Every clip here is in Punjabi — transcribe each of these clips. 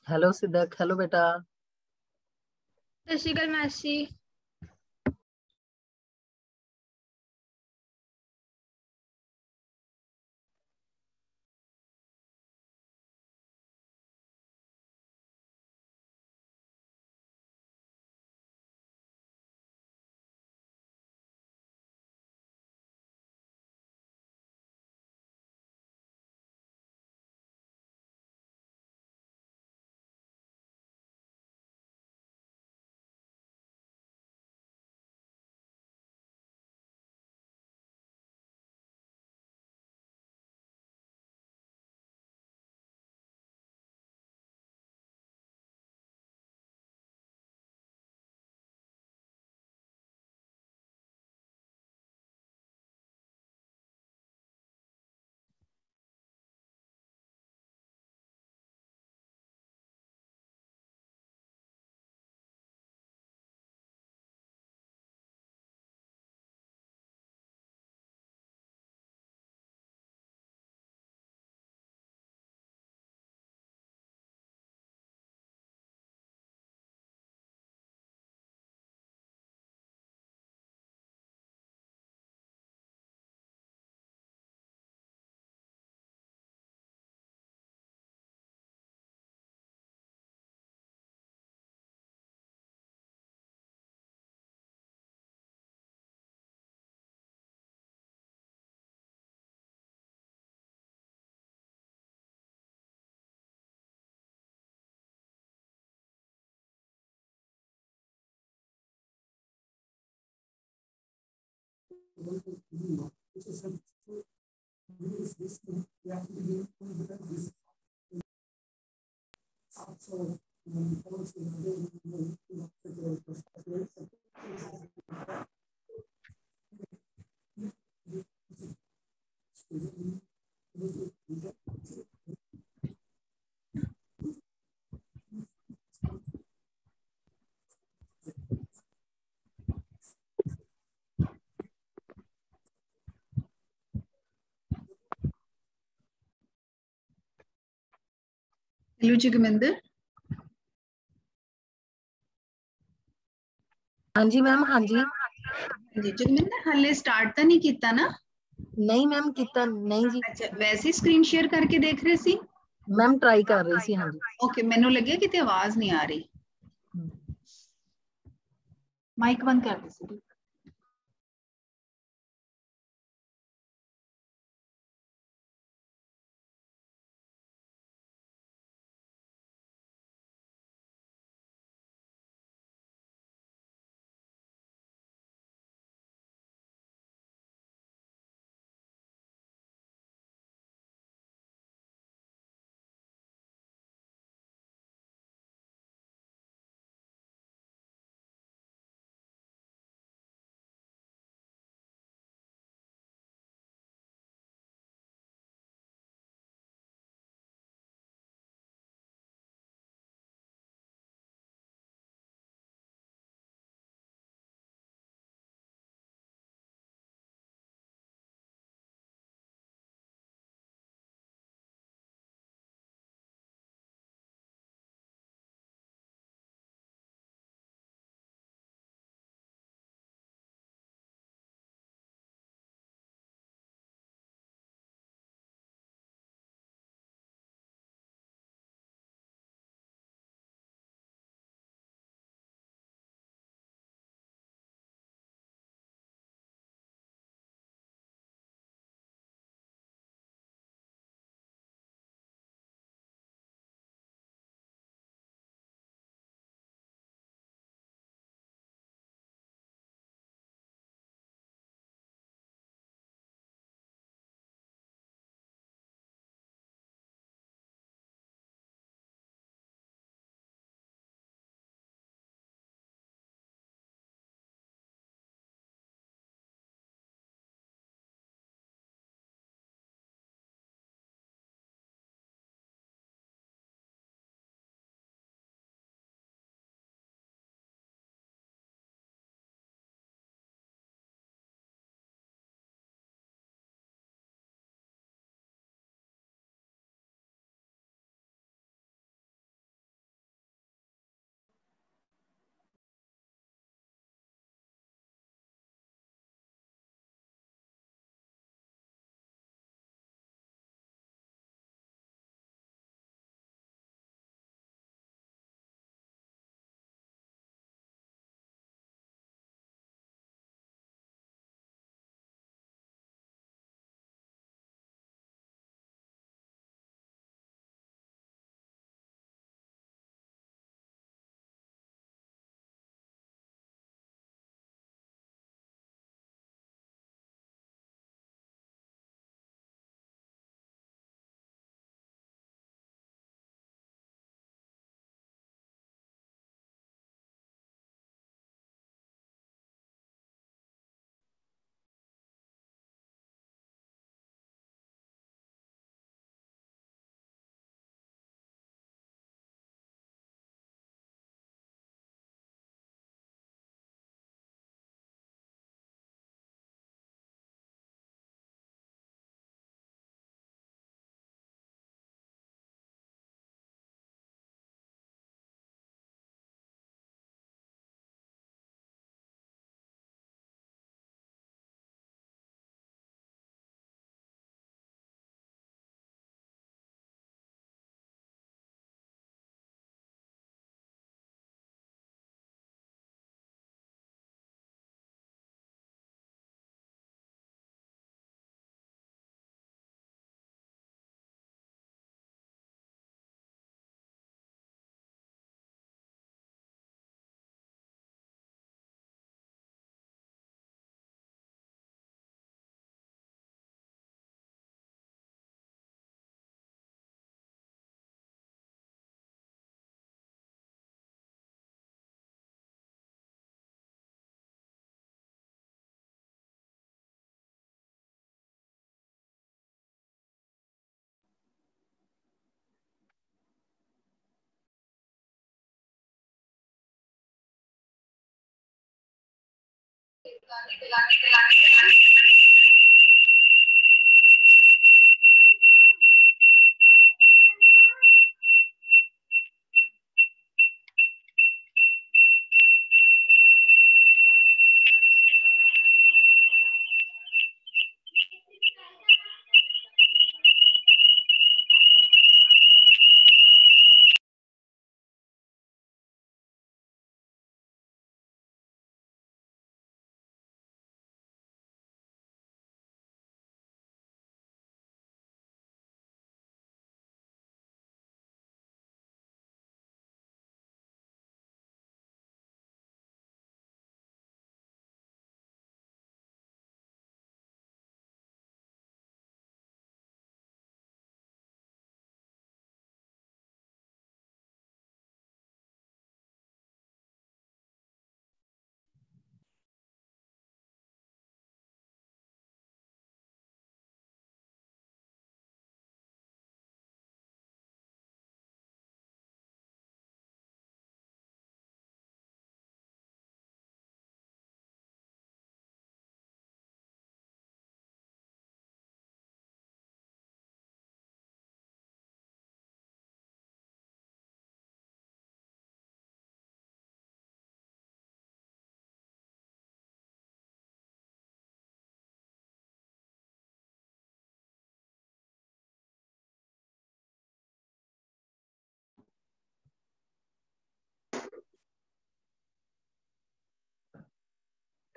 हेलो सिद्दक, हेलो बेटा। सत श्री अकाल मासी। हेलो जोगिंदर। हाँ जी मैम, हाँ जी। जी जोगिंदर, हाले स्टार्ट तो नहीं किया ना? नहीं मैम, कितना नहीं जी। अच्छा, वैसे स्क्रीन शेयर करके देख रहे सी। मैम ट्राई कर रही सी, हाँ जी। ओके, मैनू लगे कि आवाज नहीं आ रही। माइक बंद कर दे।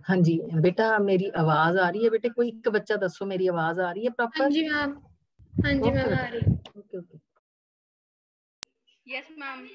हाँ जी बेटा, मेरी आवाज आ रही है बेटे? कोई एक बच्चा दसो मेरी आवाज आ रही है प्रॉपर? हाँ जी मैम, हाँ जी मैम आ रही है। Okay okay. Yes ma'am.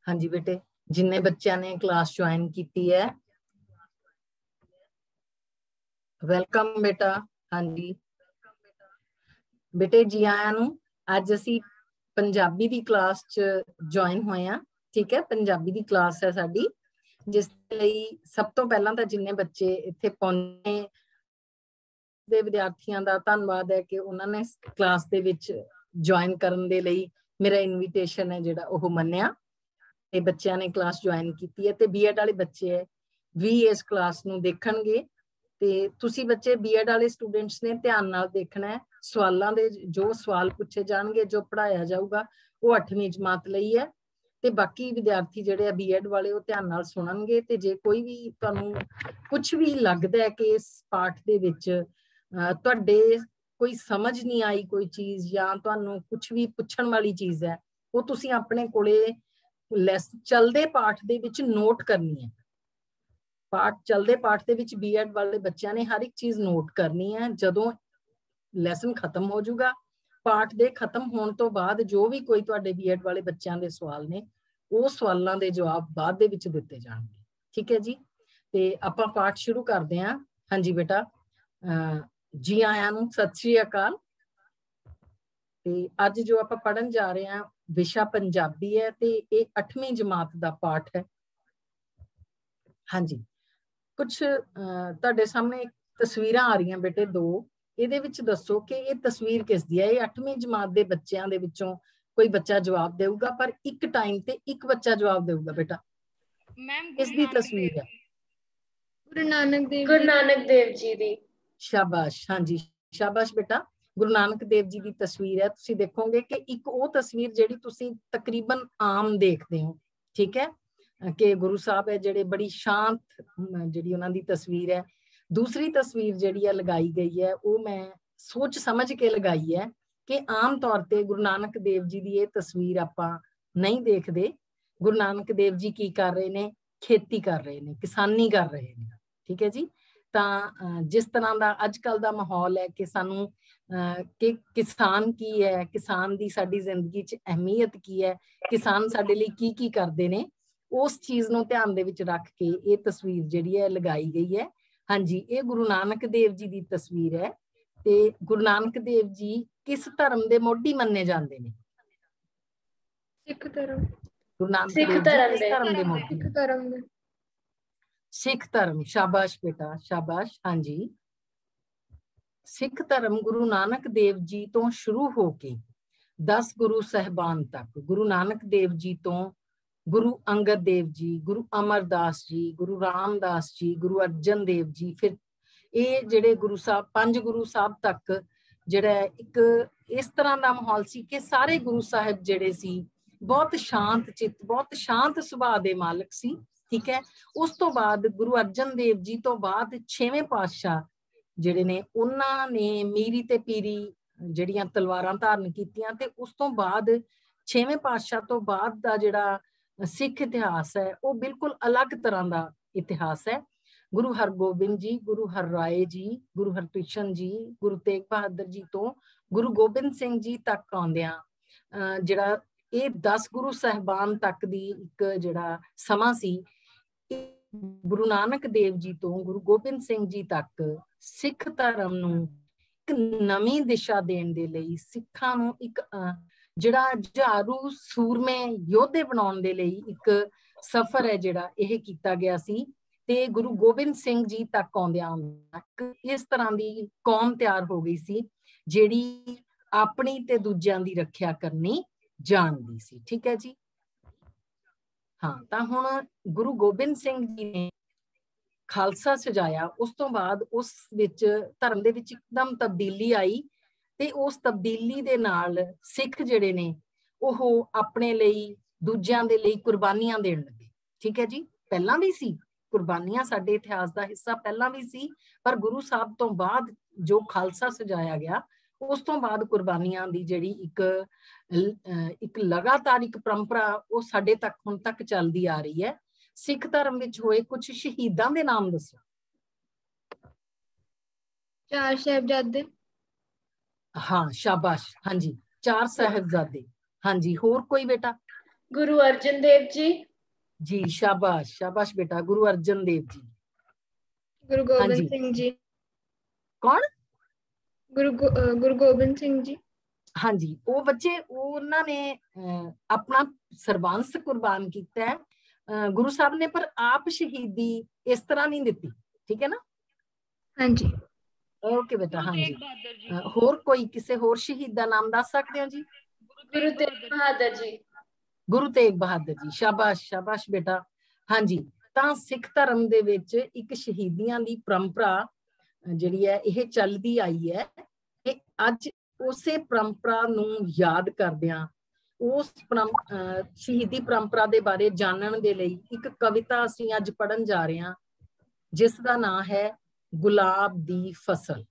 हाँ जी बेटे, जिन्ने बच्चों ने क्लास ज्वाइन की है वेलकम बेटा। हाँ जी बेटे, जी आया नू। अज असी पंजाबी दी क्लास च ज्वाइन होए हैं। ठीक है, पंजाबी दी क्लास है साडी, जिस लई सब तो पहला तो जिन्ने बच्चे इत्थे पहुंचे दे विद्यार्थियों का धन्यवाद है कि उन्होंने क्लास दे विच ज्वाइन करन दे लई मेरा इनविटेशन है जिहड़ा ओह मन्निया ते बच्चों ने क्लास ज्वाइन की है। ते बीएड वाले बच्चे भी इस क्लास नूं देखणगे ते तुसी बच्चे बीएड वाले स्टूडेंट्स ने ध्यान नाल देखना है। सवालों दे जो सवाल पूछे जाणगे, जो पढ़ाया जाऊगा वो 8वीं जमात लई है ते बाकी विद्यार्थी जिहड़े आ बीएड वाले वो ध्यान नाल सुणनगे ते जे कोई भी तुहानूं कुछ भी लगदा है कि इस पाठ दे विच तुहाडे कोई समझ नहीं आई कोई चीज या तुहानूं कुछ भी पुछण वाली चीज है वो तुसी अपने कोले चलदे पाठ दे विच नोट करनी है। पाठ चलदे पाठ दे विच बीएड वाले बच्चों ने हर एक चीज नोट करनी है। जदों लैसन खत्म हो जाऊगा, पाठ दे खत्म होने तो बाद जो भी कोई तुहाडे बीएड वाले बच्चों के सवाल ने वो सवालों के जवाब बाद दे विच दिते जाणगे। ठीक है जी, ते आपां पाठ शुरू करदे हां। हाँ जी बेटा, जी आयां नूं सत श्री अकाल। ते अज जो आपां पढ़न जा रहे हैं विशा पंजाबी है ते ये 8वीं जमात का पाठ है। हाँ जी, कुछ तुहाडे सामने तस्वीरां आ रही बेटे दो, ਇਹਦੇ ਵਿੱਚ ਦੱਸੋ कि ये तस्वीर किस दी है। ये 8वीं जमात ਦੇ ਬੱਚਿਆਂ ਦੇ ਵਿੱਚੋਂ कोई बच्चा जवाब देगा, पर एक टाइम ते एक बच्चा जवाब देगा। बेटा मैम किस दी तस्वीर है? गुरु नानक देव जी दी। शाबाश, हाँ जी शाबाश बेटा, गुरु नानक देव जी की तस्वीर है। तुसी देखोगे कि एक वो तस्वीर जिहड़ी तुसी तकरीबन आम देखते हो, ठीक है, कि गुरु साहब है ਜਿਹੜੇ बड़ी शांत ਜਿਹੜੀ ਉਹਨਾਂ ਦੀ तस्वीर है। दूसरी तस्वीर ਜਿਹੜੀ है लगाई गई है वो मैं सोच समझ के लगाई है कि आम तौर ते गुरु नानक देव जी की ये तस्वीर ਆਪਾਂ नहीं देखते। गुरु नानक देव जी की कर रहे ने, खेती कर रहे ने, किसानी कर रहे ने, ठीक है जी। ਤਾਂ जिस तरह का अजकल का माहौल है कि सानू कि किसान की है, किसान की साडी जिंदगी च अहमियत की है, किसान साडे लई की करते ने, उस चीज़ नूं ध्यान दे विच रख के ये तस्वीर जिहड़ी है लगाई गई है। हाँ जी, ये गुरु नानक देव जी की तस्वीर है। ते गुरु नानक देव जी किस धर्म के मोढी मन्ने जाते हैं? सिख धर्म। गुरु नानक देव जी किस धर्म के मोढी? सिख धर्म दे। सिख धर्म, शाबाश बेटा, शाबाश। हाँ जी, सिख धर्म गुरु नानक देव जी तो शुरू होके 10 गुरु साहिबान तक, गुरु नानक देव जी तो गुरु अंगद देव जी, गुरु अमरदास जी, गुरु रामदास जी, गुरु अर्जन देव जी, फिर ये जेडे गुरु साहब 5 गुरु साहब तक जेड़ा एक इस तरह का माहौल सी कि सारे गुरु साहब जेडे सी बहुत शांत चित, बहुत शांत सुभाव के मालक सी। ठीक है, उस तो बाद गुरु अर्जन देव जी तो बाद 6वें पातशाह ਜਿਹੜੇ ਨੇ ਉਹਨਾਂ ਨੇ ਮੀਰੀ ਤੇ ਪੀਰੀ ਜਿਹੜੀਆਂ ਤਲਵਾਰਾਂ ਧਾਰਨ ਕੀਤੀਆਂ ਤੇ ਉਸ ਤੋਂ ਬਾਅਦ 6ਵੇਂ ਪਾਤਸ਼ਾਹ ਤੋਂ ਬਾਅਦ ਦਾ ਜਿਹੜਾ ਸਿੱਖ ਇਤਿਹਾਸ ਹੈ ਉਹ ਬਿਲਕੁਲ ਅਲੱਗ ਤਰ੍ਹਾਂ ਦਾ ਇਤਿਹਾਸ ਹੈ। ਗੁਰੂ ਹਰਗੋਬਿੰਦ ਜੀ, ਗੁਰੂ ਹਰਰਾਏ ਜੀ, ਗੁਰੂ ਹਰਕ੍ਰਿਸ਼ਨ ਜੀ, ਗੁਰੂ ਤੇਗ ਬਹਾਦਰ ਜੀ ਤੋਂ ਗੁਰੂ ਗੋਬਿੰਦ ਸਿੰਘ ਜੀ ਤੱਕ ਆਉਂਦਿਆਂ ਜਿਹੜਾ ਇਹ 10 ਗੁਰੂ ਸਾਹਿਬਾਨ ਤੱਕ ਦੀ ਇੱਕ ਜਿਹੜਾ ਸਮਾਂ ਸੀ, ਗੁਰੂ ਨਾਨਕ ਦੇਵ ਜੀ ਤੋਂ ਗੁਰੂ ਗੋਬਿੰਦ ਸਿੰਘ ਜੀ ਤੱਕ ਸਿੱਖ ਧਰਮ ਨੂੰ ਇੱਕ ਨਵੀਂ ਦਿਸ਼ਾ ਦੇਣ ਦੇ ਲਈ, ਸਿੱਖਾਂ ਨੂੰ ਇੱਕ ਜਿਹੜਾ ਜੁਝਾਰੂ ਸੂਰਮੇ ਯੋਧੇ ਬਣਾਉਣ ਦੇ ਲਈ ਇੱਕ ਸਫ਼ਰ ਹੈ ਜਿਹੜਾ ਇਹ ਕੀਤਾ ਗਿਆ ਸੀ। ਤੇ ਗੁਰੂ ਗੋਬਿੰਦ ਸਿੰਘ ਜੀ ਤੱਕ ਆਉਂਦਿਆਂ ਇਸ ਤਰ੍ਹਾਂ ਦੀ ਕੌਮ ਤਿਆਰ ਹੋ ਗਈ ਸੀ ਜਿਹੜੀ ਆਪਣੀ ਤੇ ਦੂਜਿਆਂ ਦੀ ਰੱਖਿਆ ਕਰਨੀ ਜਾਣਦੀ ਸੀ। ਠੀਕ ਹੈ ਜੀ। हाँ, तो हुण गुरु गोबिंद सिंह जी ने खालसा सजाया, उस तो बाद उस विच धर्म दे विच एकदम तब्दीली आई ते उस तब्दीली दे नाल सिख जिहड़े ने ओह अपने लई दूजियां दे लई कुर्बानियां देण लगे। ठीक है जी, पहलां भी सी कुर्बानियां, साडे इतिहास दा हिस्सा पहलां भी सी, पर गुरु साहब तो बाद जो खालसा सजाया गया उस तो बाद कुर्बानियां दी जिहड़ी एक लगातार एक परंपरा वो साडे तक हुण तक चलदी आ रही है। सिख धर्म विच होए कुछ शहीदां दे नाम दसो। 4 साहिबजादे। हाँ, शाबाश। हाँ जी, 4 साहिबजादे। हाँ जी, होर कोई बेटा? गुरु अर्जन देव जी। जी, शाबाश, शाबाश बेटा, गुरु अर्जन देव जी। गुरु गोबिंद सिंह जी। कौन? गुरु गोबिंद सिंह जी। हाँ जी, वो बच्चे उन्होंने अपना सरबंस कुर्बान किया है गुरु साहब ने, पर आप शहीदी इस तरह नहीं दी। ठीक है ना? हाँ जी, ओके बेटा। हाँ जी, होर कोई किसी होर शहीद का नाम दस सकते हो जी? गुरु तेग बहादुर जी। गुरु तेग बहादुर जी, शाबाश, शाबाश बेटा। हाँ जी, तो सिख धर्म दे विच एक शहीदियां दी परंपरा जिहड़ी है यह चलदी आई है कि अज उसे परंपरा नूं याद करदियां उस शहीदी परंपरा दे बारे जानन दे लई एक कविता असीं अज पढ़न जा रहे हां जिस दा नाम है गुलाब दी फसल।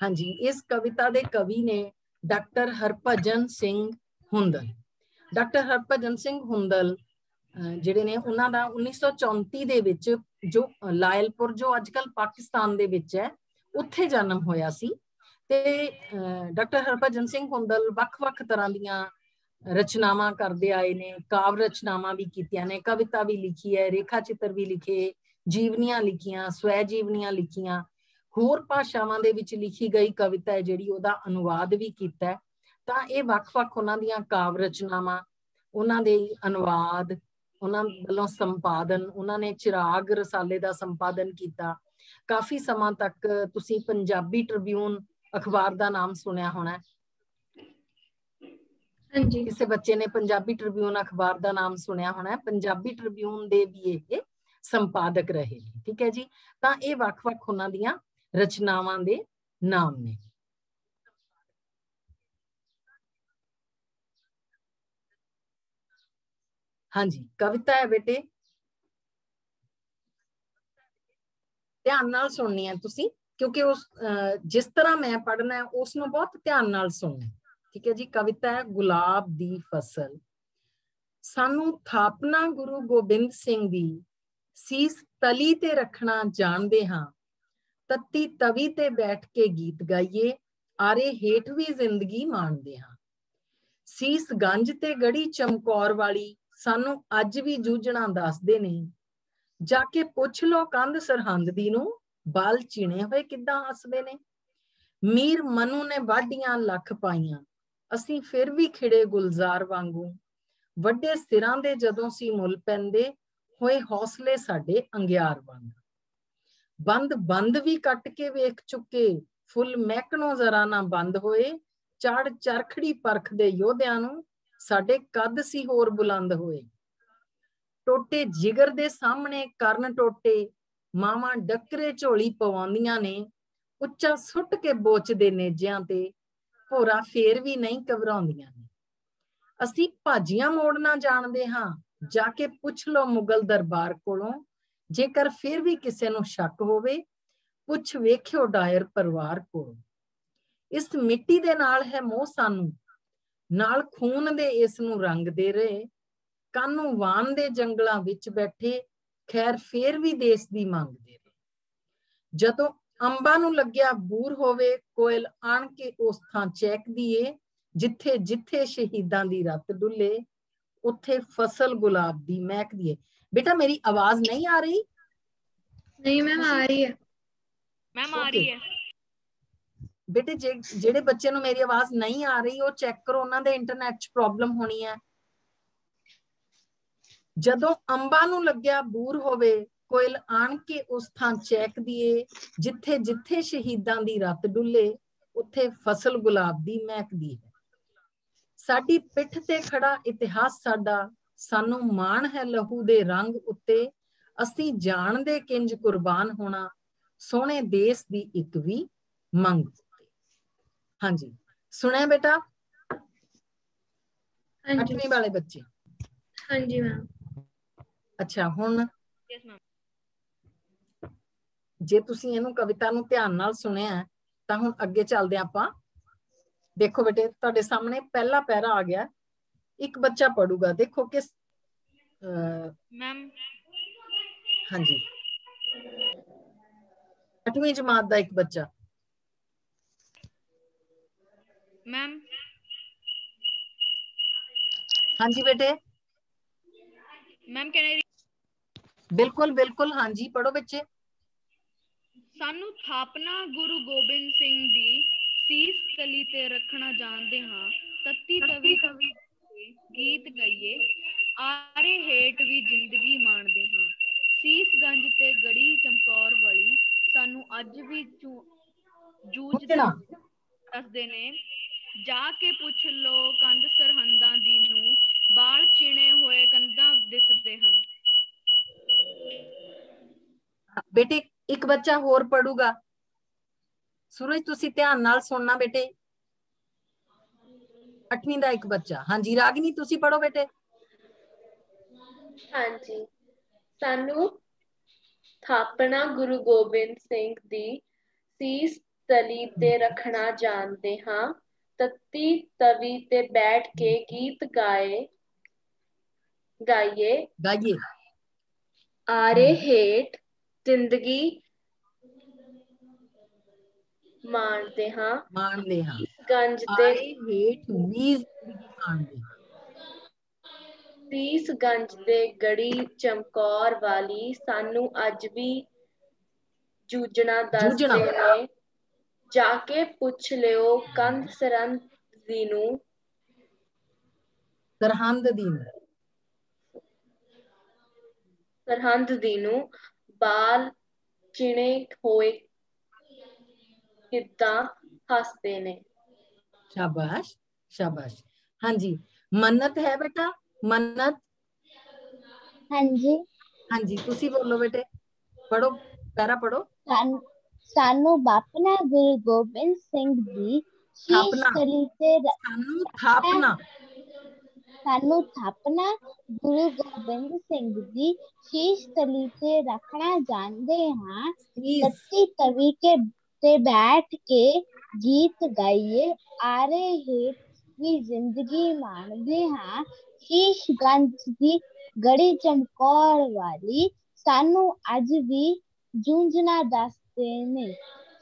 हाँ जी, इस कविता दे कवि ने डॉक्टर हरभजन सिंह हुंदल। डॉक्टर हरभजन सिंह हुंदल ਜਿਹੜੇ ਨੇ ਉਹਨਾਂ ਦਾ 1934 ਦੇ ਵਿੱਚ ਜੋ ਲਾਇਲਪੁਰ ਜੋ ਅੱਜਕੱਲ ਪਾਕਿਸਤਾਨ ਦੇ ਵਿੱਚ ਹੈ ਉੱਥੇ ਜਨਮ ਹੋਇਆ ਸੀ। ਤੇ ਡਾਕਟਰ ਹਰਭਜਨ ਸਿੰਘ ਹੁੰਦਲ ਵੱਖ-ਵੱਖ ਤਰ੍ਹਾਂ ਦੀਆਂ ਰਚਨਾਵਾਂ ਕਰਦੇ ਆਏ ਨੇ, ਕਾਵ ਰਚਨਾਵਾਂ ਵੀ ਕੀਤੀਆਂ ਨੇ, ਕਵਿਤਾ ਵੀ ਲਿਖੀ ਹੈ, ਰੇਖਾ ਚਿੱਤਰ ਵੀ ਲਿਖੇ, ਜੀਵਨੀਆਂ ਲਿਖੀਆਂ, ਸਵੈ ਜੀਵਨੀਆਂ ਲਿਖੀਆਂ, ਹੋਰ ਭਾਸ਼ਾਵਾਂ ਦੇ ਵਿੱਚ ਲਿਖੀ ਗਈ ਕਵਿਤਾ ਹੈ ਜਿਹੜੀ ਉਹਦਾ ਅਨੁਵਾਦ ਵੀ ਕੀਤਾ। ਤਾਂ ਇਹ ਵੱਖ-ਵੱਖ ਉਹਨਾਂ ਦੀਆਂ ਕਾਵ ਰਚਨਾਵਾਂ, ਉਹਨਾਂ ਦੇ ਅਨੁਵਾਦ, ਉਹਨਾਂ ਵੱਲੋਂ ਸੰਪਾਦਨ, ਉਹਨਾਂ ਨੇ ਚਿਰਾਗ ਰਸਾਲੇ ਦਾ ਸੰਪਾਦਨ ਕੀਤਾ। ਕਾਫੀ ਸਮਾਂ ਤੱਕ ਤੁਸੀਂ ਪੰਜਾਬੀ ਟ੍ਰਿਬਿਊਨ ਅਖਬਾਰ ਦਾ ਨਾਮ ਸੁਣਿਆ ਹੋਣਾ। ਹਾਂਜੀ, ਕਿਸੇ ਬੱਚੇ ਨੇ ਪੰਜਾਬੀ ਟ੍ਰਿਬਿਊਨ ਅਖਬਾਰ ਦਾ ਨਾਮ ਸੁਣਿਆ ਹੋਣਾ। ਪੰਜਾਬੀ ਟ੍ਰਿਬਿਊਨ ਦੇ ਵੀ ਇਹ ਸੰਪਾਦਕ ਰਹੇ ਨੇ। ਠੀਕ ਹੈ ਜੀ, ਤਾਂ ਇਹ ਵੱਖ-ਵੱਖ ਉਹਨਾਂ ਦੀਆਂ ਰਚਨਾਵਾਂ ਦੇ ਨਾਮ ਨੇ। हाँ जी, कविता है बेटे, ध्यान नाल सुननी है तुसी, क्योंकि उस जिस तरह मैं पढ़ना है उसनों बहुत ध्यान नाल सुनना। ठीक है जी। कविता है गुलाब दी फसल। सानू थापना गुरु गोबिंद सिंह दी, सीस तली ते रखना जानदे हां, तत्ती तवी ते बैठ के गीत गाइए, आरे हेठ भी जिंदगी माणदे हां। सीस गंज ते गड़ी चमकौर वाली, सानू अज भी जूझना दसदे ने, जाके पुछ लो कंध सरहंद दी नू, बाल चिणे होए किद्दां हसदे ने। मीर मनु ने वाढियां लख पाइयां, असीं फिर भी खिड़े गुलजार वांगू, ਵੱਡੇ ਸਿਰਾਂ ਦੇ ਜਦੋਂ ਸੀ ਮੁੱਲ ਪੈਂਦੇ, ਹੋਏ ਹੌਸਲੇ ਸਾਡੇ ਅੰਗਿਆਰ ਵਾਂਗ। ਬੰਦ ਬੰਦ ਵੀ ਕੱਟ ਕੇ ਵੇਖ ਚੁੱਕੇ, ਫੁੱਲ ਮਹਿਕਣੋਂ ਜ਼ਰਾ ਨਾ ਬੰਦ ਹੋਏ, ਚੜ ਚਰਖੜੀ ਪਰਖਦੇ ਯੋਧਿਆਂ ਨੂੰ, ਸਾਡੇ ਕੱਦ ਸੀ ਹੋਰ ਬੁਲੰਦ ਹੋਏ। ਟੋਟੇ ਜਿਗਰ ਦੇ ਸਾਹਮਣੇ ਕਰਨ ਟੋਟੇ, ਮਾਵਾਂ ਡੱਕਰੇ ਝੋਲੀ ਪਵਾਉਂਦੀਆਂ ਨੇ, ਉੱਚਾ ਸੁੱਟ ਕੇ ਬੋਚਦੇ ਨੇਜਿਆਂ ਤੇ, ਭੋਰਾ ਫੇਰ ਵੀ ਨਹੀਂ ਘਬਰਾਉਂਦੀਆਂ ਨੇ। ਅਸੀਂ ਭਾਜੀਆਂ ਮੋੜਨਾ ਜਾਣਦੇ ਹਾਂ, ਜਾ ਕੇ ਪੁੱਛ ਲਓ ਮੁਗਲ ਦਰਬਾਰ ਕੋਲੋਂ, ਜੇਕਰ ਫਿਰ ਵੀ ਕਿਸੇ ਨੂੰ ਸ਼ੱਕ ਹੋਵੇ, ਪੁੱਛ ਵੇਖਿਓ ਡਾਇਰ ਪਰਿਵਾਰ ਕੋਲੋਂ। ਇਸ ਮਿੱਟੀ ਦੇ ਨਾਲ ਹੈ ਮੋਹ ਸਾਨੂੰ, ਨਾਲ ਖੂਨ ਦੇ ਇਸ ਨੂੰ ਰੰਗ ਦੇ ਰਹੇ, ਕਾਨੂੰ ਵਾਨ ਦੇ ਜੰਗਲਾਂ ਵਿੱਚ ਬੈਠੇ, ਖੈਰ ਫੇਰ ਵੀ ਦੇਸ਼ ਦੀ ਮੰਗਦੇ ਰਹੇ। ਜਦੋਂ ਅੰਬਾਂ ਨੂੰ ਲੱਗਿਆ ਬੂਰ ਹੋਵੇ, ਕੋਇਲ ਆਣ ਕੇ ਉਸ ਥਾਂ ਚਹਿਕਦੀ ਏ, ਜਿੱਥੇ ਜਿੱਥੇ ਸ਼ਹੀਦਾਂ ਦੀ रत डुले, उत्थे फसल गुलाब दी महकदी है। बेटा मेरी आवाज नहीं आ रही? नहीं मैम आ रही है। मैम आ रही है। बेटे जेड़े बच्चे नूं मेरी आवाज नहीं आ रही, वो चेक करो, उन्हां दे इंटरनेट च प्रॉब्लम होनी है। जदों अंबां नूं लग्या बूर होवे, कोयल आण के उस थां चहकदी ए, जिथे जिथे शहीदां दी रत डुले, उत्थे फसल गुलाब दी महकदी है। साडी पिठ ते खड़ा इतिहास साडा, सानू माण है लहू दे रंग उत्ते, असीं जाणदे किंज कुर्बान होना, सोहणे देश दी इक भी मंग। हाँ जी, सुने बेटा? हाँ जी 8वीं वाले बच्चे। हाँ जी मैम। अच्छा हुण जे तुसीं इहनूं कविता नूं ध्यान नाल सुणिया तां हुण अगे चलदे आपां। देखो बेटे तुहाडे सामने पहला पैरा आ गया, एक बच्चा पढ़ूगा, देखो किस मैम। हाँ जी 8वीं जमात का एक बच्चा। मैम। हाँ जी बेटे। Ma'am can I? बिल्कुल बिल्कुल, हाँ जी पढ़ो बच्चे। सानू थापना गुरु गोबिंद सिंह दी, सीस तली ते रखना जानदे हां, तत्ती तवी गीत गाइए, आरे हेठ भी जिंदगी माणदे हां। सीस गंज ते गड़ी चमकौर वाली, सानू अज भी जूझदे दसदे ने, जाके पुछ लो कंध सरहंदां दी नू, बाल चिणे होए कंधां दिसदे हन। बेटे एक बच्चा होर पढ़ूगा। सूरज तुसी ध्यान नाल सुनना बेटे। 8वीं दा एक बच्चा। हाँ जी रागिनी तुसी पढ़ो बेटे। हाँ जी। सानू थापना गुरु गोबिंद सिंह दी, सीस तली ते रखना जानदे हां, तत्ती तवी ते बैठ के गीत गाइए, आरे हेठ जिंदगी माणदे हां, गंज ते हेठ भी जिंदगी माणदे हां। तीस गंज ते गड़ी चमकौर वाली, सानू अज भी जूझना दसदे ने, जाके पुछ लियो कंध सरहंद दी नू, सरहंद दी नू, बाल चिणे होए किद्दां हसदे ने। शाबाश शाबाश। हाँ जी मन्नत है बेटा, मन्नत। हाँ जी। हाँ जी तुसी बोलो बेटे, पढ़ो पैरा पढ़ो। सानू बापना गुरु गोबिंद सिंह दी, शीश तली ते सानू थापना ਸਾਨੂੰ ਥਾਪਨਾ ਗੁਰੂ ਗੋਬਿੰਦ ਸਿੰਘ ਦੀ ਸ਼ੀਸ਼ ਤਲੀ ਤੇ ਰੱਖਣਾ ਜਾਣਦੇ ਹਾਂ। ਸੀਸ ਤੱਤੀ ਤਵੀ ਕੇ ਤੇ ਬੈਠ ਕੇ ਗੀਤ ਗਾਈਏ, ਆਰੇ ਹੇਠ ਵੀ ਜ਼ਿੰਦਗੀ ਮਾਣਦੇ ਹਾਂ। ਸ਼ੀਸ਼ਗੰਜ ਦੀ ਗੜੀ ਚਮਕੌਰ ਵਾਲੀ ਸਾਨੂੰ ਅੱਜ ਵੀ ਜੂੰਝਣਾ ਦੱਸਦੇ ਨੇ।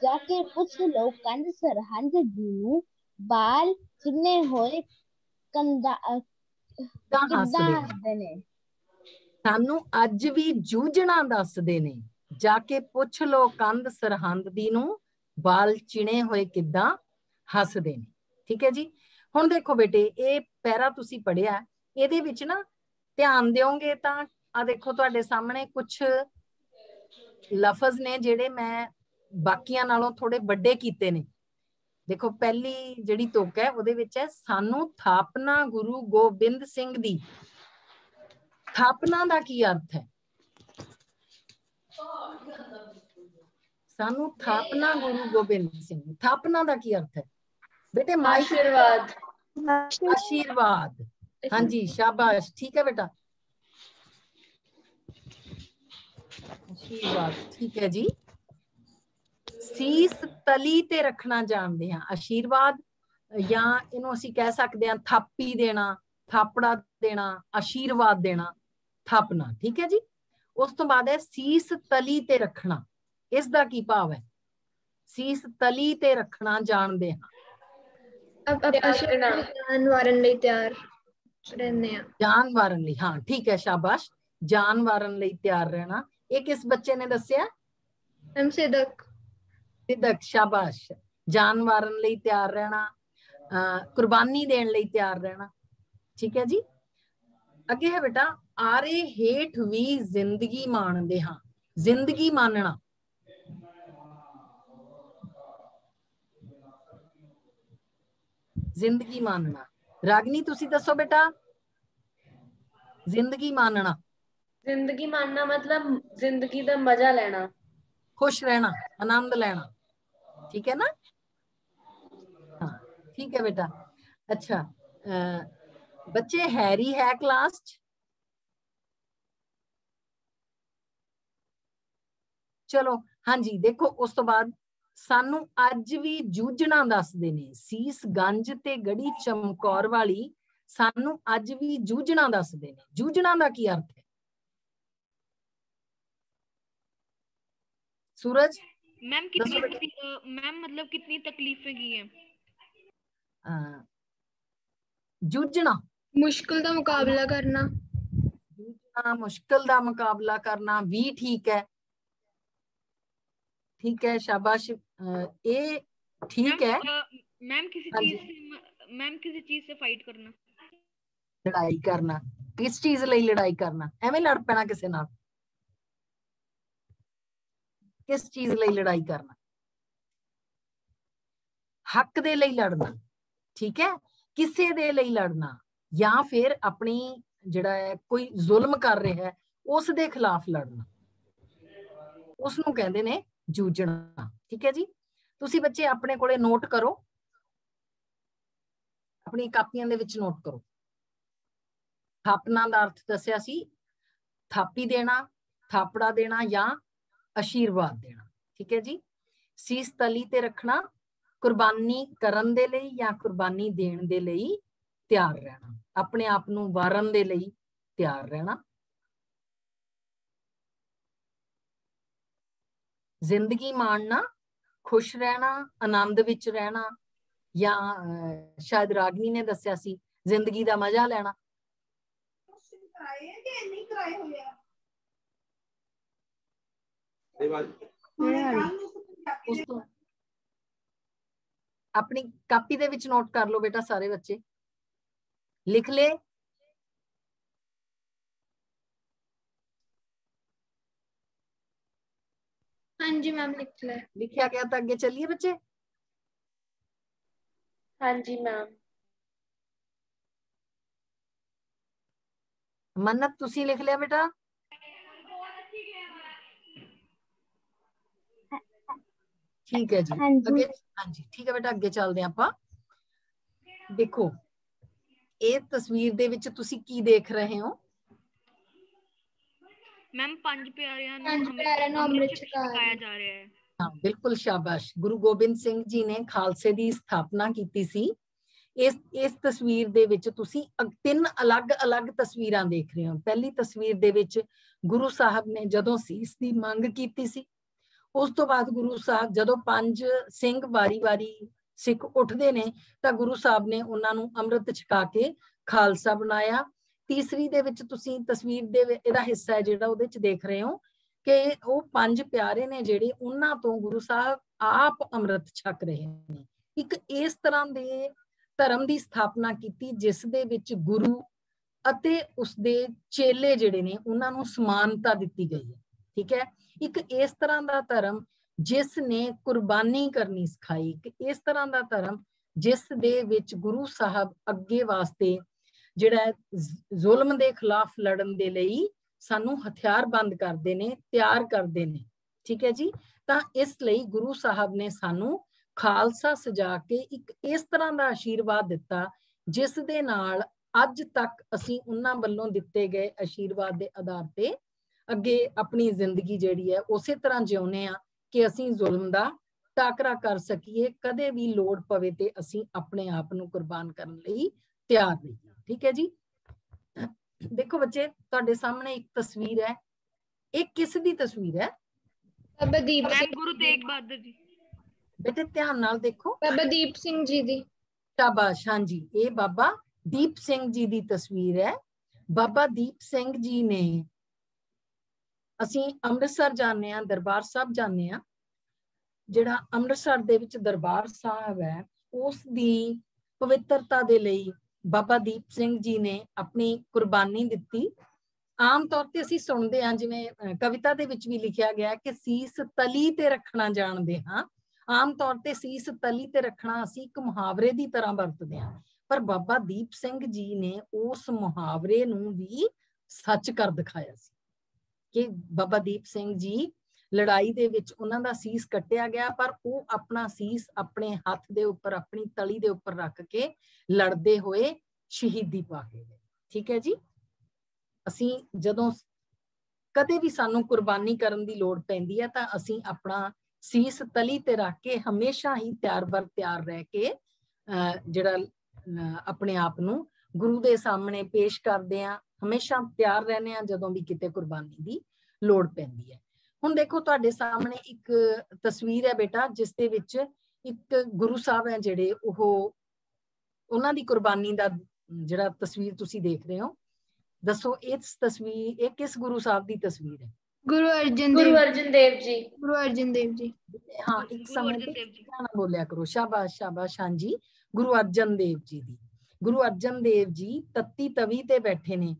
ਜਾ ਕੇ ਪੁੱਛ ਲਓ ਕੰਧ ਸਰਹੰਦ ਦੀ ਨੂੰ, ਬਾਲ ਚਿੰਨੇ ਹੋਏ ਕੰਦਾ ਤਾਂ ਕਿੱਦਾਂ ਹੱਸਦੇ ਨੇ, ਹੱਸਦੇ ਨੇ। ਸਾਨੂੰ ਅੱਜ ਵੀ ਜੂਝਣਾ ਦੱਸਦੇ ਨੇ। ਜਾ ਕੇ ਪੁੱਛ ਲੋ ਕੰਧ ਸਰਹੰਦ ਦੀ ਨੂੰ, ਬਾਲ ਚਿਣੇ ਹੋਏ ਕਿੱਦਾਂ ਹੱਸਦੇ ਨੇ। ਠੀਕ ਹੈ ਜੀ। ਹੁਣ ਦੇਖੋ ਬੇਟੇ, ਇਹ ਪੈਰਾ ਤੁਸੀਂ ਪੜਿਆ, ਇਹਦੇ ਵਿੱਚ ਨਾ ਧਿਆਨ ਦਿਓਗੇ ਤਾਂ ਆ ਦੇਖੋ ਤੁਹਾਡੇ ਸਾਹਮਣੇ ਕੁਝ ਲਫ਼ਜ਼ ਨੇ ਜਿਹੜੇ ਮੈਂ ਬਾਕੀਆਂ ਨਾਲੋਂ ਥੋੜੇ ਵੱਡੇ ਕੀਤੇ ਨੇ। ਦੇਖੋ ਪਹਿਲੀ ਜਿਹੜੀ ਤੁਕ ਹੈ ਉਹਦੇ ਵਿੱਚ ਹੈ ਸਾਨੂੰ ਥਾਪਨਾ ਗੁਰੂ ਗੋਬਿੰਦ ਸਿੰਘ ਦੀ। ਥਾਪਨਾ ਦਾ ਕੀ ਅਰਥ ਹੈ? ਸਾਨੂੰ ਥਾਪਨਾ ਗੁਰੂ ਗੋਬਿੰਦ ਸਿੰਘ ਦੀ, ਥਾਪਨਾ ਦਾ ਕੀ ਅਰਥ ਹੈ ਬੇਟੇ? ਮਾਈਕ आशीर्वाद। आशीर्वाद। हाँ जी, शाबाश, ठीक है बेटा, आशीर्वाद, ठीक है जी। ਸੀਸ ਤਲੀ ਤੇ ਰੱਖਣਾ ਜਾਣਦੇ ਹਾਂ। ਆਸ਼ੀਰਵਾਦ ਜਾਂ ਇਹਨੂੰ ਅਸੀਂ ਕਹਿ ਸਕਦੇ ਹਾਂ ਥਾਪੀ ਦੇਣਾ, ਥਾਪੜਾ ਦੇਣਾ, ਆਸ਼ੀਰਵਾਦ ਦੇਣਾ, ਥਾਪਣਾ। ਠੀਕ ਹੈ ਜੀ। ਉਸ ਤੋਂ ਬਾਅਦ ਹੈ ਸੀਸ ਤਲੀ ਤੇ ਰੱਖਣਾ। ਇਸ ਦਾ ਕੀ ਭਾਵ ਹੈ? ਸੀਸ ਤਲੀ ਤੇ ਰੱਖਣਾ ਜਾਣਦੇ ਹਾਂ। ਜਾਨ ਵਾਰਨ ਲਈ ਤਿਆਰ ਰਹਿੰਦੇ ਆ। ਜਾਨ ਵਾਰਨ ਲਈ, ਹਾਂ ਠੀਕ ਹੈ, ਸ਼ਾਬਾਸ਼, ਜਾਨ ਵਾਰਨ ਲਈ ਤਿਆਰ ਰਹਿਣਾ। ਇਹ ਕਿਸ ਬੱਚੇ ਨੇ ਦੱਸਿਆ? ਸਿਦਕ। ਸਿਦਕ, ਸ਼ਾਬਾਸ਼। ਜਾਨ ਵਾਰਨ ਲਈ ਤਿਆਰ ਰਹਿਣਾ, ਕੁਰਬਾਨੀ ਦੇਣ ਲਈ ਤਿਆਰ ਰਹਿਣਾ। ਠੀਕ ਹੈ ਜੀ। ਅੱਗੇ ਹੈ ਬੇਟਾ, ਆਰੇ ਹੇਠ ਵੀ ਜ਼ਿੰਦਗੀ ਮਾਣਦੇ ਹਾਂ। ਜ਼ਿੰਦਗੀ ਮਾਨਣਾ, ਜ਼ਿੰਦਗੀ ਮਾਨਣਾ। ਰਾਗਨੀ ਤੁਸੀਂ ਦੱਸੋ ਬੇਟਾ, ਜ਼ਿੰਦਗੀ ਮਾਨਣਾ। जिंदगी मानना मतलब जिंदगी दा मजा लेना, खुश रहना, आनंद लेना। ठीक है ना? हाँ ठीक है बेटा। अच्छा, बच्चे हैरी है क्लास च? चलो हाँ जी। देखो उस तो बाद सानू अज भी जूझना दसदे ने। सीस गंज ते गड़ी चमकौर वाली सानू अज भी जूझना दसदे ने। जूझना दा की अर्थ है सूरज? मैम मैम मतलब कितनी तकलीफें की हैं? जूझना, मुश्किल का मुकाबला करना। जूझना, मुश्किल का मुकाबला करना भी ठीक है। ठीक है, शाबाश। ये ठीक है। मैम किसी चीज से फाइट करना, लड़ाई करना। किस चीज ਲਈ लड़ाई करना? ਐਵੇਂ ਲੜ ਪੈਣਾ ਕਿਸੇ ਨਾਲ। किस चीज ਲਈ लड़ाई करना? हक दे ਲਈ लड़ना। ठीक है, किसे दे ਲਈ लड़ना या फिर अपनी ਜਿਹੜਾ ਹੈ ਕੋਈ ਜ਼ੁਲਮ ਕਰ ਰਿਹਾ ਹੈ ਉਸ ਦੇ ਖਿਲਾਫ ਲੜਨਾ, ਉਸ ਨੂੰ ਕਹਿੰਦੇ ਨੇ ਜੂਝਣਾ। ਠੀਕ ਹੈ ਜੀ। ਤੁਸੀਂ ਬੱਚੇ ਆਪਣੇ ਕੋਲੇ ਨੋਟ ਕਰੋ, ਆਪਣੀ ਕਾਪੀਆਂ ਦੇ ਵਿੱਚ ਨੋਟ ਕਰੋ। ਥਾਪਨਾ ਦਾ ਅਰਥ ਦੱਸਿਆ ਸੀ, ਥਾਪੀ ਦੇਣਾ, ਥਾਪੜਾ ਦੇਣਾ ਜਾਂ ਆਸ਼ੀਰਵਾਦ ਦੇਣਾ। ਠੀਕ ਹੈ ਜੀ। ਸੀਸ ਤਲੀ ਤੇ ਰੱਖਣਾ, ਕੁਰਬਾਨੀ ਕਰਨ ਦੇ ਲਈ ਜਾਂ ਕੁਰਬਾਨੀ ਦੇਣ ਦੇ ਲਈ ਤਿਆਰ ਰਹਿਣਾ, ਆਪਣੇ ਆਪ ਨੂੰ ਵਾਰਨ ਦੇ ਲਈ ਤਿਆਰ ਰਹਿਣਾ। ਜ਼ਿੰਦਗੀ ਮਾਣਨਾ, ਖੁਸ਼ ਰਹਿਣਾ, ਆਨੰਦ ਵਿੱਚ ਰਹਿਣਾ, ਜਾਂ ਸ਼ਾਇਦ ਰਾਗਨੀ ਨੇ ਦੱਸਿਆ ਸੀ ਜ਼ਿੰਦਗੀ ਦਾ ਮਜ਼ਾ ਲੈਣਾ। ਉਸ ਤੋਂ ਆਪਣੀ ਕਾਪੀ ਦੇ ਵਿੱਚ ਨੋਟ ਕਰ ਲਓ ਬੇਟਾ, ਸਾਰੇ ਬੱਚੇ ਲਿਖ ਲੈ। हाँ जी मैम, लिख ले। लिखा गया तो आगे चलिए बच्चे। हाँ जी मैम। मन्नत तुसी लिख लिया बेटा? ठीक है जी। हाँ जी। अगे, हाँ जी ठीक है बेटा, अगे चलते हैं आप। देखो ਇਹ ਤਸਵੀਰ ਦੇ ਵਿੱਚ ਤੁਸੀਂ ਕੀ ਦੇਖ ਰਹੇ ਹੋ? ਮੈਮ ਪੰਜ ਪਿਆਰਿਆਂ ਨੂੰ ਅੰਮ੍ਰਿਤ ਛਕਾਇਆ ਜਾ ਰਿਹਾ ਹੈ। ਹਾਂ ਬਿਲਕੁਲ, ਸ਼ਾਬਾਸ਼। ਗੁਰੂ ਗੋਬਿੰਦ ਸਿੰਘ ਜੀ ਨੇ ਖਾਲਸੇ ਦੀ ਸਥਾਪਨਾ ਕੀਤੀ ਸੀ। ਇਸ ਤਸਵੀਰ ਦੇ ਵਿੱਚ ਤੁਸੀਂ 3 ਅਲੱਗ-ਅਲੱਗ ਤਸਵੀਰਾਂ ਦੇਖ ਰਹੇ ਹੋ। ਪਹਿਲੀ ਤਸਵੀਰ ਦੇ ਵਿੱਚ ਗੁਰੂ ਸਾਹਿਬ ਨੇ ਜਦੋਂ ਸੀਸ ਦੀ ਮੰਗ ਕੀਤੀ ਸੀ, ਉਸ ਤੋਂ ਬਾਅਦ ਗੁਰੂ ਸਾਹਿਬ ਜਦੋਂ 5 ਸਿੰਘ ਵਾਰੀ-ਵਾਰੀ ਸਿੱਖ ਉੱਠਦੇ ਨੇ ਤਾਂ ਗੁਰੂ ਸਾਹਿਬ ਨੇ ਉਹਨਾਂ ਨੂੰ ਅੰਮ੍ਰਿਤ ਛਕਾ ਕੇ ਖਾਲਸਾ ਬਣਾਇਆ। ਤੀਸਰੀ ਦੇ ਵਿੱਚ ਤੁਸੀਂ ਤਸਵੀਰ ਦੇ ਇਹਦਾ ਹਿੱਸਾ ਹੈ ਜਿਹੜਾ ਉਹਦੇ ਚ ਦੇਖ ਰਹੇ ਹੋ ਕਿ ਉਹ 5 ਪਿਆਰੇ ਨੇ ਜਿਹੜੇ ਉਹਨਾਂ ਤੋਂ ਗੁਰੂ ਸਾਹਿਬ ਆਪ ਅੰਮ੍ਰਿਤ ਛਕ ਰਹੇ ਨੇ। ਇੱਕ ਇਸ ਤਰ੍ਹਾਂ ਦੇ ਧਰਮ ਦੀ ਸਥਾਪਨਾ ਕੀਤੀ ਜਿਸ ਦੇ ਵਿੱਚ ਗੁਰੂ ਅਤੇ ਉਸਦੇ ਚੇਲੇ ਜਿਹੜੇ ਨੇ ਉਹਨਾਂ ਨੂੰ ਸਮਾਨਤਾ ਦਿੱਤੀ ਗਈ ਹੈ। ਠੀਕ ਹੈ, ਇੱਕ ਇਸ ਤਰ੍ਹਾਂ ਦਾ ਧਰਮ ਜਿਸ ਨੇ ਕੁਰਬਾਨੀ ਕਰਨੀ ਸਿਖਾਈ, ਇਸ ਤਰ੍ਹਾਂ ਦਾ ਧਰਮ ਜਿਸ ਦੇ ਵਿੱਚ ਗੁਰੂ ਸਾਹਿਬ ਅੱਗੇ ਵਾਸਤੇ ਜਿਹੜਾ ਜ਼ੁਲਮ ਦੇ ਖਿਲਾਫ ਲੜਨ ਦੇ ਲਈ ਸਾਨੂੰ ਹਥਿਆਰਬੰਦ ਕਰਦੇ ਨੇ, ਤਿਆਰ ਕਰਦੇ ਨੇ। ਠੀਕ ਹੈ ਜੀ, ਤਾਂ ਇਸ ਲਈ ਗੁਰੂ ਸਾਹਿਬ ਨੇ ਸਾਨੂੰ ਖਾਲਸਾ ਸਜਾ ਕੇ ਇੱਕ ਇਸ ਤਰ੍ਹਾਂ ਦਾ ਆਸ਼ੀਰਵਾਦ ਦਿੱਤਾ ਜਿਸ ਦੇ ਨਾਲ ਅੱਜ ਤੱਕ ਅਸੀਂ ਉਹਨਾਂ ਵੱਲੋਂ ਦਿੱਤੇ ਗਏ ਆਸ਼ੀਰਵਾਦ ਦੇ ਆਧਾਰ ਤੇ ਅੱਗੇ ਆਪਣੀ ਜ਼ਿੰਦਗੀ ਜਿਹੜੀ ਹੈ ਉਸੇ ਤਰ੍ਹਾਂ ਜਿਉਨੇ ਆ ਕਿ ਅਸੀਂ ਜ਼ੁਲਮ ਦਾ ਟਾਕਰਾ ਕਰ ਸਕੀਏ, ਕਦੇ ਵੀ ਲੋੜ ਪਵੇ ਤੇ ਅਸੀਂ ਆਪਣੇ ਆਪ ਨੂੰ ਕੁਰਬਾਨ ਕਰਨ ਲਈ ਤਿਆਰ ਰਹੀਏ। ਠੀਕ ਹੈ ਜੀ, ਦੇਖੋ ਬੱਚੇ ਤੁਹਾਡੇ ਸਾਹਮਣੇ ਇੱਕ ਤਸਵੀਰ ਹੈ। ਇਹ ਕਿਸ ਦੀ ਤਸਵੀਰ ਹੈ? ਬਾਬਾ ਦੀਪ ਸਿੰਘ, ਗੁਰੂ ਤੇਗ ਬਹਾਦਰ ਜੀ। ਬੇਟੇ ਧਿਆਨ ਨਾਲ ਦੇਖੋ। ਬਾਬਾ ਦੀਪ ਸਿੰਘ ਜੀ ਦੀ। ਸ਼ਾਬਾਸ਼, ਹਾਂਜੀ, ਇਹ ਬਾਬਾ ਦੀਪ ਸਿੰਘ ਜੀ ਦੀ ਤਸਵੀਰ ਹੈ। ਬਾਬਾ ਦੀਪ ਸਿੰਘ ਜੀ ਨੇ, ਅਸੀਂ ਅੰਮ੍ਰਿਤਸਰ ਜਾਂਦੇ ਹਾਂ, ਦਰਬਾਰ ਸਾਹਿਬ ਜਾਂਦੇ ਹਾਂ, ਜਿਹੜਾ ਅੰਮ੍ਰਿਤਸਰ ਦੇ ਵਿੱਚ ਦਰਬਾਰ ਸਾਹਿਬ ਹੈ ਉਸ ਦੀ ਪਵਿੱਤਰਤਾ ਦੇ ਲਈ ਬਾਬਾ ਦੀਪ ਸਿੰਘ ਜੀ ਨੇ ਆਪਣੀ ਕੁਰਬਾਨੀ ਦਿੱਤੀ। ਆਮ ਤੌਰ ਤੇ ਅਸੀਂ ਸੁਣਦੇ ਹਾਂ, ਜਿਵੇਂ ਕਵਿਤਾ ਦੇ ਵਿੱਚ ਵੀ ਲਿਖਿਆ ਗਿਆ ਕਿ ਸੀਸ ਤਲੀ ਤੇ ਰੱਖਣਾ ਜਾਣਦੇ ਹਾਂ। ਆਮ ਤੌਰ ਤੇ ਸੀਸ ਤਲੀ ਤੇ ਰੱਖਣਾ ਅਸੀਂ ਇੱਕ ਮੁਹਾਵਰੇ ਦੀ ਤਰ੍ਹਾਂ ਵਰਤਦੇ ਹਾਂ, ਪਰ ਬਾਬਾ ਦੀਪ ਸਿੰਘ ਜੀ ਨੇ ਉਸ ਮੁਹਾਵਰੇ ਨੂੰ ਵੀ ਸੱਚ ਕਰ ਦਿਖਾਇਆ ਸੀ ਕਿ ਬਾਬਾ ਦੀਪ ਸਿੰਘ ਜੀ ਲੜਾਈ ਦੇ ਵਿੱਚ ਉਹਨਾਂ ਦਾ ਸੀਸ ਕੱਟਿਆ ਗਿਆ, ਪਰ ਉਹ ਆਪਣਾ ਸੀਸ ਆਪਣੇ ਹੱਥ ਦੇ ਉੱਪਰ, ਆਪਣੀ ਤਲੀ ਦੇ ਉੱਪਰ ਰੱਖ ਕੇ ਲੜਦੇ ਹੋਏ ਸ਼ਹੀਦੀ ਪਾ ਕੇ ਗਏ। ਠੀਕ ਹੈ ਜੀ, ਅਸੀਂ ਜਦੋਂ ਕਦੇ ਵੀ ਸਾਨੂੰ ਕੁਰਬਾਨੀ ਕਰਨ ਦੀ ਲੋੜ ਪੈਂਦੀ ਹੈ ਤਾਂ ਅਸੀਂ ਆਪਣਾ ਸੀਸ ਤਲੀ ਤੇ ਰੱਖ ਕੇ ਹਮੇਸ਼ਾ ਹੀ ਤਿਆਰ ਬਰ ਤਿਆਰ ਰਹਿ ਕੇ ਜਿਹੜਾ ਆਪਣੇ ਆਪ ਨੂੰ ਗੁਰੂ ਦੇ ਸਾਹਮਣੇ ਪੇਸ਼ ਕਰਦੇ ਆ। ਹਮੇਸ਼ਾ ਤਿਆਰ ਰਹਿੰਦੇ ਆ ਜਦੋਂ ਵੀ ਕਿਤੇ ਕੁਰਬਾਨੀ ਦੀ ਲੋੜ ਪੈਂਦੀ ਹੈ। ਹੁਣ ਦੇਖੋ ਤੁਹਾਡੇ ਸਾਹਮਣੇ ਇੱਕ ਤਸਵੀਰ ਹੈ ਬੇਟਾ, ਜਿਸ ਦੇ ਵਿੱਚ ਇੱਕ ਗੁਰੂ ਸਾਹਿਬ ਹੈ ਜਿਹੜੇ ਉਹਨਾਂ ਦੀ ਕੁਰਬਾਨੀ ਦਾ ਜਿਹੜਾ ਤਸਵੀਰ ਤੁਸੀਂ ਦੇਖ ਰਹੇ ਹੋ। ਦੱਸੋ ਇਸ ਤਸਵੀਰ, ਇਹ ਕਿਸ ਗੁਰੂ ਸਾਹਿਬ ਦੀ ਤਸਵੀਰ ਹੈ? ਗੁਰੂ ਅਰਜਨ ਦੇਵ ਜੀ। ਗੁਰੂ ਅਰਜਨ ਦੇਵ ਜੀ। ਹਾਂ, ਇੱਕ ਸਮੇਂ ਤੇ ਨਾ ਬੋਲਿਆ ਕਰੋ। ਸ਼ਾਬਾਸ਼ ਸ਼ਾਬਾਸ਼, ਹਾਂਜੀ, ਗੁਰੂ ਅਰਜਨ ਦੇਵ ਜੀ ਦੀ। ਗੁਰੂ ਅਰਜਨ ਦੇਵ ਜੀ ਤੱਤੀ ਤਵੀ ਤੇ ਬੈਠੇ ਨੇ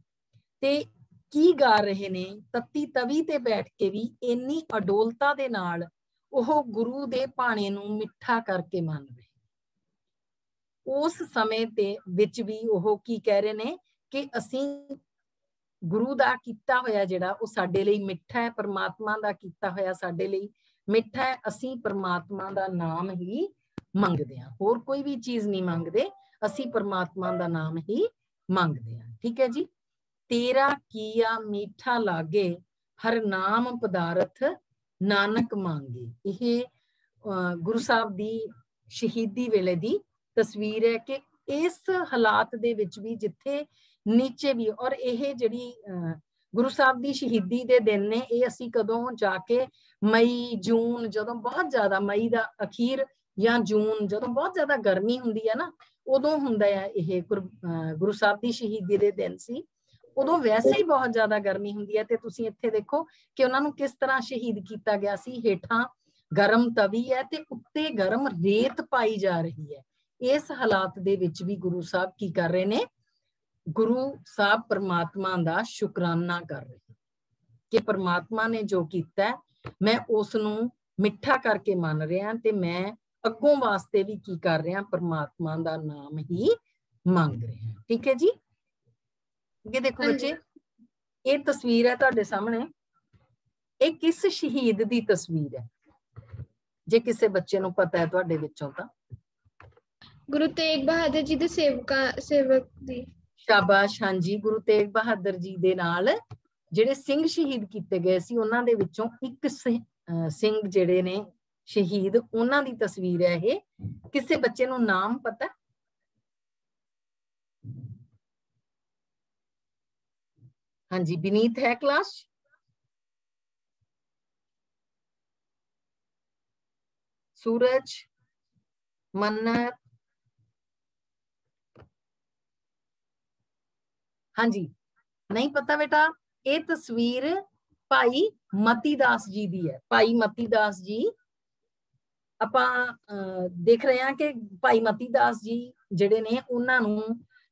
ਤੇ ਕੀ ਗਾ ਰਹੇ ਨੇ? ਤੱਤੀ ਤਵੀ ਤੇ ਬੈਠ ਕੇ ਵੀ ਇੰਨੀ ਅਡੋਲਤਾ ਦੇ ਨਾਲ ਉਹ ਗੁਰੂ ਦੇ ਭਾਣੇ ਨੂੰ ਮਿੱਠਾ ਕਰਕੇ ਮੰਨ ਰਹੇ। ਉਸ ਸਮੇਂ ਤੇ ਵਿੱਚ ਵੀ ਉਹ ਕੀ ਕਹਿ ਰਹੇ ਨੇ ਕਿ ਅਸੀਂ ਗੁਰੂ ਦਾ ਕੀਤਾ ਹੋਇਆ ਜਿਹੜਾ ਉਹ ਸਾਡੇ ਲਈ ਮਿੱਠਾ ਹੈ, ਪਰਮਾਤਮਾ ਦਾ ਕੀਤਾ ਹੋਇਆ ਸਾਡੇ ਲਈ ਮਿੱਠਾ ਹੈ। ਅਸੀਂ ਪਰਮਾਤਮਾ ਦਾ ਨਾਮ ਹੀ ਮੰਗਦੇ ਹਾਂ, ਹੋਰ ਕੋਈ ਵੀ ਚੀਜ਼ ਨਹੀਂ ਮੰਗਦੇ, ਅਸੀਂ ਪਰਮਾਤਮਾ ਦਾ ਨਾਮ ਹੀ ਮੰਗਦੇ ਹਾਂ। ਠੀਕ ਹੈ ਜੀ, ਤੇਰਾ ਕੀਆ ਮੀਠਾ ਲਾਗੇ ਹਰ ਨਾਮ ਪਦਾਰਥ ਨਾਨਕ ਮੰਗੇ। ਇਹ ਗੁਰੂ ਸਾਹਿਬ ਦੀ ਸ਼ਹੀਦੀ ਵੇਲੇ ਦੀ ਤਸਵੀਰ ਹੈ ਕਿ ਇਸ ਹਾਲਾਤ ਦੇ ਵਿੱਚ ਵੀ ਜਿੱਥੇ ਨੀਚੇ ਵੀ, ਔਰ ਇਹ ਜਿਹੜੀ ਗੁਰੂ ਸਾਹਿਬ ਦੀ ਸ਼ਹੀਦੀ ਦੇ ਦਿਨ ਨੇ, ਇਹ ਅਸੀਂ ਕਦੋਂ ਜਾ ਕੇ ਮਈ ਜੂਨ, ਜਦੋਂ ਬਹੁਤ ਜ਼ਿਆਦਾ ਮਈ ਦਾ ਅਖੀਰ ਜਾਂ ਜੂਨ ਜਦੋਂ ਬਹੁਤ ਜ਼ਿਆਦਾ ਗਰਮੀ ਹੁੰਦੀ ਹੈ ਨਾ, ਉਦੋਂ ਹੁੰਦਾ ਹੈ ਇਹ ਗੁਰੂ ਸਾਹਿਬ ਦੀ ਸ਼ਹੀਦੀ ਦੇ ਦਿਨ ਸੀ। ਉਦੋਂ ਵੈਸੇ ਹੀ ਬਹੁਤ ਜ਼ਿਆਦਾ ਗਰਮੀ ਹੁੰਦੀ ਹੈ ਤੇ ਤੁਸੀਂ ਇੱਥੇ ਦੇਖੋ ਕਿ ਉਹਨਾਂ ਨੂੰ ਕਿਸ ਤਰ੍ਹਾਂ ਸ਼ਹੀਦ ਕੀਤਾ ਗਿਆ ਸੀ। ਹੇਠਾਂ ਗਰਮ ਤਵੀ ਹੈ ਤੇ ਉੱਤੇ ਗਰਮ ਰੇਤ ਪਾਈ ਜਾ ਰਹੀ ਹੈ। ਇਸ ਹਾਲਾਤ ਦੇ ਵਿੱਚ ਵੀ ਗੁਰੂ ਸਾਹਿਬ ਕੀ ਕਰ ਰਹੇ ਨੇ? ਗੁਰੂ ਸਾਹਿਬ ਪਰਮਾਤਮਾ ਦਾ ਸ਼ੁਕਰਾਨਾ ਕਰ ਰਹੇ ਕਿ ਪਰਮਾਤਮਾ ਨੇ ਜੋ ਕੀਤਾ ਮੈਂ ਉਸ ਨੂੰ ਮਿੱਠਾ ਕਰਕੇ ਮੰਨ ਰਿਹਾ ਤੇ ਮੈਂ ਅੱਗੋਂ ਵਾਸਤੇ ਵੀ ਕੀ ਕਰ ਰਿਹਾ? ਪਰਮਾਤਮਾ ਦਾ ਨਾਮ ਹੀ ਮੰਗ ਰਿਹਾ। ਠੀਕ ਹੈ ਜੀ, ਇਹ ਦੇਖੋ ਬੱਚੇ, ਇਹ ਤਸਵੀਰ ਹੈ ਤੁਹਾਡੇ ਸਾਹਮਣੇ। ਇਹ ਕਿਸ ਸ਼ਹੀਦ ਦੀ ਤਸਵੀਰ ਹੈ? ਜੇ ਕਿਸੇ ਬੱਚੇ ਨੂੰ ਪਤਾ ਹੈ ਤੁਹਾਡੇ ਵਿੱਚੋਂ ਤਾਂ गुरु तेग बहादुर जी दे सेवक दी। शाबाश, हाँ जी, गुरु तेग बहादुर जी दे नाल ਜਿਹੜੇ ਸਿੰਘ ਸ਼ਹੀਦ ਕੀਤੇ ਗਏ ਸੀ ਉਹਨਾਂ ਦੇ ਵਿੱਚੋਂ ਇੱਕ ਸਿੰਘ ਜਿਹੜੇ ਨੇ ਸ਼ਹੀਦ, ਉਹਨਾਂ ਦੀ ਤਸਵੀਰ ਹੈ ਇਹ। ਕਿਸੇ ਬੱਚੇ ਨੂੰ ਨਾਮ ਪਤਾ? ਹਾਂਜੀ, ਵਿਨੀਤ ਹੈ ਕਲਾਸ? सूरज, मन्नत, हाँ जी, नहीं पता बेटा? ये तस्वीर भाई मती दास जी दी है। भाई मती दास जी ਆਪਾਂ देख रहे हैं कि भाई मती दास जी ਜਿਹੜੇ ਨੇ ਉਹਨਾਂ ਨੂੰ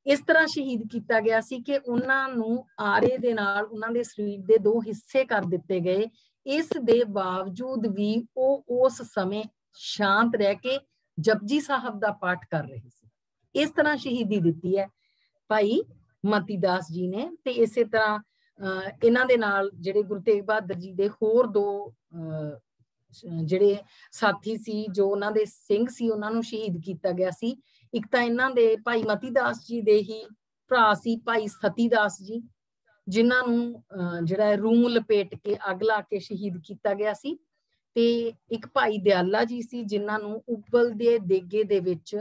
ਇਸ ਤਰ੍ਹਾਂ ਸ਼ਹੀਦ ਕੀਤਾ ਗਿਆ ਸੀ ਕਿ ਉਹਨਾਂ ਨੂੰ ਆਰੇ ਦੇ ਨਾਲ ਉਹਨਾਂ ਦੇ ਸਰੀਰ ਦੇ 2 ਹਿੱਸੇ ਕਰ ਦਿੱਤੇ ਗਏ। ਇਸ ਦੇ ਬਾਵਜੂਦ ਵੀ ਉਹ ਉਸ ਸਮੇਂ ਸ਼ਾਂਤ ਰਹਿ ਕੇ ਜਪਜੀ ਸਾਹਿਬ ਦਾ ਪਾਠ ਕਰ ਰਹੇ ਸੀ। ਇਸ ਤਰ੍ਹਾਂ ਸ਼ਹੀਦੀ ਦਿੱਤੀ ਹੈ ਭਾਈ ਮਤੀ ਦਾਸ ਜੀ ਨੇ। ਤੇ ਇਸੇ ਤਰ੍ਹਾਂ ਇਹਨਾਂ ਦੇ ਨਾਲ ਜਿਹੜੇ ਗੁਰੂ ਤੇਗ ਬਹਾਦਰ ਜੀ ਦੇ ਹੋਰ 2 ਜਿਹੜੇ ਸਾਥੀ ਸੀ, ਜੋ ਉਹਨਾਂ ਦੇ ਸਿੰਘ ਸੀ, ਉਹਨਾਂ ਨੂੰ ਸ਼ਹੀਦ ਕੀਤਾ ਗਿਆ ਸੀ। ਇੱਕ ਤਾਂ ਇਹਨਾਂ ਦੇ ਭਾਈ ਮਤੀ ਦਾਸ ਜੀ ਦੇ ਹੀ ਭਰਾ ਸੀ ਭਾਈ ਸਤੀ ਦਾਸ ਜੀ, ਜਿਨ੍ਹਾਂ ਨੂੰ ਜਿਹੜਾ ਰੂੰ ਲਪੇਟ ਕੇ ਅੱਗ ਲਾ ਕੇ ਸ਼ਹੀਦ ਕੀਤਾ ਗਿਆ ਸੀ। ਤੇ ਇੱਕ ਭਾਈ ਦਿਆਲਾ ਜੀ ਸੀ, ਜਿਨ੍ਹਾਂ ਨੂੰ ਉਬਲਦੇ ਦੇਗੇ ਦੇ ਵਿੱਚ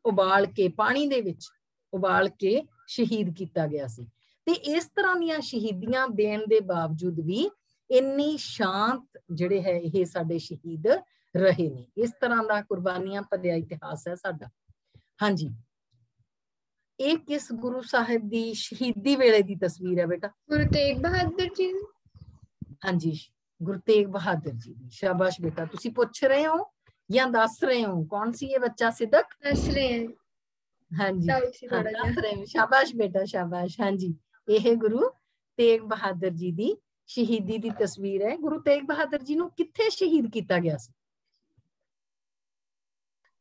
ਉਬਾਲ ਕੇ, ਪਾਣੀ ਦੇ ਵਿੱਚ ਉਬਾਲ ਕੇ ਸ਼ਹੀਦ ਕੀਤਾ ਗਿਆ ਸੀ। ਤੇ ਇਸ ਤਰ੍ਹਾਂ ਦੀਆਂ ਸ਼ਹੀਦੀਆਂ ਦੇਣ ਦੇ ਬਾਵਜੂਦ ਵੀ ਇੰਨੀ ਸ਼ਾਂਤ ਜਿਹੜੇ ਹੈ ਇਹ ਸਾਡੇ ਸ਼ਹੀਦ ਰਹੇ ਨੇ। ਇਸ ਤਰ੍ਹਾਂ ਦਾ ਕੁਰਬਾਨੀਆਂ ਭਰਿਆ ਇਤਿਹਾਸ ਹੈ ਸਾਡਾ। ਹਾਂਜੀ, ਇਹ ਕਿਸ ਗੁਰੂ ਸਾਹਿਬ ਦੀ ਸ਼ਹੀਦੀ ਵੇਲੇ ਦੀ ਤਸਵੀਰ ਹੈ ਬੇਟਾ? गुरु तेग बहादुर जी। ਹਾਂਜੀ, ਗੁਰੂ ਤੇਗ ਬਹਾਦਰ ਜੀ ਦੀ। ਸ਼ਾਬਾਸ਼ ਬੇਟਾ, ਤੁਸੀਂ ਪੁੱਛ ਰਹੇ ਹੋ ਜਾਂ ਦੱਸ ਰਹੇ ਹੋ? ਕੌਣ ਸੀ ਇਹ ਬੱਚਾ? ਸਿੱਦਕ दस रहे हैं। ਹਾਂਜੀ, डाउट सी ਹਾਂ, थोड़ा ਦੱਸ जा। ਰਹੇ ਹੋ। ਸ਼ਾਬਾਸ਼ ਬੇਟਾ, ਸ਼ਾਬਾਸ਼। ਹਾਂਜੀ, ਇਹ ਗੁਰੂ ਤੇਗ ਬਹਾਦਰ ਜੀ ਦੀ ਸ਼ਹੀਦੀ ਦੀ ਤਸਵੀਰ ਹੈ। ਗੁਰੂ ਤੇਗ ਬਹਾਦਰ ਜੀ ਨੂੰ ਕਿੱਥੇ ਸ਼ਹੀਦ ਕੀਤਾ ਗਿਆ ਸੀ?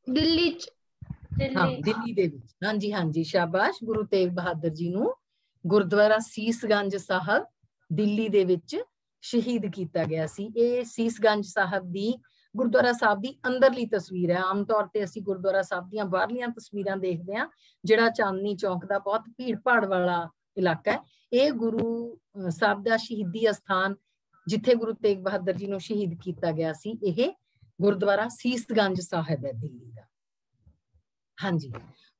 दिल्ली च। ਹਾਂ, ਦਿੱਲੀ ਦੇ ਵਿੱਚ। ਹਾਂਜੀ ਹਾਂਜੀ, ਸ਼ਾਬਾਸ਼। ਗੁਰੂ ਤੇਗ ਬਹਾਦਰ ਜੀ ਨੂੰ ਗੁਰਦੁਆਰਾ ਸੀਸਗੰਜ ਸਾਹਿਬ ਦਿੱਲੀ ਦੇ ਵਿੱਚ ਸ਼ਹੀਦ ਕੀਤਾ ਗਿਆ ਸੀ। ਇਹ ਸੀਸਗੰਜ ਸਾਹਿਬ ਦੀ, ਗੁਰਦੁਆਰਾ ਸਾਹਿਬ ਦੀ ਅੰਦਰਲੀ ਤਸਵੀਰ ਹੈ। ਆਮ ਤੌਰ ਤੇ ਅਸੀਂ ਗੁਰਦੁਆਰਾ ਸਾਹਿਬ ਦੀਆਂ ਬਾਹਰਲੀਆਂ ਤਸਵੀਰਾਂ ਦੇਖਦੇ ਹਾਂ, ਜਿਹੜਾ ਚਾਂਦਨੀ ਚੌਕ ਦਾ ਬਹੁਤ ਭੀੜ ਭਾੜ ਵਾਲਾ ਇਲਾਕਾ ਹੈ। ਇਹ ਗੁਰੂ ਸਾਹਿਬ ਦਾ ਸ਼ਹੀਦੀ ਅਸਥਾਨ, ਜਿੱਥੇ ਗੁਰੂ ਤੇਗ ਬਹਾਦਰ ਜੀ ਨੂੰ ਸ਼ਹੀਦ ਕੀਤਾ ਗਿਆ ਸੀ, ਇਹ ਗੁਰਦੁਆਰਾ ਸੀਸਗੰਜ ਸਾਹਿਬ ਹੈ ਦਿੱਲੀ ਦਾ। ਹਾਂਜੀ,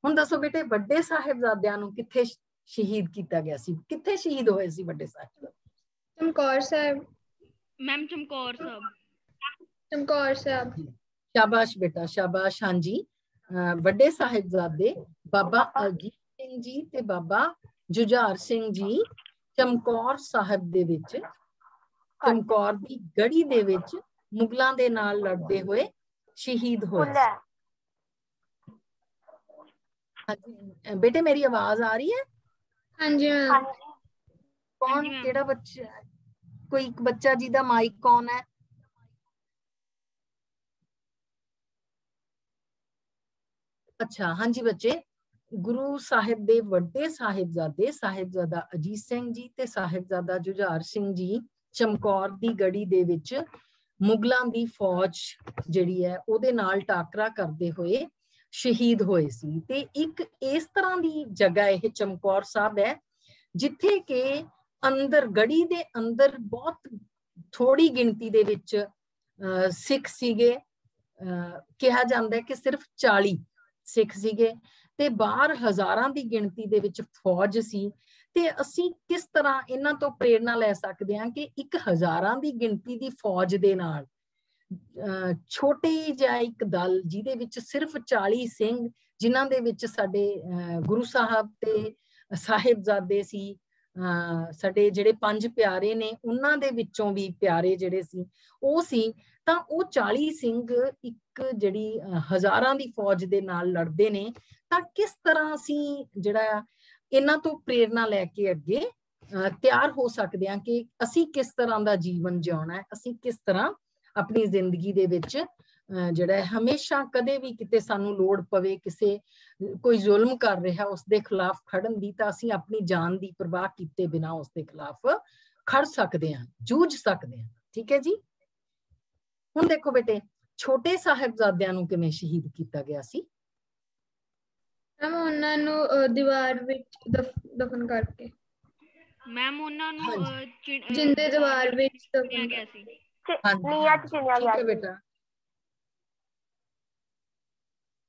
ਹੁਣ ਦੱਸੋ ਬੇਟੇ, ਵੱਡੇ ਸਾਹਿਬਜ਼ਾਦਿਆਂ ਨੂੰ ਕਿੱਥੇ ਸ਼ਹੀਦ ਕੀਤਾ ਗਿਆ ਸੀ? ਕਿੱਥੇ ਸ਼ਹੀਦ ਹੋਏ ਸੀ ਵੱਡੇ ਸਾਹਿਬ? चमकौर साहब। मैम चमकौर साहब। चमकौर साहब। शाबाश बेटा, शाबाश। हाँ जी, ਵੱਡੇ ਸਾਹਿਬਜ਼ਾਦੇ ਬਾਬਾ ਅਜੀਤ ਸਿੰਘ ਜੀ ਤੇ ਬਾਬਾ ਜੁਝਾਰ ਸਿੰਘ ਜੀ ਚਮਕੌਰ ਸਾਹਿਬ ਦੇ ਵਿੱਚ, ਚਮਕੌਰ ਦੀ ਗੜੀ ਦੇ ਵਿੱਚ ਮੁਗਲਾਂ ਦੇ ਨਾਲ ਲੜਦੇ ਹੋਏ ਸ਼ਹੀਦ ਹੋਏ। ਹਾਂਜੀ ਬੇਟੇ, ਮੇਰੀ ਆਵਾਜ਼ ਆ ਰਹੀ है? हाँ जी मैम। कौन, केड़ा बच्चा? कोई एक बच्चा जिहदा माइक कौन है? अच्छा, हाँ जी बच्चे, गुरु साहिब दे वड्डे साहिबजादे साहिबजादा अजीत सिंह जी ते साहिबजादा जुझार सिंह जी चमकौर दी गड़ी दे विच मुगलां दी फौज जिहड़ी है ओहदे नाल टाकरा करदे होए शहीद होए सी। ते एक इस तरह दी जगह यह चमकौर साहब है जिथे के अंदर, गड़ी दे अंदर बहुत थोड़ी गिनती दे विच सिख सीगे। कहा जाता है कि सिर्फ 40 सिख सीगे ते बाहर हजारां दी गिनती दे विच फौज सी। ते असी किस तरह इन्हां तो प्रेरणा लै सकदे हां कि एक हजारां दी गिनती दी फौज दे नाल छोटे जिहा एक दल जिहदे विच सिर्फ 40 सिंह, जिन्हां दे विच साडे गुरु साहब ते साहिबजादे सी, साडे जिहड़े 5 प्यारे ने उन्हां दे विचों भी प्यारे जिहड़े सी ਉਹ ਸੀ, ਤਾਂ ਉਹ 40 ਸਿੰਘ ਇੱਕ ਜਿਹੜੀ ਹਜ਼ਾਰਾਂ ਦੀ ਫੌਜ ਦੇ ਨਾਲ ਲੜਦੇ ਨੇ। ਤਾਂ ਕਿਸ ਤਰ੍ਹਾਂ ਅਸੀਂ ਜਿਹੜਾ ਇਹਨਾਂ ਤੋਂ ਪ੍ਰੇਰਨਾ ਲੈ ਕੇ ਅੱਗੇ ਤਿਆਰ ਹੋ ਸਕਦੇ ਹਾਂ ਕਿ ਅਸੀਂ ਕਿਸ ਤਰ੍ਹਾਂ ਦਾ ਜੀਵਨ ਜਿਉਣਾ ਹੈ, ਅਸੀਂ ਕਿਸ ਤਰ੍ਹਾਂ ਆਪਣੀ ਜ਼ਿੰਦਗੀ ਦੇ ਵਿੱਚ ਜਿਹੜਾ ਹਮੇਸ਼ਾ ਕਦੇ ਵੀ ਕਿਤੇ ਸਾਨੂੰ ਲੋੜ ਪਵੇ, ਕਿਸੇ ਕੋਈ ਜ਼ੁਲਮ ਕਰ ਰਿਹਾ ਉਸ ਦੇ ਖਿਲਾਫ ਖੜਨ ਦੀ, ਤਾਂ ਅਸੀਂ ਆਪਣੀ ਜਾਨ ਦੀ ਪਰਵਾਹ ਕੀਤੇ ਬਿਨਾਂ ਉਸ ਦੇ ਖਿਲਾਫ ਖੜ ਸਕਦੇ ਹਾਂ, ਜੂਝ ਸਕਦੇ ਹਾਂ। ਠੀਕ ਹੈ ਜੀ। ਹੁਣ ਦੇਖੋ ਬੇਟੇ, ਛੋਟੇ ਸਾਹਿਬਜ਼ਾਦਿਆਂ ਨੂੰ ਕਿਵੇਂ ਸ਼ਹੀਦ ਕੀਤਾ ਗਿਆ ਸੀ? ਮੈਮ ਉਹਨਾਂ ਨੂੰ ਦੀਵਾਰ ਵਿੱਚ ਦਫਨ ਕਰਕੇ। ਮੈਮ ਉਹਨਾਂ ਨੂੰ ਜਿੰਦੇ ਦੀਵਾਰ ਵਿੱਚ ਚਿਣਿਆ ਗਿਆ ਸੀ। ਨੀਹਾਂ 'ਚ ਚਿਣਿਆ ਗਿਆ ਸੀ ਬੇਟਾ।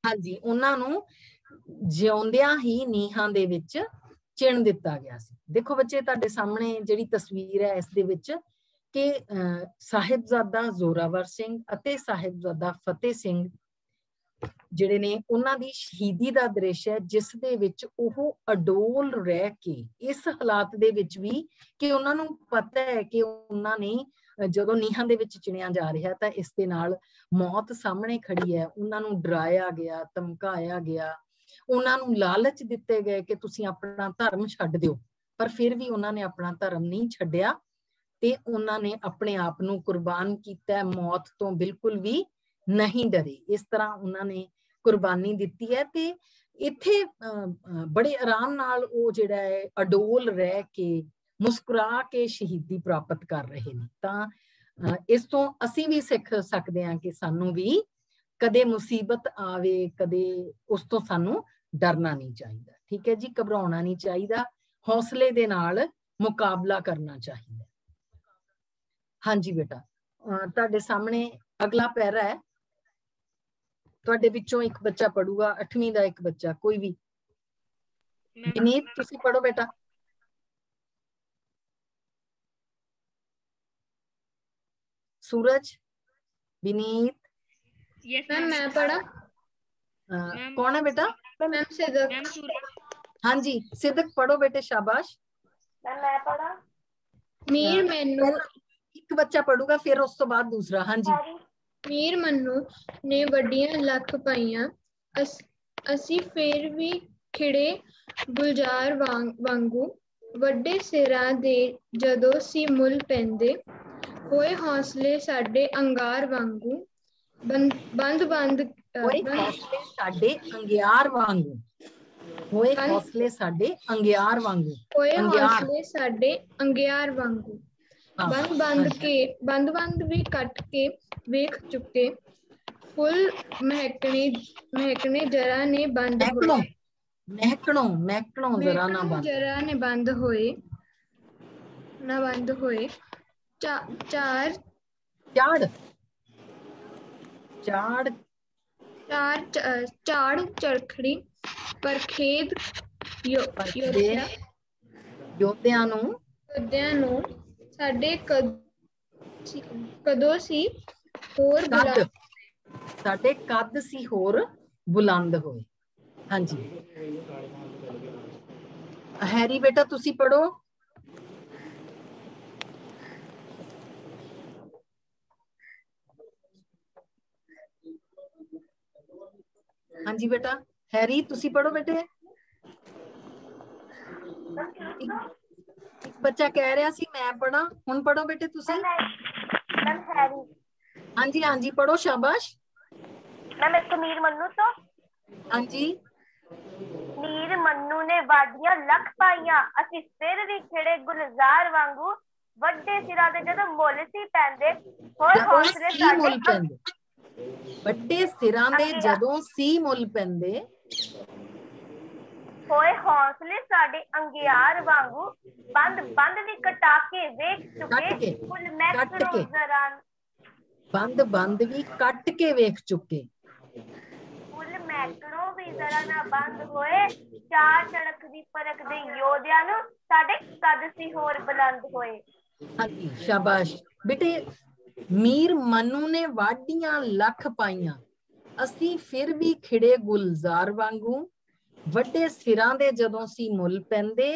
ਹਾਂਜੀ, ਉਹਨਾਂ ਨੂੰ ਜਿਉਂਦਿਆਂ ਹੀ ਨੀਹਾਂ ਦੇ ਵਿੱਚ ਚਿਣ ਦਿੱਤਾ ਗਿਆ ਸੀ। ਦੇਖੋ ਬੱਚੇ, ਤੁਹਾਡੇ ਸਾਹਮਣੇ ਜਿਹੜੀ ਤਸਵੀਰ ਹੈ ਇਸ ਦੇ ਵਿੱਚ ਕਿ ਸਾਹਿਬਜ਼ਾਦਾ ਜ਼ੋਰਾਵਰ ਸਿੰਘ ਅਤੇ ਸਾਹਿਬਜ਼ਾਦਾ ਫਤਿਹ ਸਿੰਘ ਜਿਹੜੇ ਨੇ, ਉਹਨਾਂ ਦੀ ਸ਼ਹੀਦੀ ਦਾ ਦ੍ਰਿਸ਼ ਹੈ, ਜਿਸ ਦੇ ਵਿੱਚ ਉਹ ਅਡੋਲ ਰਹਿ ਕੇ ਇਸ ਹਾਲਾਤ ਦੇ ਵਿੱਚ ਵੀ ਕਿ ਉਹਨਾਂ ਨੂੰ ਪਤਾ ਹੈ ਕਿ ਉਹਨਾਂ ਨੇ ਜਦੋਂ ਨੀਹਾਂ ਦੇ ਵਿੱਚ ਚਿਣਿਆ ਜਾ ਰਿਹਾ ਤਾਂ ਇਸ ਦੇ ਨਾਲ ਮੌਤ ਸਾਹਮਣੇ ਖੜੀ ਹੈ, ਉਹਨਾਂ ਨੂੰ ਡਰਾਇਆ ਗਿਆ, ਧਮਕਾਇਆ ਗਿਆ, ਉਹਨਾਂ ਨੂੰ ਲਾਲਚ ਦਿੱਤੇ ਗਏ ਕਿ ਤੁਸੀਂ ਆਪਣਾ ਧਰਮ ਛੱਡ ਦਿਓ, ਪਰ ਫਿਰ ਵੀ ਉਹਨਾਂ ਨੇ ਆਪਣਾ ਧਰਮ ਨਹੀਂ ਛੱਡਿਆ ਤੇ ਉਹਨਾਂ ਨੇ ਆਪਣੇ ਆਪ ਨੂੰ ਕੁਰਬਾਨ ਕੀਤਾ, ਮੌਤ ਤੋਂ ਬਿਲਕੁਲ ਵੀ ਨਹੀਂ ਡਰੇ। ਇਸ ਤਰ੍ਹਾਂ ਉਹਨਾਂ ਨੇ ਕੁਰਬਾਨੀ ਦਿੱਤੀ ਹੈ ਤੇ ਇੱਥੇ ਬੜੇ ਆਰਾਮ ਨਾਲ ਉਹ ਜਿਹੜਾ ਹੈ ਅਡੋਲ ਰਹਿ ਕੇ ਮੁਸਕਰਾ ਕੇ ਸ਼ਹੀਦੀ ਪ੍ਰਾਪਤ ਕਰ ਰਹੇ ਨੇ। ਤਾਂ ਇਸ ਤੋਂ ਅਸੀਂ ਵੀ ਸਿੱਖ ਸਕਦੇ ਹਾਂ ਕਿ ਸਾਨੂੰ ਵੀ ਕਦੇ ਮੁਸੀਬਤ ਆਵੇ, ਕਦੇ ਉਸ ਤੋਂ ਸਾਨੂੰ ਡਰਨਾ ਨਹੀਂ ਚਾਹੀਦਾ। ਠੀਕ ਹੈ ਜੀ, ਘਬਰਾਉਣਾ ਨਹੀਂ ਚਾਹੀਦਾ, ਹੌਸਲੇ ਦੇ ਨਾਲ ਮੁਕਾਬਲਾ ਕਰਨਾ ਚਾਹੀਦਾ। ਹਾਂਜੀ ਬੇਟਾ, ਤੁਹਾਡੇ ਸਾਹਮਣੇ ਅਗਲਾ ਪੈਰਾ ਹੈ, ਤੁਹਾਡੇ ਵਿੱਚੋਂ ਇੱਕ ਬੱਚਾ ਪੜੂਗਾ, 8ਵੀਂ ਦਾ ਇੱਕ ਬੱਚਾ, ਕੋਈ ਵੀ। ਵਿਨੀਤ ਤੁਸੀਂ ਪੜੋ ਬੇਟਾ। सूरज, विनीत, मैम मैं पढ़ा। कौन है बेटा? मैम सिद्दक। हाँ जी सिद्दक पढ़ो बेटे, शाबाश। मैं पढ़ा। मीर मैनू एक बच्चा पढ़ूगा, फिर उस तो बाद दूसरा। हाँ जी। मीर मन्नू ने वड्डियां लख पाइयां, असी फिर भी खिड़े गुलजार वांगू, वड्डे सिरां दे जदों सी मुल पैंदे, होए हौसले साडे अंगार वांगू, बंद होए हौसले साडे अंगियार वांगू, होए हौसले साडे अंगियार वांगू, होए हौसले साडे अंगियार वांगू, बंद भी कट के वेख चुके, फुल महकने जरा ने बंद होए, महकणों जरा ने बंद होए, ना बंद होए, चार चरखड़ी पर खेद योद्धियां नूं साडे कदों सी होर साडे कद सी होर बुलंद होए। हाँ जी हैरी बेटा तुसी पढ़ो। हाँ जी बेटा हैरी तुसी पढ़ो बेटे। एक बच्चा कह रहा सी मैं पढ़ा, हुण पढ़ो बेटे तुसी। हाँ जी पढ़ो, शाबाश। मैम एक तो मीर मन्नू तो। हाँ जी। मीर मन्नू ने वाडियां लख पाइयां, असी फिर भी खिड़े गुलजार वांगू, वड्डे सिरां दे जदों मुल सी पैंदे, होए हौसले साडे ਵੱਡੇ ਸਿਰਾਂ ਦੇ ਜਦੋਂ ਸੀ ਮੁੱਲ ਪੈਂਦੇ, ਹੋਏ ਹੌਸਲੇ ਸਾਡੇ ਅੰਗਿਆਰ ਵਾਂਗੂ, ਬੰਦ ਵੀ ਕਟਾ ਕੇ ਵੇਖ ਚੁੱਕੇ, ਫੁੱਲ ਮਹਿਕਣੋਂ ਜ਼ਰਾ ਬੰਦ ਵੀ ਕੱਟ ਕੇ ਵੇਖ ਚੁੱਕੇ, ਫੁੱਲ ਮਹਿਕਣੋਂ ਵੀ ਜ਼ਰਾ ਨਾ ਬੰਦ ਹੋਏ, ਚਾਰ ਚੜਕ ਦੀ ਪਰਖ ਦੇ ਯੋਧਿਆਂ ਨੂੰ ਸਾਡੇ ਕਦ ਸੀ ਹੋਰ ਬੁਲੰਦ ਹੋਏ। ਹਾਂਜੀ ਸ਼ਾਬਾਸ਼ ਬੇਟੇ। मीर मनु ने वाडियां लख पाइयां, असी फिर भी खिड़े गुलजार वांगू, वड्डे सिरां दे जदों सी मुल पैंदे,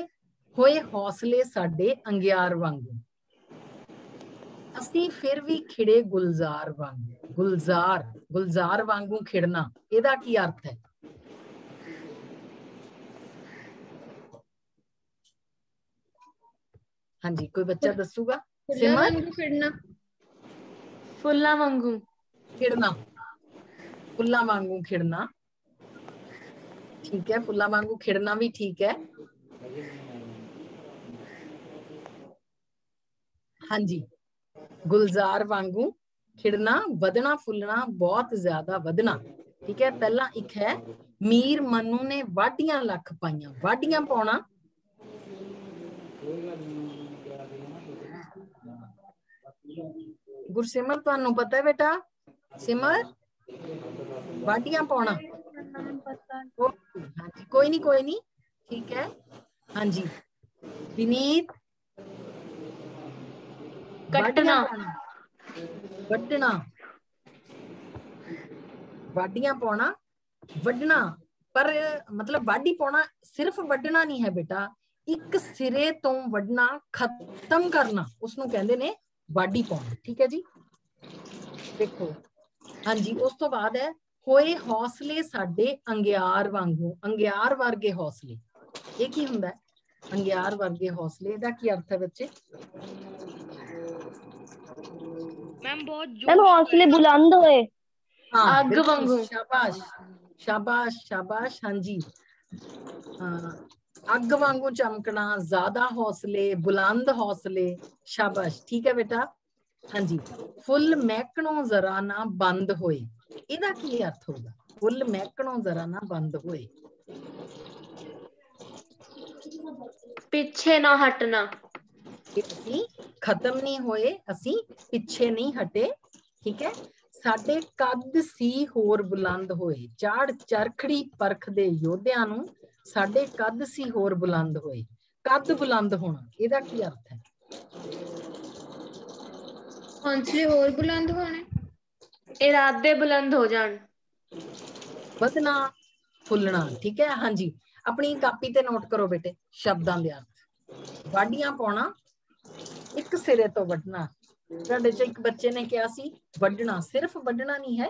होए हौसले साडे अंगियार वांगू, असी फिर भी खिड़े गुलजार वांगू। गुलजार वांगू खिड़ना, इहदा की अर्थ है? हाँ जी कोई बच्चा दसूगा? सिमर फुल्ला वांगू खिड़ना, फुल्ला वांगू खिड़ना, ठीक है। फुल्ला वांगू खिड़ना भी ठीक है। हाँ जी गुलजार वांगू खिड़ना वधना फुलना बहुत ज्यादा वधना। ठीक है, पहला एक है मीर मनु ने वाढियां लख पाइयां। वाढियां पाउणा गुरसिमर तुहानू पता है बेटा? सिमर वाढियां पाउणा? हाँ जी, कोई नहीं, ठीक है। हाँ जी विनीत कटना वड्ढना, वाढियां पाउणा वड्ढना। पर मतलब वाढी पाउणा सिर्फ वड्ढना नहीं है बेटा, एक सिरे तो वड्ढना, खत्म करना, उसनू कहंदे ने वाढी पाउणा। ठीक है जी, देखो। हाँ जी, उस तो बाद है होए हौसले साडे अंगियार वांगू। अंगियार वर्गे हौसले, ये की हुंदा है? अंगियार वर्गे हौसले दा की अर्थ है बच्चे? मैम बहुत मैम हौसले बुलंद हुए। हाँ आग वांगू। शाबाश शाबाश शाबाश। हाँ जी, अग वांगू चमकना, ज्यादा हौसले, बुलंद हौसले, शाबाश। ठीक है बेटा। हाँ जी, फुल महकणों जरा ना बंद होए, ਇਹਦਾ ਕੀ अर्थ होगा? फुल महकणों जरा ना बंद होए, पीछे ना हटना। ਅਸੀਂ खत्म नहीं होए, ਅਸੀਂ ਪਿੱਛੇ नहीं हटे। ठीक है, ਸਾਡੇ ਕੱਦ ਸੀ ਹੋਰ ਬੁਲੰਦ ਹੋਏ। ਚਾੜ ਚਰਖੜੀ ਪਰਖਦੇ ਯੋਧਿਆਂ ਨੂੰ ਸਾਡੇ ਕੱਦ ਸੀ ਹੋਰ ਬੁਲੰਦ ਹੋਏ। ਕੱਦ ਬੁਲੰਦ ਹੋਣਾ, ਇਹਦਾ ਕੀ अर्थ है? हौसले और बुलंद होने। इरादे बुलंद हो जान। ਵਧਣਾ ਫੁੱਲਣਾ। ठीक है, हाँ जी, अपनी कापी ते नोट करो बेटे शब्दां दे अर्थ। वाढियां पाउणा, एक सिरे तो वड्ढना। ਤੁਹਾਡੇ ਚ ਇੱਕ ਬੱਚੇ ਨੇ ਕਿਹਾ ਸੀ ਵੱਢਣਾ, ਸਿਰਫ ਵੱਢਣਾ ਨਹੀਂ ਹੈ,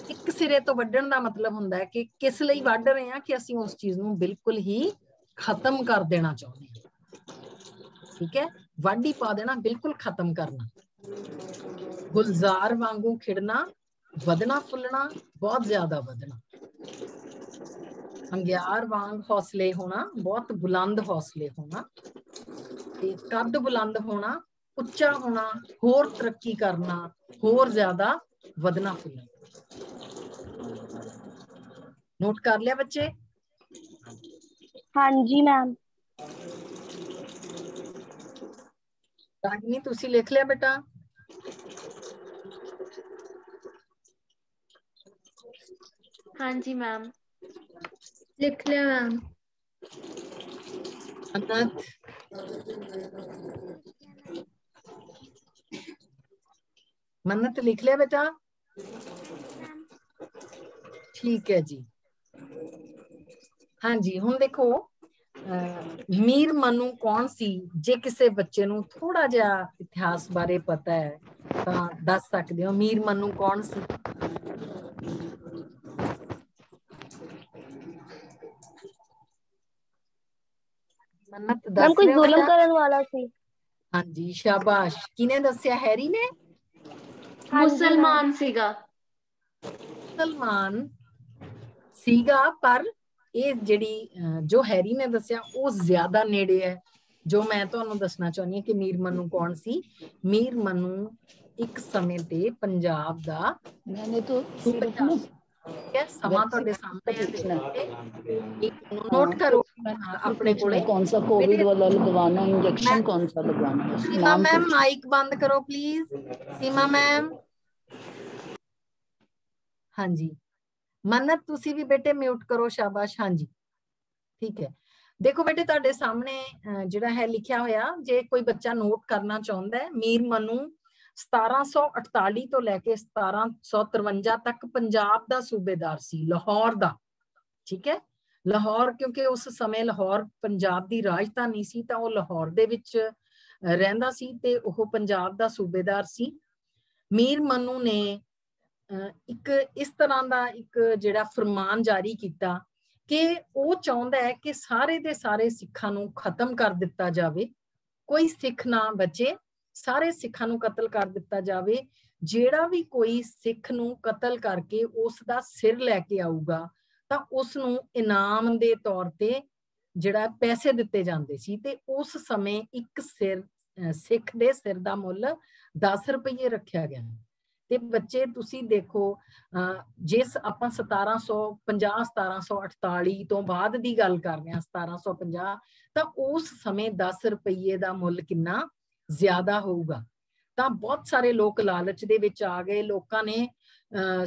ਇੱਕ ਸਿਰੇ ਤੋਂ ਵੱਢਣ ਦਾ ਮਤਲਬ ਹੁੰਦਾ ਹੈ ਕਿ ਕਿਸ ਲਈ ਵੱਢ ਰਹੇ ਹਾਂ, ਕਿ ਅਸੀਂ ਉਸ ਚੀਜ਼ ਨੂੰ ਬਿਲਕੁਲ ਹੀ ਖਤਮ ਕਰ ਦੇਣਾ ਚਾਹੁੰਦੇ ਹਾਂ। ਠੀਕ ਹੈ, ਵਾਢੀ ਪਾ ਦੇਣਾ, ਬਿਲਕੁਲ ਖਤਮ ਕਰਨਾ। ਗੁਲਜ਼ਾਰ ਵਾਂਗੂ ਖਿੜਨਾ, ਵਧਣਾ ਫੁੱਲਣਾ, ਬਹੁਤ ਜ਼ਿਆਦਾ ਵਧਣਾ। ਅੰਗਿਆਰ ਵਾਂਗ ਹੌਸਲੇ ਹੋਣਾ, ਬਹੁਤ ਬੁਲੰਦ ਹੌਸਲੇ ਹੋਣਾ। ਤੇ ਕੱਦ ਬੁਲੰਦ ਹੋਣਾ, ਉੱਚਾ ਹੋਣਾ, ਹੋਰ ਤਰੱਕੀ ਕਰਨਾ, ਹੋਰ ਜ਼ਿਆਦਾ ਵਧਣਾ ਫੁੱਲਣਾ। ਨੋਟ ਕਰ ਲਿਆ ਬੱਚੇ? हाँ जी मैम। ਰਾਗਨੀ ਤੁਸੀਂ ਲਿਖ ਲਿਆ ਬੇਟਾ? हाँ जी मैम। लिख लिया मैम। अनंत मन्नत लिख लिया बेटा? ठीक है जी। हाँ जी, हुण देखो मीर मनु कौन सी? जे किसी बच्चे नूं थोड़ा जिहा इतिहास बारे पता है तां दस सकदे हो मीर मनु कौन सी? मन्नत मैम दस कोई रहे हो जुल्म बेटा? करने वाला सी। हाँ जी शाबाश। किने दस्या? हैरी ने? हाँ जी मुसलमान सीगा। मुसलमान सीगा, पर ਇਹ ਜਿਹੜੀ ਜੋ ਹੈਰੀ ਨੇ ਦੱਸਿਆ ਉਹ ਜ਼ਿਆਦਾ ਨੇੜੇ ਹੈ। ਜੋ ਮੈਂ ਤੁਹਾਨੂੰ ਦੱਸਣਾ ਚਾਹੁੰਦੀ ਹਾਂ ਕਿ ਮੀਰ ਮਨੂੰ ਕੌਣ ਸੀ? ਮੀਰ ਮਨੂੰ ਇੱਕ ਸਮੇਂ ਤੇ ਪੰਜਾਬ ਦਾ ਸੂਬੇਦਾਰ ਸੀ। ਠੀਕ ਹੈ, ਸਮਾਂ ਤੁਹਾਡੇ ਸਾਹਮਣੇ ਹੈ, नोट करो अपने कोले। कौन सा कोविड वाला लगवाना, इंजेक्शन कौन सा लगवाना है? सीमा मैम माइक बंद करो प्लीज। Seema ma'am. हाँ जी, मन्नत तुसी भी बेटे म्यूट करो, शाबाश। हाँ जी ठीक है। देखो बेटे ਤੁਹਾਡੇ ਸਾਹਮਣੇ ਜਿਹੜਾ ਹੈ ਲਿਖਿਆ ਹੋਇਆ, ਜੇ ਕੋਈ ਬੱਚਾ ਨੋਟ ਕਰਨਾ ਚਾਹੁੰਦਾ ਹੈ, ਮੀਰ ਮਨੂੰ 1748 ਤੋਂ ਲੈ ਕੇ 1753 ਤੱਕ ਪੰਜਾਬ ਦਾ ਸੂਬੇਦਾਰ ਸੀ, ਲਾਹੌਰ ਦਾ। ਠੀਕ ਹੈ, ਲਾਹੌਰ ਕਿਉਂਕਿ ਉਸ ਸਮੇਂ ਲਾਹੌਰ ਪੰਜਾਬ ਦੀ ਰਾਜਧਾਨੀ ਸੀ, ਤਾਂ ਉਹ ਲਾਹੌਰ ਦੇ ਵਿੱਚ ਰਹਿੰਦਾ ਸੀ ਤੇ ਉਹ ਪੰਜਾਬ ਦਾ ਸੂਬੇਦਾਰ ਸੀ। ਮੀਰ ਮਨੂੰ ਨੇ ਇੱਕ ਇਸ ਤਰ੍ਹਾਂ ਦਾ ਇੱਕ ਜਿਹੜਾ ਫਰਮਾਨ ਜਾਰੀ ਕੀਤਾ ਕਿ ਉਹ ਚਾਹੁੰਦਾ ਹੈ ਕਿ ਸਾਰੇ ਦੇ ਸਾਰੇ ਸਿੱਖਾਂ ਨੂੰ ਖਤਮ ਕਰ ਦਿੱਤਾ ਜਾਵੇ, ਕੋਈ ਸਿੱਖ ਨਾ ਬਚੇ, ਸਾਰੇ ਸਿੱਖਾਂ ਨੂੰ ਕਤਲ ਕਰ ਦਿੱਤਾ ਜਾਵੇ। ਜਿਹੜਾ ਵੀ ਕੋਈ ਸਿੱਖ ਨੂੰ ਕਤਲ ਕਰਕੇ ਉਸ ਦਾ ਸਿਰ ਲੈ ਕੇ ਆਊਗਾ ਤਾਂ ਉਸ ਨੂੰ ਇਨਾਮ ਦੇ ਤੌਰ ਤੇ ਜਿਹੜਾ ਪੈਸੇ ਦਿੱਤੇ ਜਾਂਦੇ ਸੀ, ਤੇ ਉਸ ਸਮੇਂ ਇੱਕ ਸਿਰ ਸਿੱਖ ਦੇ ਸਿਰ ਦਾ ਮੁੱਲ 10 ਰੁਪਏ ਰੱਖਿਆ ਗਿਆ। ਤੇ ਬੱਚੇ ਤੁਸੀਂ ਦੇਖੋ, ਜਿਸ ਆਪਾਂ 1750 1748 ਤੋਂ ਬਾਅਦ ਦੀ ਗੱਲ ਕਰ ਰਹੇ ਹਾਂ, 1750, ਤਾਂ ਉਸ ਸਮੇਂ 10 ਰੁਪਏ ਦਾ ਮੁੱਲ ਕਿੰਨਾ ਜ਼ਿਆਦਾ ਹੋਊਗਾ। ਤਾਂ ਬਹੁਤ ਸਾਰੇ ਲੋਕ ਲਾਲਚ ਦੇ ਵਿੱਚ ਆ ਗਏ। ਲੋਕਾਂ ਨੇ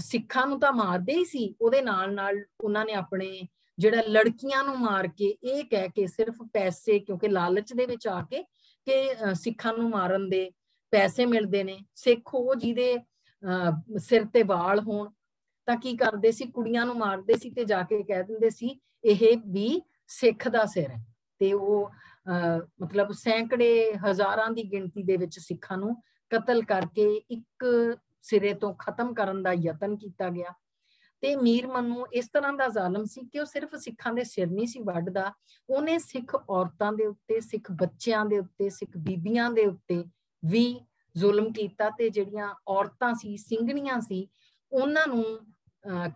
ਸਿੱਖਾਂ ਨੂੰ ਤਾਂ ਮਾਰਦੇ ਹੀ ਸੀ, ਉਹਦੇ ਨਾਲ ਨਾਲ ਉਹਨਾਂ ਨੇ ਆਪਣੇ ਜਿਹੜਾ ਲੜਕੀਆਂ ਨੂੰ ਮਾਰ ਕੇ, ਇਹ ਕਹਿ ਕੇ ਸਿਰਫ ਪੈਸੇ, ਕਿਉਂਕਿ ਲਾਲਚ ਦੇ ਵਿੱਚ ਆ ਕੇ ਕਿ ਸਿੱਖਾਂ ਨੂੰ ਮਾਰਨ ਦੇ ਪੈਸੇ ਮਿਲਦੇ ਨੇ, ਸਿੱਖ ਉਹ ਜਿਹਦੇ ਸਿਰ ਤੇ ਵਾਲ ਹੋਣ, ਤਾਂ ਕੀ ਕਰਦੇ ਸੀ, ਕੁੜੀਆਂ ਨੂੰ ਮਾਰਦੇ ਸੀ ਤੇ ਜਾ ਕੇ ਕਹਿ ਦਿੰਦੇ ਸੀ ਇਹ ਵੀ ਸਿੱਖ ਦਾ ਸਿਰ ਹੈ। ਤੇ ਉਹ ਮਤਲਬ ਸੈਂਕੜੇ ਹਜ਼ਾਰਾਂ ਦੀ ਗਿਣਤੀ ਦੇ ਵਿੱਚ ਸਿੱਖਾਂ ਨੂੰ ਕਤਲ ਕਰਕੇ ਇੱਕ ਸਿਰੇ ਤੋਂ ਖਤਮ ਕਰਨ ਦਾ ਯਤਨ ਕੀਤਾ ਗਿਆ। ਤੇ ਮੀਰ ਮਨੂੰ ਇਸ ਤਰ੍ਹਾਂ ਦਾ ਜ਼ਾਲਮ ਸੀ ਕਿ ਉਹ ਸਿਰਫ ਸਿੱਖਾਂ ਦੇ ਸਿਰ ਨਹੀਂ ਸੀ ਵੱਢਦਾ, ਉਹਨੇ ਸਿੱਖ ਔਰਤਾਂ ਦੇ ਉੱਤੇ, ਸਿੱਖ ਬੱਚਿਆਂ ਦੇ ਉੱਤੇ, ਸਿੱਖ ਬੀਬੀਆਂ ਦੇ ਉੱਤੇ ਵੀ ਜ਼ੁਲਮ ਕੀਤਾ। ਤੇ ਜਿਹੜੀਆਂ ਔਰਤਾਂ ਸੀ, ਸਿੰਘਣੀਆਂ ਸੀ, ਉਹਨਾਂ ਨੂੰ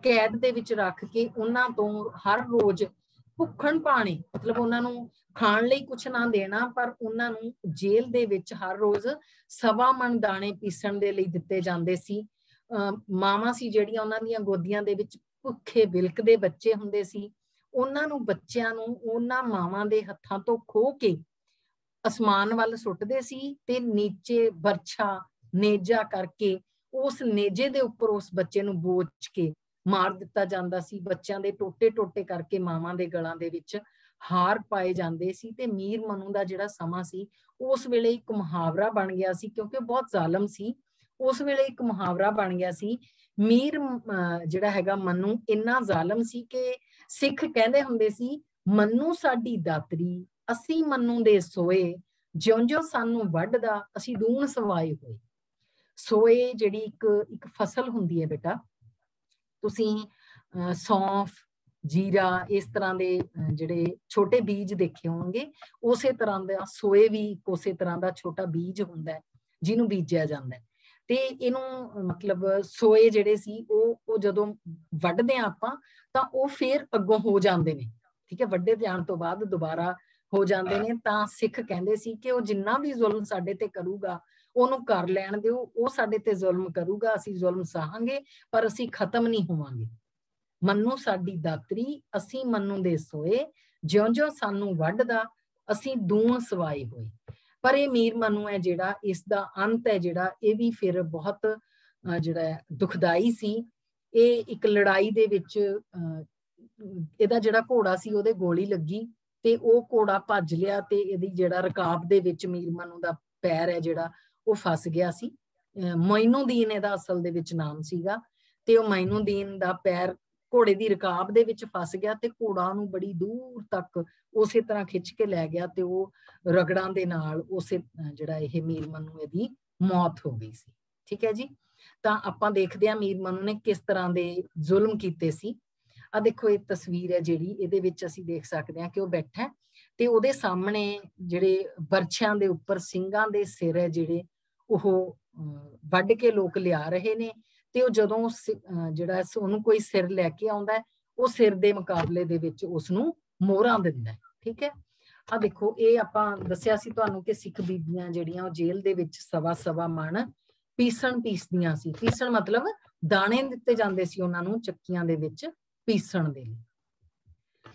ਕੈਦ ਦੇ ਵਿੱਚ ਰੱਖ ਕੇ ਉਹਨਾਂ ਤੋਂ ਹਰ ਰੋਜ਼ ਭੁੱਖਣ ਪਾਣੀ, ਮਤਲਬ ਉਹਨਾਂ ਨੂੰ ਖਾਣ ਲਈ ਕੁਛ ਨਾ ਦੇਣਾ, ਪਰ ਉਹਨਾਂ ਨੂੰ ਜੇਲ੍ਹ ਦੇ ਵਿੱਚ ਹਰ ਰੋਜ਼ 1.25 ਮਣ ਦਾਣੇ ਪੀਸਣ ਦੇ ਲਈ ਦਿੱਤੇ ਜਾਂਦੇ ਸੀ। ਮਾਵਾਂ ਸੀ ਜਿਹੜੀਆਂ, ਉਹਨਾਂ ਦੀਆਂ ਗੋਦੀਆਂ ਦੇ ਵਿੱਚ ਭੁੱਖੇ ਬਿਲਕਦੇ ਬੱਚੇ ਹੁੰਦੇ ਸੀ। ਉਹਨਾਂ ਨੂੰ, ਬੱਚਿਆਂ ਨੂੰ ਉਹਨਾਂ ਮਾਵਾਂ ਦੇ ਹੱਥਾਂ ਤੋਂ ਖੋਹ ਕੇ ਅਸਮਾਨ ਵੱਲ ਸੁੱਟਦੇ ਸੀ ਤੇ ਨੀਚੇ ਬਰਛਾ ਨੇਜਾ ਕਰਕੇ ਉਸ ਨੇਜੇ ਦੇ ਉੱਪਰ ਉਸ ਬੱਚੇ ਨੂੰ ਬੋਝ ਕੇ ਮਾਰ ਦਿੱਤਾ ਜਾਂਦਾ ਸੀ। ਬੱਚਿਆਂ ਦੇ ਟੋਟੇ ਟੋਟੇ ਕਰਕੇ ਮਾਵਾਂ ਦੇ ਗਲਾਂ ਦੇ ਵਿੱਚ ਹਾਰ ਪਾਏ ਜਾਂਦੇ ਸੀ। ਤੇ ਮੀਰ ਮਨੂੰ ਦਾ ਜਿਹੜਾ ਸਮਾਂ ਸੀ, ਉਸ ਵੇਲੇ ਇੱਕ ਮੁਹਾਵਰਾ ਬਣ ਗਿਆ ਸੀ, ਕਿਉਂਕਿ ਬਹੁਤ ਜ਼ਾਲਮ ਸੀ। ਉਸ ਵੇਲੇ ਇੱਕ ਮੁਹਾਵਰਾ ਬਣ ਗਿਆ ਸੀ, ਮੀਰ ਜਿਹੜਾ ਹੈਗਾ ਮਨੂੰ ਇੰਨਾ ਜ਼ਾਲਮ ਸੀ ਕਿ ਸਿੱਖ ਕਹਿੰਦੇ ਹੁੰਦੇ ਸੀ, ਮਨੂੰ ਸਾਡੀ ਦਾਤਰੀ, ਅਸੀਂ ਮਨੂੰ ਦੇ ਸੋਏ, ਜਿਉਂ-ਜਿਉਂ ਸਾਨੂੰ ਵੱਢਦਾ ਅਸੀਂ ਦੂਣ ਸਵਾਏ ਹੋਏ। ਸੋਏ ਜਿਹੜੀ ਇੱਕ ਫਸਲ ਹੁੰਦੀ ਹੈ ਬੇਟਾ, ਤੁਸੀਂ ਸੌਂਫ, ਜੀਰਾ, ਇਸ ਤਰ੍ਹਾਂ ਦੇ ਜਿਹੜੇ ਛੋਟੇ ਬੀਜ ਦੇਖੇ ਹੋਣਗੇ, ਉਸੇ ਤਰ੍ਹਾਂ ਦਾ ਸੋਏ ਵੀ ਉਸੇ ਤਰ੍ਹਾਂ ਦਾ ਛੋਟਾ ਬੀਜ ਹੁੰਦਾ ਹੈ ਜਿਹਨੂੰ ਬੀਜਿਆ ਜਾਂਦਾ ਹੈ। ਤੇ ਇਹਨੂੰ ਮਤਲਬ ਸੋਏ ਜਿਹੜੇ ਸੀ ਉਹ ਜਦੋਂ ਵੱਢਦੇ ਆ ਆਪਾਂ, ਤਾਂ ਉਹ ਫੇਰ ਅੱਗੋਂ ਹੋ ਜਾਂਦੇ ਨੇ, ਠੀਕ ਹੈ, ਵੱਢੇ ਜਾਣ ਤੋਂ ਬਾਅਦ ਦੁਬਾਰਾ ਹੋ ਜਾਂਦੇ ਨੇ। ਤਾਂ ਸਿੱਖ ਕਹਿੰਦੇ ਸੀ ਕਿ ਉਹ ਜਿੰਨਾ ਵੀ ਜ਼ੁਲਮ ਸਾਡੇ ਤੇ ਕਰੂਗਾ ਉਹਨੂੰ ਕਰ ਲੈਣ ਦਿਓ, ਉਹ ਸਾਡੇ ਤੇ ਜ਼ੁਲਮ ਕਰੂਗਾ, ਅਸੀਂ ਜ਼ੁਲਮ ਸਹਾਂਗੇ ਪਰ ਅਸੀਂ ਖਤਮ ਨਹੀਂ ਹੋਵਾਂਗੇ। ਮਨੂੰ ਸਾਡੀ ਦਾਤਰੀ, ਅਸੀਂ ਮਨੂੰ ਦੇ ਸੋਏ, ਜਿਉਂ-ਜਿਉਂ ਸਾਨੂੰ ਵੱਢਦਾ ਅਸੀਂ ਦੂਣ ਸਵਾਏ ਹੋਏ। ਪਰ ਇਹ ਮੀਰ ਮਨੂੰ ਹੈ ਜਿਹੜਾ, ਇਸ ਦਾ ਅੰਤ ਹੈ ਜਿਹੜਾ, ਇਹ ਵੀ ਫਿਰ ਬਹੁਤ ਜਿਹੜਾ ਦੁਖਦਾਈ ਸੀ। ਇਹ ਇੱਕ ਲੜਾਈ ਦੇ ਵਿੱਚ ਇਹਦਾ ਜਿਹੜਾ ਘੋੜਾ ਸੀ ਉਹਦੇ ਗੋਲੀ ਲੱਗੀ ਤੇ ਉਹ ਘੋੜਾ ਭੱਜ ਲਿਆ ਤੇ ਇਹਦੀ ਜਿਹੜਾ ਰਕਾਬ ਦੇ ਵਿੱਚ ਮੀਰ ਮਨੂੰ ਦਾ ਪੈਰ ਹੈ ਜਿਹੜਾ ਉਹ ਫਸ ਗਿਆ ਸੀ। ਮੋਇਨੂਦੀਨ ਇਹਦਾ ਅਸਲ ਦੇ ਵਿੱਚ ਨਾਮ ਸੀਗਾ। ਤੇ ਉਹ ਮੋਇਨੂਦੀਨ ਦਾ ਪੈਰ ਘੋੜੇ ਦੀ ਰਕਾਬ ਦੇ ਵਿੱਚ ਫਸ ਗਿਆ ਤੇ ਘੋੜਾ ਨੂੰ ਬੜੀ ਦੂਰ ਤੱਕ ਉਸੇ ਤਰ੍ਹਾਂ ਖਿੱਚ ਕੇ ਲੈ ਗਿਆ ਤੇ ਉਹ ਰਗੜਾਂ ਦੇ ਨਾਲ ਉਸੇ ਜਿਹੜਾ ਇਹ ਮੀਰ ਮਨੂੰ ਇਹਦੀ ਮੌਤ ਹੋ ਗਈ ਸੀ। ਠੀਕ ਹੈ ਜੀ। ਤਾਂ ਆਪਾਂ ਦੇਖਦੇ ਹਾਂ ਮੀਰ ਮਨੂੰ ਨੇ ਕਿਸ ਤਰ੍ਹਾਂ ਦੇ ਜ਼ੁਲਮ ਕੀਤੇ ਸੀ। ਆ ਦੇਖੋ ਇਹ ਤਸਵੀਰ ਹੈ ਜਿਹੜੀ, ਇਹਦੇ ਵਿੱਚ ਅਸੀਂ ਦੇਖ ਸਕਦੇ ਹਾਂ ਕਿ ਉਹ ਬੈਠਾ ਤੇ ਉਹਦੇ ਸਾਹਮਣੇ ਜਿਹੜੇ ਬਰਛਿਆਂ ਦੇ ਉੱਪਰ ਸਿੰਘਾਂ ਦੇ ਸਿਰ ਹੈ ਜਿਹੜੇ ਉਹ ਵੱਢ ਕੇ ਲੋਕ ਲਿਆ ਰਹੇ ਨੇ। ਤੇ ਉਹ ਜਦੋਂ ਜਿਹੜਾ ਉਹਨੂੰ ਕੋਈ ਸਿਰ ਲੈ ਕੇ ਆਉਂਦਾ ਹੈ, ਉਹ ਸਿਰ ਦੇ ਮੁਕਾਬਲੇ ਦੇ ਵਿੱਚ ਉਸਨੂੰ ਮੋਹਰਾਂ ਦਿੰਦਾ ਹੈ। ਠੀਕ ਹੈ। ਆ ਦੇਖੋ ਇਹ ਆਪਾਂ ਦੱਸਿਆ ਸੀ ਤੁਹਾਨੂੰ ਕਿ ਸਿੱਖ ਬੀਬੀਆਂ ਜਿਹੜੀਆਂ ਉਹ ਜੇਲ੍ਹ ਦੇ ਵਿੱਚ 1.25 ਮਣ ਪੀਸਦੀਆਂ ਸੀ। ਪੀਸਣ ਮਤਲਬ ਦਾਣੇ ਦਿੱਤੇ ਜਾਂਦੇ ਸੀ ਉਹਨਾਂ ਨੂੰ ਚੱਕੀਆਂ ਦੇ ਵਿੱਚ ਪੀਸਣ ਦੇ ਲਈ।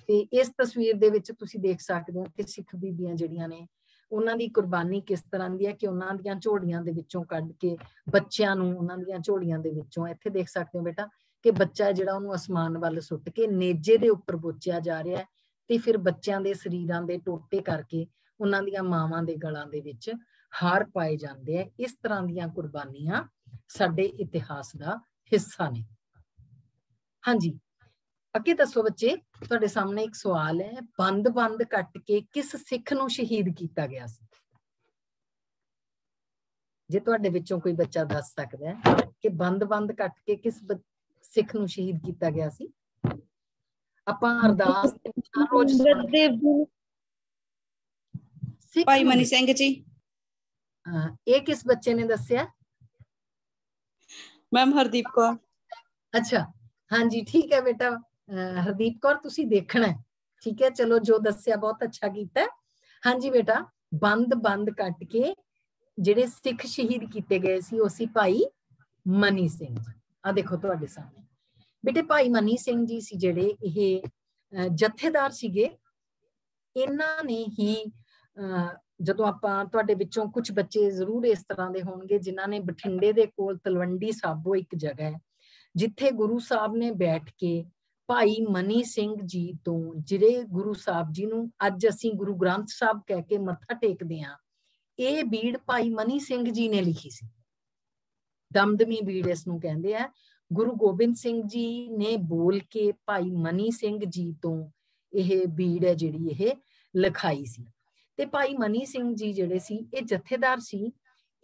ਤੇ ਇਸ ਤਸਵੀਰ ਦੇ ਵਿੱਚ ਤੁਸੀਂ ਦੇਖ ਸਕਦੇ ਹੋ ਕਿ ਸਿੱਖ ਬੀਬੀਆਂ ਜਿਹੜੀਆਂ ਨੇ ਉਹਨਾਂ ਦੀ ਕੁਰਬਾਨੀ ਕਿਸ ਤਰ੍ਹਾਂ ਦੀ ਹੈ ਕਿ ਉਹਨਾਂ ਦੀਆਂ ਝੋਲੀਆਂ ਦੇ ਵਿੱਚੋਂ ਕੱਢ ਕੇ ਬੱਚਿਆਂ ਨੂੰ, ਉਹਨਾਂ ਦੀਆਂ ਝੋਲੀਆਂ ਦੇ ਵਿੱਚੋਂ, ਇੱਥੇ ਦੇਖ ਸਕਦੇ ਹੋ ਬੇਟਾ ਕਿ ਬੱਚਾ ਜਿਹੜਾ ਉਹਨੂੰ ਅਸਮਾਨ ਵੱਲ ਸੁੱਟ ਕੇ ਨੇਜੇ ਦੇ ਉੱਪਰ ਬੋਚਿਆ ਜਾ ਰਿਹਾ ਹੈ ਤੇ ਫਿਰ ਬੱਚਿਆਂ ਦੇ ਸਰੀਰਾਂ ਦੇ ਟੋਟੇ ਕਰਕੇ ਉਹਨਾਂ ਦੀਆਂ ਮਾਵਾਂ ਦੇ ਗਲਾਂ ਦੇ ਵਿੱਚ ਹਾਰ ਪਾਏ ਜਾਂਦੇ ਆ। ਇਸ ਤਰ੍ਹਾਂ ਦੀਆਂ ਕੁਰਬਾਨੀਆਂ ਸਾਡੇ ਇਤਿਹਾਸ ਦਾ ਹਿੱਸਾ ਨੇ। ਹਾਂਜੀ, ਅੱਗੇ ਦੱਸੋ ਬੱਚੇ, ਤੁਹਾਡੇ ਸਾਹਮਣੇ ਇੱਕ ਸਵਾਲ ਹੈ, ਬੰਦ ਕੱਟ ਕੇ ਕਿਸ ਸਿੱਖ ਨੂੰ ਸ਼ਹੀਦ ਕੀਤਾ ਗਿਆ ਸੀ? ਜੇ ਤੁਹਾਡੇ ਵਿੱਚੋਂ ਕੋਈ ਬੱਚਾ ਦੱਸ ਸਕਦਾ ਹੈ ਕਿ ਬੰਦ ਕੱਟ ਕੇ ਕਿਸ ਸਿੱਖ ਨੂੰ ਸ਼ਹੀਦ ਕੀਤਾ ਗਿਆ ਸੀ? ਆਪਾਂ ਅਰਦਾਸ ਰੋਜ਼ ਭਾਈ ਮਨੀ ਸਿੰਘ ਜੀ। ਇਹ ਕਿਸ ਬੱਚੇ ਨੇ ਦੱਸਿਆ? ਮੈਮ ਹਰਦੀਪ ਕੌਰ। ਅੱਛਾ, ਹਾਂਜੀ ਠੀਕ ਹੈ ਬੇਟਾ ਹਰਦੀਪ ਕੌਰ, ਤੁਸੀਂ ਦੇਖਣਾ ਹੈ। ਠੀਕ ਹੈ, ਚਲੋ ਜੋ ਦੱਸਿਆ ਬਹੁਤ ਅੱਛਾ ਕੀਤਾ। ਹਾਂਜੀ ਬੇਟਾ, ਬੰਦ ਕੱਟ ਕੇ ਜਿਹੜੇ ਸਿੱਖ ਸ਼ਹੀਦ ਕੀਤੇ ਗਏ ਸੀ ਉਹ ਸੀ ਭਾਈ ਮਨੀ ਸਿੰਘ ਜੀ। ਆ ਦੇਖੋ ਤੁਹਾਡੇ ਸਾਹਮਣੇ ਬੇਟੇ ਭਾਈ ਮਨੀ ਸਿੰਘ ਜੀ ਸੀ ਜਿਹੜੇ ਇਹ ਜਥੇਦਾਰ ਸੀਗੇ। ਇਹਨਾਂ ਨੇ ਹੀ ਜਦੋਂ ਆਪਾਂ ਤੁਹਾਡੇ ਵਿੱਚੋਂ ਕੁਝ ਬੱਚੇ ਜ਼ਰੂਰ ਇਸ ਤਰ੍ਹਾਂ ਦੇ ਹੋਣਗੇ ਜਿਨ੍ਹਾਂ ਨੇ ਬਠਿੰਡੇ ਦੇ ਕੋਲ ਤਲਵੰਡੀ ਸਾਬੋ ਇੱਕ ਜਗ੍ਹਾ ਹੈ ਜਿੱਥੇ ਗੁਰੂ ਸਾਹਿਬ ਨੇ ਬੈਠ ਕੇ ਭਾਈ ਮਨੀ ਸਿੰਘ ਜੀ ਤੋਂ, ਜਿਹੜੇ ਗੁਰੂ ਸਾਹਿਬ ਜੀ ਨੂੰ ਅੱਜ ਅਸੀਂ ਗੁਰੂ ਗ੍ਰੰਥ ਸਾਹਿਬ ਕਹਿ ਕੇ ਮੱਥਾ ਟੇਕਦੇ ਹਾਂ, ਇਹ ਬੀੜ ਭਾਈ ਮਨੀ ਸਿੰਘ ਜੀ ਨੇ ਲਿਖੀ ਸੀ। ਦਮਦਮੀ ਬੀੜ ਇਸ ਨੂੰ ਕਹਿੰਦੇ ਆ। ਗੁਰੂ ਗੋਬਿੰਦ ਸਿੰਘ ਜੀ ਨੇ ਬੋਲ ਕੇ ਭਾਈ ਮਨੀ ਸਿੰਘ ਜੀ ਤੋਂ ਇਹ ਬੀੜ ਹੈ ਜਿਹੜੀ ਇਹ ਲਿਖਾਈ ਸੀ। ਤੇ ਭਾਈ ਮਨੀ ਸਿੰਘ ਜੀ ਜਿਹੜੇ ਸੀ ਇਹ ਜਥੇਦਾਰ ਸੀ।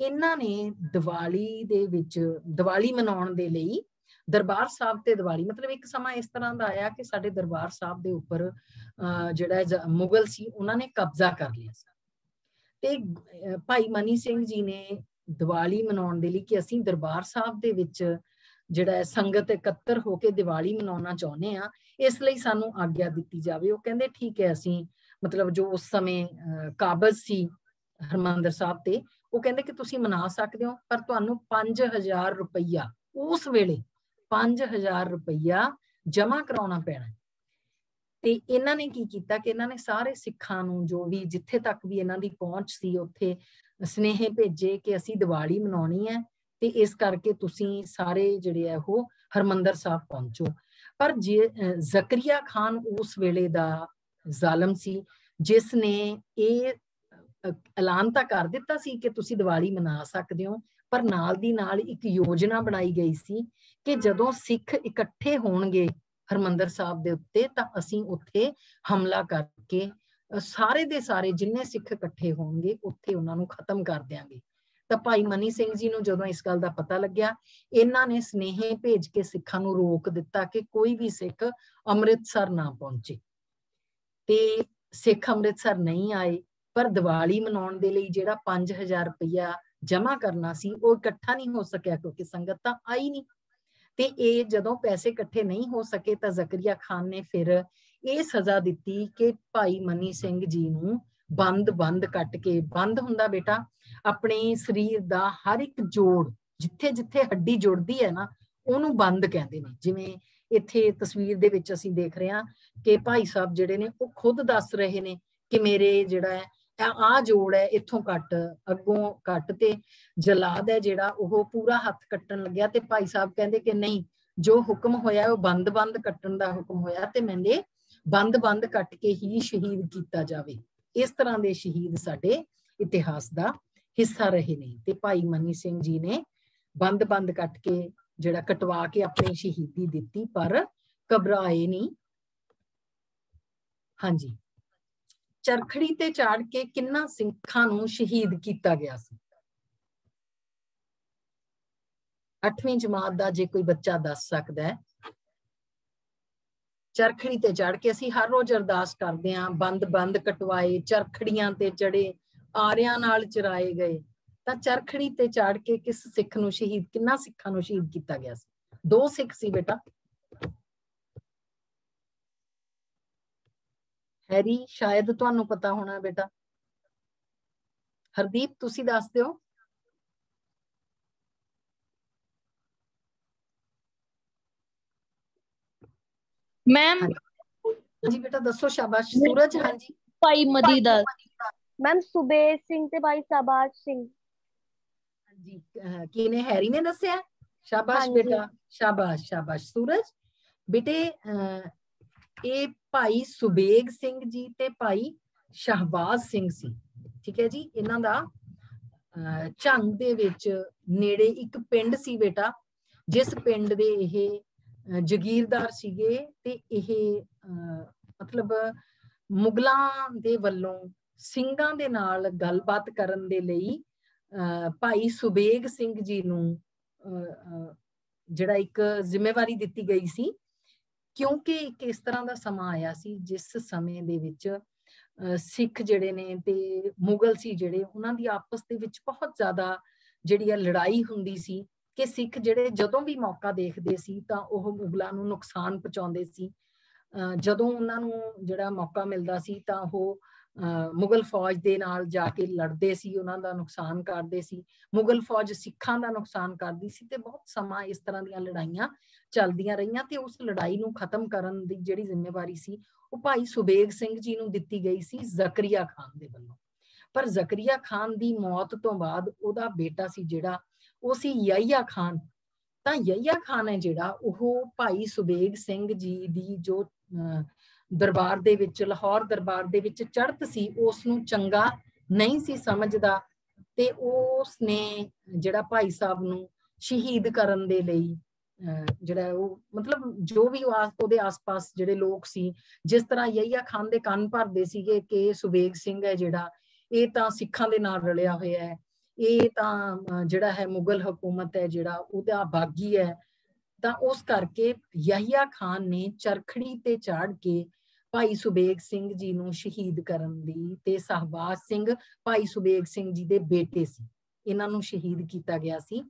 ਇਹਨਾਂ ਨੇ ਦੀਵਾਲੀ ਦੇ ਵਿੱਚ, ਦੀਵਾਲੀ ਮਨਾਉਣ ਦੇ ਲਈ ਦਰਬਾਰ ਸਾਹਿਬ ਤੇ ਦੀਵਾਲੀ, ਮਤਲਬ ਇੱਕ ਸਮਾਂ ਇਸ ਤਰ੍ਹਾਂ ਦਾ ਆਇਆ ਕਿ ਸਾਡੇ ਦਰਬਾਰ ਸਾਹਿਬ ਦੇ ਉੱਪਰ ਜਿਹੜਾ ਮੁਗਲ ਸੀ ਉਹਨਾਂ ਨੇ ਕਬਜ਼ਾ ਕਰ ਲਿਆ ਸੀ। ਤੇ ਭਾਈ ਮਨੀ ਸਿੰਘ ਜੀ ਨੇ ਦੀਵਾਲੀ ਮਨਾਉਣ ਦੇ ਲਈ ਕਿ ਅਸੀਂ ਦਰਬਾਰ ਸਾਹਿਬ ਦੇ ਵਿੱਚ ਜਿਹੜਾ ਸੰਗਤ ਇਕੱਤਰ ਹੋ ਕੇ ਦੀਵਾਲੀ ਮਨਾਉਣਾ ਚਾਹੁੰਦੇ ਆ, ਇਸ ਲਈ ਸਾਨੂੰ ਆਗਿਆ ਦਿੱਤੀ ਜਾਵੇ। ਉਹ ਕਹਿੰਦੇ ਠੀਕ ਹੈ, ਅਸੀਂ ਮਤਲਬ ਜੋ ਉਸ ਸਮੇਂ ਕਾਬਜ਼ ਸੀ ਹਰਮੰਦਰ ਸਾਹਿਬ ਤੇ, ਉਹ ਕਹਿੰਦੇ ਕਿ ਤੁਸੀਂ ਮਨਾ ਸਕਦੇ ਹੋ ਪਰ ਤੁਹਾਨੂੰ 5000 ਰੁਪਈਆ, ਉਸ ਵੇਲੇ 5000 ਰੁਪਈਆ ਜਮਾ ਕਰਾਉਣਾ ਪੈਣਾ। ਤੇ ਇਹਨਾਂ ਨੇ ਕੀ ਕੀਤਾ ਕਿ ਇਹਨਾਂ ਨੇ ਸਾਰੇ ਸਿੱਖਾਂ ਨੂੰ, ਜੋ ਵੀ ਜਿੱਥੇ ਤੱਕ ਵੀ ਇਹਨਾਂ ਦੀ ਪਹੁੰਚ ਸੀ, ਉੱਥੇ ਸੁਨੇਹੇ ਭੇਜੇ ਕਿ ਅਸੀਂ ਦੀਵਾਲੀ ਮਨਾਉਣੀ ਹੈ ਤੇ ਇਸ ਕਰਕੇ ਤੁਸੀਂ ਸਾਰੇ ਜਿਹੜੇ ਆ ਉਹ ਹਰਮੰਦਰ ਸਾਹਿਬ ਪਹੁੰਚੋ। ਪਰ ਜ਼ਕਰੀਆ ਖਾਨ ਉਸ ਵੇਲੇ ਦਾ ਜ਼ਾਲਮ ਸੀ ਜਿਸ ਨੇ ਇਹ ਐਲਾਨ ਤਾਂ ਕਰ ਦਿੱਤਾ ਸੀ ਕਿ ਤੁਸੀਂ ਦੀਵਾਲੀ ਮਨਾ ਸਕਦੇ ਹੋ, ਪਰ ਨਾਲ ਦੀ ਨਾਲ ਇੱਕ ਯੋਜਨਾ ਬਣਾਈ ਗਈ ਸੀ ਕਿ ਜਦੋਂ ਸਿੱਖ ਇਕੱਠੇ ਹੋਣਗੇ ਹਰਮੰਦਰ ਸਾਹਿਬ ਦੇ ਉੱਤੇ ਤਾਂ ਅਸੀਂ ਉੱਥੇ ਹਮਲਾ ਕਰਕੇ ਸਾਰੇ ਦੇ ਸਾਰੇ ਜਿੰਨੇ ਸਿੱਖ ਇਕੱਠੇ ਹੋਣਗੇ ਉੱਥੇ ਉਹਨਾਂ ਨੂੰ ਖਤਮ ਕਰ ਦਿਆਂਗੇ। ਤਾਂ ਭਾਈ ਮਨੀ ਸਿੰਘ ਜੀ ਨੂੰ ਜਦੋਂ ਇਸ ਗੱਲ ਦਾ ਪਤਾ ਲੱਗਿਆ, ਇਹਨਾਂ ਨੇ ਸੁਨੇਹੇ ਭੇਜ ਕੇ ਸਿੱਖਾਂ ਨੂੰ ਰੋਕ ਦਿੱਤਾ ਕਿ ਕੋਈ ਵੀ ਸਿੱਖ ਅੰਮ੍ਰਿਤਸਰ ਨਾ ਪਹੁੰਚੇ। ਤੇ ਸਿੱਖ ਅੰਮ੍ਰਿਤਸਰ ਨਹੀਂ ਆਏ, ਪਰ ਦੀਵਾਲੀ ਮਨਾਉਣ ਦੇ ਲਈ ਜਿਹੜਾ 5000 ਰੁਪਇਆ ਜਮਾ ਕਰਨਾ ਸੀ ਉਹ ਇਕੱਠਾ ਨਹੀਂ ਹੋ ਸਕਿਆ ਕਿਉਂਕਿ ਸੰਗਤ ਤਾਂ ਆਈ ਨਹੀਂ। ਤੇ ਇਹ ਜਦੋਂ ਪੈਸੇ ਇਕੱਠੇ ਨਹੀਂ ਹੋ ਸਕੇ ਤਾਂ ਜ਼ਕਰੀਆ ਖਾਨ ਨੇ ਫਿਰ ਇਹ ਸਜ਼ਾ ਦਿੱਤੀ ਕਿ ਭਾਈ ਮਨੀ ਸਿੰਘ ਜੀ ਨੂੰ ਬੰਦ ਕੱਟ ਕੇ, ਬੰਦ ਹੁੰਦਾ ਬੇਟਾ ਆਪਣੇ ਸਰੀਰ ਦਾ ਹਰ ਇੱਕ ਜੋੜ, ਜਿੱਥੇ ਜਿੱਥੇ ਹੱਡੀ ਜੁੜਦੀ ਹੈ ਨਾ ਉਹਨੂੰ ਬੰਦ ਕਹਿੰਦੇ ਨੇ। ਜਿਵੇਂ ਇੱਥੇ ਤਸਵੀਰ ਦੇ ਵਿੱਚ ਅਸੀਂ ਦੇਖ ਰਹੇ ਹਾਂ ਕਿ ਭਾਈ ਸਾਹਿਬ ਜਿਹੜੇ ਨੇ ਉਹ ਖੁਦ ਦੱਸ ਰਹੇ ਨੇ ਕਿ ਮੇਰੇ ਜਿਹੜਾ ਹੈ ਆਹ ਜੋੜ ਹੈ ਇੱਥੋਂ ਕੱਟ, ਅੱਗੋਂ ਕੱਟ। ਤੇ ਜਲਾਦ ਹੈ ਜਿਹੜਾ ਉਹ ਪੂਰਾ ਹੱਥ ਕੱਟਣ ਲੱਗਿਆ ਤੇ ਭਾਈ ਸਾਹਿਬ ਕਹਿੰਦੇ ਕਿ ਨਹੀਂ, ਜੋ ਹੁਕਮ ਹੋਇਆ ਉਹ ਬੰਦ ਕੱਟਣ ਦਾ ਹੁਕਮ ਹੋਇਆ ਤੇ ਮੈਨੇ ਬੰਦ ਕੱਟ ਕੇ ਹੀ ਸ਼ਹੀਦ ਕੀਤਾ ਜਾਵੇ। ਇਸ ਤਰ੍ਹਾਂ ਦੇ ਸ਼ਹੀਦ ਸਾਡੇ ਇਤਿਹਾਸ ਦਾ ਹਿੱਸਾ ਰਹੇ ਨੇ। ਤੇ ਭਾਈ ਮਨੀ ਸਿੰਘ ਜੀ ਨੇ ਬੰਦ ਕੱਟ ਕੇ ਜਿਹੜਾ ਕਟਵਾ ਕੇ ਆਪਣੀ ਸ਼ਹੀਦੀ ਦਿੱਤੀ, ਪਰ ਘਬਰਾਏ ਨਹੀਂ। ਹਾਂਜੀ, ਚਰਖੜੀ ਤੇ ਚਾੜ ਕੇ ਕਿੰਨਾ ਸਿੱਖਾਂ ਨੂੰ ਸ਼ਹੀਦ ਕੀਤਾ ਗਿਆ ਸੀ? 8ਵੀਂ ਜਮਾਤ ਦਾ ਜੇ ਕੋਈ ਬੱਚਾ ਦੱਸ ਸਕਦਾ ਹੈ। ਚਰਖੜੀ ਤੇ ਚੜ ਕੇ ਅਸੀਂ ਹਰ ਰੋਜ਼ ਅਰਦਾਸ ਕਰਦੇ ਹਾਂ, ਬੰਦ ਕਟਵਾਏ, ਚਰਖੜੀਆਂ ਤੇ ਚੜੇ, ਆਰਿਆਂ ਨਾਲ ਚਰਾਏ ਗਏ। ਤਾਂ ਚਰਖੜੀ ਤੇ ਚਾੜ ਕੇ ਕਿਸ ਸਿੱਖ ਨੂੰ ਸ਼ਹੀਦ, ਕਿੰਨਾ ਸਿੱਖਾਂ ਨੂੰ ਸ਼ਹੀਦ ਕੀਤਾ ਗਿਆ ਸੀ? 2 ਸਿੱਖ ਸੀ ਬੇਟਾ। ਹੈਰੀ ਸ਼ਾਇਦ ਤੁਹਾਨੂੰ ਪਤਾ ਹੋਣਾ ਬੇਟਾ। ਹਰਦੀਪ ਤੁਸੀਂ ਦੱਸ ਦਿਓ। मैम जी बेटा दसो, शाबाश। सूरज हाँ जी। भाई मदीदास। मैम सुबेर सिंह ते भाई शाबाश सिंह। जी किने हैरी ने दसिया? शाबाश बेटा, शाबाश शाबाश। सूरज बेटे ये भाई सुबेग सिंह जी ते भाई शहबाज सिंह सी, ठीक है जी। इन्हां दा झंग दे विच नेड़े एक पिंड सी बेटा, जिस पिंड दे ये जगीरदार सीगे ते इह मतलब मुगलां दे वल्लों ਸਿੰਘਾਂ ਦੇ ਨਾਲ ਗੱਲਬਾਤ ਕਰਨ ਦੇ ਲਈ ਭਾਈ ਸੁਬੇਗ ਸਿੰਘ ਜੀ ਨੂੰ ਜਿਹੜਾ ਇੱਕ ਜ਼ਿੰਮੇਵਾਰੀ ਦਿੱਤੀ ਗਈ ਸੀ, ਕਿਉਂਕਿ ਇੱਕ ਇਸ ਤਰ੍ਹਾਂ ਦਾ ਸਮਾਂ ਆਇਆ ਸੀ ਜਿਸ ਸਮੇਂ ਦੇ ਵਿੱਚ ਸਿੱਖ ਜਿਹੜੇ ਨੇ ਤੇ ਮੁਗਲ ਸੀ ਜਿਹੜੇ, ਉਹਨਾਂ ਦੀ ਆਪਸ ਦੇ ਵਿੱਚ ਬਹੁਤ ਜ਼ਿਆਦਾ ਜਿਹੜੀ ਆ ਲੜਾਈ ਹੁੰਦੀ ਸੀ ਕਿ ਸਿੱਖ ਜਿਹੜੇ ਜਦੋਂ ਵੀ ਮੌਕਾ ਦੇਖਦੇ ਸੀ ਤਾਂ ਉਹ ਮੁਗਲਾਂ ਨੂੰ ਨੁਕਸਾਨ ਪਹੁੰਚਾਉਂਦੇ ਸੀ। ਜਦੋਂ ਉਹਨਾਂ ਨੂੰ ਜਿਹੜਾ ਮੌਕਾ ਮਿਲਦਾ ਸੀ ਤਾਂ ਉਹ ਮੁਗਲ ਫੌਜ ਦੇ ਨਾਲ ਜਾ ਕੇ ਲੜਦੇ ਸੀ, ਉਹਨਾਂ ਦਾ ਨੁਕਸਾਨ ਕਰਦੇ ਸੀ। ਮੁਗਲ ਫੌਜ ਸਿੱਖਾਂ ਦਾ ਨੁਕਸਾਨ ਕਰਦੀ ਸੀ ਤੇ ਬਹੁਤ ਸਮਾਂ ਇਸ ਤਰ੍ਹਾਂ ਦੀਆਂ ਲੜਾਈਆਂ ਚੱਲਦੀਆਂ ਰਹੀਆਂ ਤੇ ਉਸ ਲੜਾਈ ਨੂੰ ਖਤਮ ਕਰਨ ਦੀ ਜਿਹੜੀ ਜ਼ਿੰਮੇਵਾਰੀ ਸੀ ਉਹ ਭਾਈ ਸੁਬੇਗ ਸਿੰਘ ਜੀ ਨੂੰ ਦਿੱਤੀ ਗਈ ਸੀ ਜ਼ਕਰੀਆ ਖਾਨ ਦੇ ਵੱਲੋਂ। ਪਰ ਜ਼ਕਰੀਆ ਖਾਨ ਦੀ ਮੌਤ ਤੋਂ ਬਾਅਦ ਉਹਦਾ ਬੇਟਾ ਸੀ ਜਿਹੜਾ, ਉਹ ਸੀ ਯਹੀਆ ਖਾਨ। ਤਾਂ ਯਹੀਆ ਖਾਨ ਹੈ ਜਿਹੜਾ, ਉਹ ਭਾਈ ਸੁਬੇਗ ਸਿੰਘ ਜੀ ਦੀ ਜੋ ਦਰਬਾਰ ਦੇ ਵਿੱਚ, ਲਾਹੌਰ ਦਰਬਾਰ ਦੇ ਵਿੱਚ ਚੜ੍ਹਤ ਸੀ, ਉਸ ਨੂੰ ਚੰਗਾ ਨਹੀਂ ਸੀ ਸਮਝਦਾ ਤੇ ਉਸ ਨੇ ਜਿਹੜਾ ਭਾਈ ਸਾਹਿਬ ਨੂੰ ਸ਼ਹੀਦ ਕਰਨ ਦੇ ਲਈ ਜਿਹੜਾ ਉਹ ਮਤਲਬ ਜੋ ਵੀ ਉਹਦੇ ਆਸ-ਪਾਸ ਜਿਹੜੇ ਲੋਕ ਸੀ, ਜਿਸ ਤਰ੍ਹਾਂ ਯਹੀਆ ਖਾਨ ਦੇ ਕੰਨ ਭਰਦੇ ਸੀਗੇ ਕਿ ਸੁਬੇਗ ਸਿੰਘ ਹੈ ਜਿਹੜਾ, ਇਹ ਤਾਂ ਸਿੱਖਾਂ ਦੇ ਨਾਲ ਰਲਿਆ ਹੋਇਆ ਹੈ, ਇਹ ਤਾਂ ਜਿਹੜਾ ਹੈ ਮੁਗਲ ਹਕੂਮਤ ਹੈ ਜਿਹੜਾ ਉਹਦਾ ਬਾਗੀ ਹੈ। ਤਾਂ ਉਸ ਕਰਕੇ ਯਹੀਆ ਖਾਨ ਨੇ ਚਰਖੜੀ ਤੇ ਚਾੜ ਕੇ ਭਾਈ ਸੁਬੇਗ ਸਿੰਘ ਜੀ ਨੂੰ ਸ਼ਹੀਦ ਕਰਨ ਦੀ, ਤੇ ਸ਼ਹਬਾਜ਼ ਸਿੰਘ ਭਾਈ ਸੁਬੇਗ ਸਿੰਘ ਜੀ ਦੇ ਬੇਟੇ ਸੀ, ਇਹਨਾਂ ਨੂੰ ਸ਼ਹੀਦ ਕੀਤਾ ਗਿਆ ਸੀ।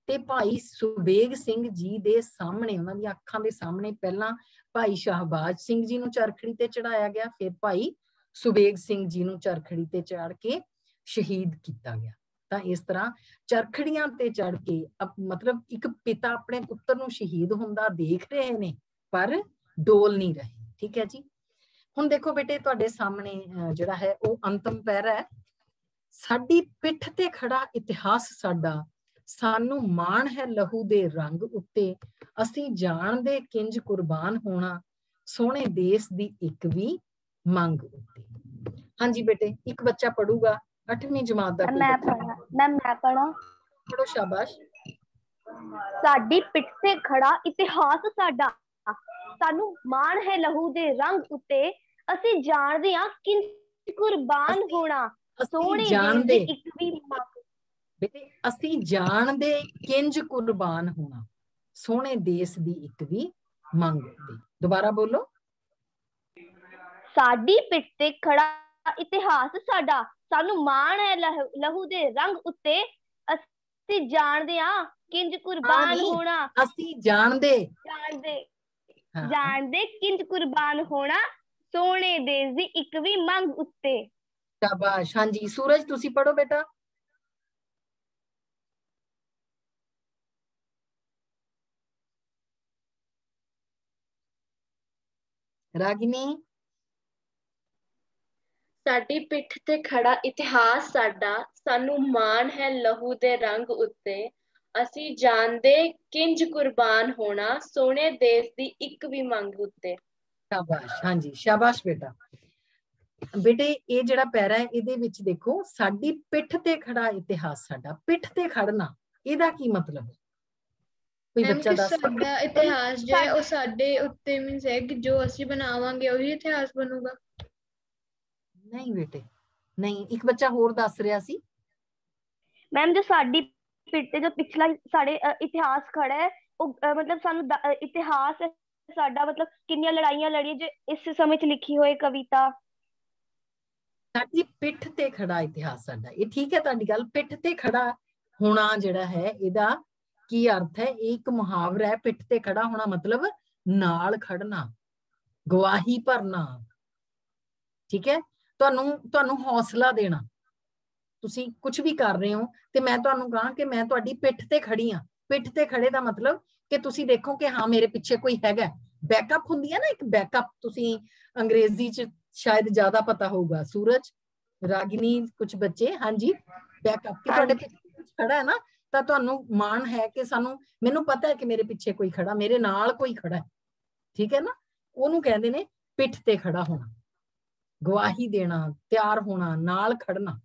ਤੇ ਭਾਈ ਸੁਬੇਗ ਸਿੰਘ ਜੀ ਦੇ ਸਾਹਮਣੇ, ਉਹਨਾਂ ਦੀਆਂ ਅੱਖਾਂ ਦੇ ਸਾਹਮਣੇ ਪਹਿਲਾਂ ਭਾਈ ਸ਼ਹਬਾਜ਼ ਸਿੰਘ ਜੀ ਨੂੰ ਚਰਖੜੀ ਤੇ ਚੜਾਇਆ ਗਿਆ, ਫਿਰ ਭਾਈ ਸੁਬੇਗ ਸਿੰਘ ਜੀ ਨੂੰ ਚਰਖੜੀ ਤੇ ਚਾੜ ਕੇ ਸ਼ਹੀਦ ਕੀਤਾ ਗਿਆ। ਤਾਂ ਇਸ ਤਰ੍ਹਾਂ ਚਰਖੜੀਆਂ ਤੇ ਚੜ ਕੇ ਮਤਲਬ ਇੱਕ ਪਿਤਾ ਆਪਣੇ ਪੁੱਤਰ ਨੂੰ ਸ਼ਹੀਦ ਹੁੰਦਾ ਦੇਖ ਰਹੇ ਨੇ ਪਰ ਡੋਲ ਨਹੀਂ ਰਹੇ। ਠੀਕ ਹੈ ਜੀ। ਹੁਣ ਦੇਖੋ ਬੇਟੇ, ਤੁਹਾਡੇ ਸਾਹਮਣੇ ਜਿਹੜਾ ਹੈ ਉਹ ਅੰਤਮ ਪੈਰਾ ਹੈ। ਸਾਡੀ ਪਿੱਠ ਤੇ ਖੜਾ ਇਤਿਹਾਸ ਸਾਡਾ, ਸਾਨੂੰ ਮਾਣ ਹੈ ਲਹੂ ਦੇ ਰੰਗ ਉੱਤੇ, ਅਸੀਂ ਜਾਣਦੇ ਕਿੰਜ ਕੁਰਬਾਨ ਹੋਣਾ, ਸੋਹਣੇ ਦੇਸ਼ ਦੀ ਇੱਕ ਵੀ ਮੰਗ ਉੱਤੇ। ਹਾਂਜੀ ਬੇਟੇ, ਇੱਕ ਬੱਚਾ ਪੜੂਗਾ 8ਵੀਂ ਜਮਾਤ ਦਾ। ਮੈਂ ਪੜਾਂ। ਪੜੋ, ਸ਼ਾਬਾਸ਼। ਸਾਡੀ ਪਿੱਠ ਤੇ ਖੜਾ ਇਤਿਹਾਸ ਸਾਡਾ, ਸਾਨੂੰ ਮਾਣ ਹੈ ਲਹੂ ਦੇ ਰੰਗ ਉੱਤੇ, ਅਸੀਂ ਜਾਣਦੇ ਹਾਂ ਕਿੰਜ ਕੁਰਬਾਨ ਹੋਣਾ, ਸੋਹਣੇ ਦੇਸ਼ ਦੀ ਇੱਕ ਵੀ ਮੰਗ। ਬੇਟੇ, ਅਸੀਂ ਜਾਣਦੇ ਕਿੰਜ ਕੁਰਬਾਨ ਹੋਣਾ, ਸੋਹਣੇ ਦੇਸ਼ ਦੀ ਇੱਕ ਵੀ ਮੰਗ ਉੱਤੇ। ਦੁਬਾਰਾ ਬੋਲੋ। ਸਾਡੀ ਪਿੱਠ ਤੇ ਖੜਾ ਇਤਿਹਾਸ ਸਾਡਾ, ਸਾਨੂੰ ਮਾਣ ਹੈ ਲਹੂ ਦੇ ਰੰਗ ਉੱਤੇ, ਅਸੀਂ ਜਾਣਦੇ ਹਾਂ ਕਿੰਜ ਕੁਰਬਾਨ ਹੋਣਾ, ਅਸੀਂ ਜਾਣਦੇ ਕਿੰਜ ਕੁਰਬਾਨ ਹੋਣਾ, ਸੋਹਣੇ ਦੇਸ਼ ਦੀ ਇੱਕ ਵੀ ਮੰਗ ਉੱਤੇ। ਸ਼ਾਬਾਸ਼। ਹਾਂਜੀ ਸੂਰਜ, ਤੁਸੀਂ ਪੜੋ ਬੇਟਾ। ਰਾਗਿਨੀ। ਸਾਡੀ ਪਿੱਠ ਤੇ ਖੜਾ ਇਤਿਹਾਸ ਸਾਡਾ, ਸਾਨੂੰ ਮਾਣ ਹੈ ਲਹੂ ਦੇ ਰੰਗ ਉੱਤੇ, ਅਸੀਂ ਜਾਣਦੇ ਕਿੰਜ ਕੁਰਬਾਨ ਹੋਣਾ, ਸੋਹਣੇ ਦੇਸ਼ ਦੀ ਇੱਕ ਵੀ ਮੰਗ ਉੱਤੇ। ਸ਼ਾਬਾਸ਼। ਹਾਂਜੀ ਸ਼ਾਬਾਸ਼ ਬੇਟਾ। ਬੇਟੇ, ਇਹ ਜਿਹੜਾ ਪੈਰਾ ਹੈ ਇਹਦੇ ਵਿੱਚ ਦੇਖੋ, ਸਾਡੀ ਪਿੱਠ ਤੇ ਖੜਾ ਇਤਿਹਾਸ ਸਾਡਾ। ਪਿੱਠ ਤੇ ਖੜਨਾ, ਇਹਦਾ ਕੀ ਮਤਲਬ ਹੈ? ਕੋਈ ਬੱਚਾ ਦੱਸ ਸਕਦਾ? ਸਾਡਾ ਇਤਿਹਾਸ ਜੋ ਹੈ ਉਹ ਸਾਡੇ ਉੱਤੇ ਮੀਨਸ ਹੈ ਕਿ ਜੋ ਅਸੀਂ ਬਣਾਵਾਂਗੇ ਉਹੀ ਇਤਿਹਾਸ ਬਣੂਗਾ। ਨਹੀਂ ਬੇਟੇ, ਨਹੀਂ। ਇੱਕ ਬੱਚਾ ਹੋਰ ਦੱਸ ਰਿਹਾ ਸੀ। ਮੈਮ, ਜੋ ਸਾਡੀ ਪਿੱਠ ਤੇ ਜੋ ਪਿਛਲਾ ਸਾਡੇ ਇਤਿਹਾਸ ਖੜਾ ਹੈ, ਉਹ ਮਤਲਬ ਸਾਨੂੰ ਇਤਿਹਾਸ ਸਾਡਾ ਮਤਲਬ ਕਿੰਨੀਆਂ ਲੜਾਈਆਂ ਲੜੀਆਂ ਜੋ ਇਸ ਸਮੇਂ ਚ ਲਿਖੀ ਹੋਈ ਕਵਿਤਾ। ਸਾਡੀ ਪਿੱਠ ਤੇ ਖੜਾ ਇਤਿਹਾਸ ਸਾਡਾ, ਇਹ ਠੀਕ ਹੈ ਤੁਹਾਡੀ ਗੱਲ। ਪਿੱਠ ਤੇ ਖੜਾ ਹੋਣਾ ਜਿਹੜਾ ਹੈ, ਇਹਦਾ ਕੀ ਅਰਥ ਹੈ? ਇਹ ਇੱਕ ਮੁਹਾਵਰਾ ਹੈ। ਪਿੱਠ ਤੇ ਖੜਾ ਹੋਣਾ ਮਤਲਬ ਨਾਲ ਖੜਨਾ, ਗਵਾਹੀ ਭਰਨਾ। ਠੀਕ ਹੈ। ਤੁਹਾਨੂੰ ਹੌਸਲਾ ਦੇਣਾ। ਤੁਸੀਂ ਕੁਝ ਵੀ ਕਰ ਰਹੇ ਹੋ ਤੇ ਮੈਂ ਤੁਹਾਨੂੰ ਕਹਾਂ ਕਿ ਮੈਂ ਤੁਹਾਡੀ ਪਿੱਠ ਤੇ ਖੜੀ ਹਾਂ। ਪਿੱਠ ਤੇ ਖੜੇ ਦਾ ਮਤਲਬ ਕਿ ਤੁਸੀਂ ਦੇਖੋ ਕਿ ਹਾਂ ਮੇਰੇ ਪਿੱਛੇ ਕੋਈ ਹੈਗਾ। ਬੈਕਅਪ ਹੁੰਦੀ ਹੈ ਨਾ, ਇੱਕ ਬੈਕਅਪ। ਤੁਸੀਂ ਅੰਗਰੇਜ਼ੀ ਚ ਸ਼ਾਇਦ ਜ਼ਿਆਦਾ ਪਤਾ ਹੋਊਗਾ। ਸੂਰਜ, ਰਾਗਿਨੀ, ਕੁਝ ਬੱਚੇ। ਹਾਂਜੀ, ਬੈਕਅਪ, ਕਿ ਤੁਹਾਡੇ ਪਿੱਛੇ ਕੁਝ ਖੜਾ ਹੈ ਨਾ, ਤਾਂ ਤੁਹਾਨੂੰ ਮਾਣ ਹੈ ਕਿ ਮੈਨੂੰ ਪਤਾ ਹੈ ਕਿ ਮੇਰੇ ਪਿੱਛੇ ਕੋਈ ਖੜਾ, ਮੇਰੇ ਨਾਲ ਕੋਈ ਖੜਾ ਹੈ। ਠੀਕ ਹੈ ਨਾ, ਉਹਨੂੰ ਕਹਿੰਦੇ ਨੇ ਪਿੱਠ ਤੇ ਖੜਾ ਹੋਣਾ। ਗਵਾਹੀ ਦੇਣਾ, ਤਿਆਰ ਹੋਣਾ, ਨਾਲ ਖੜਨਾ,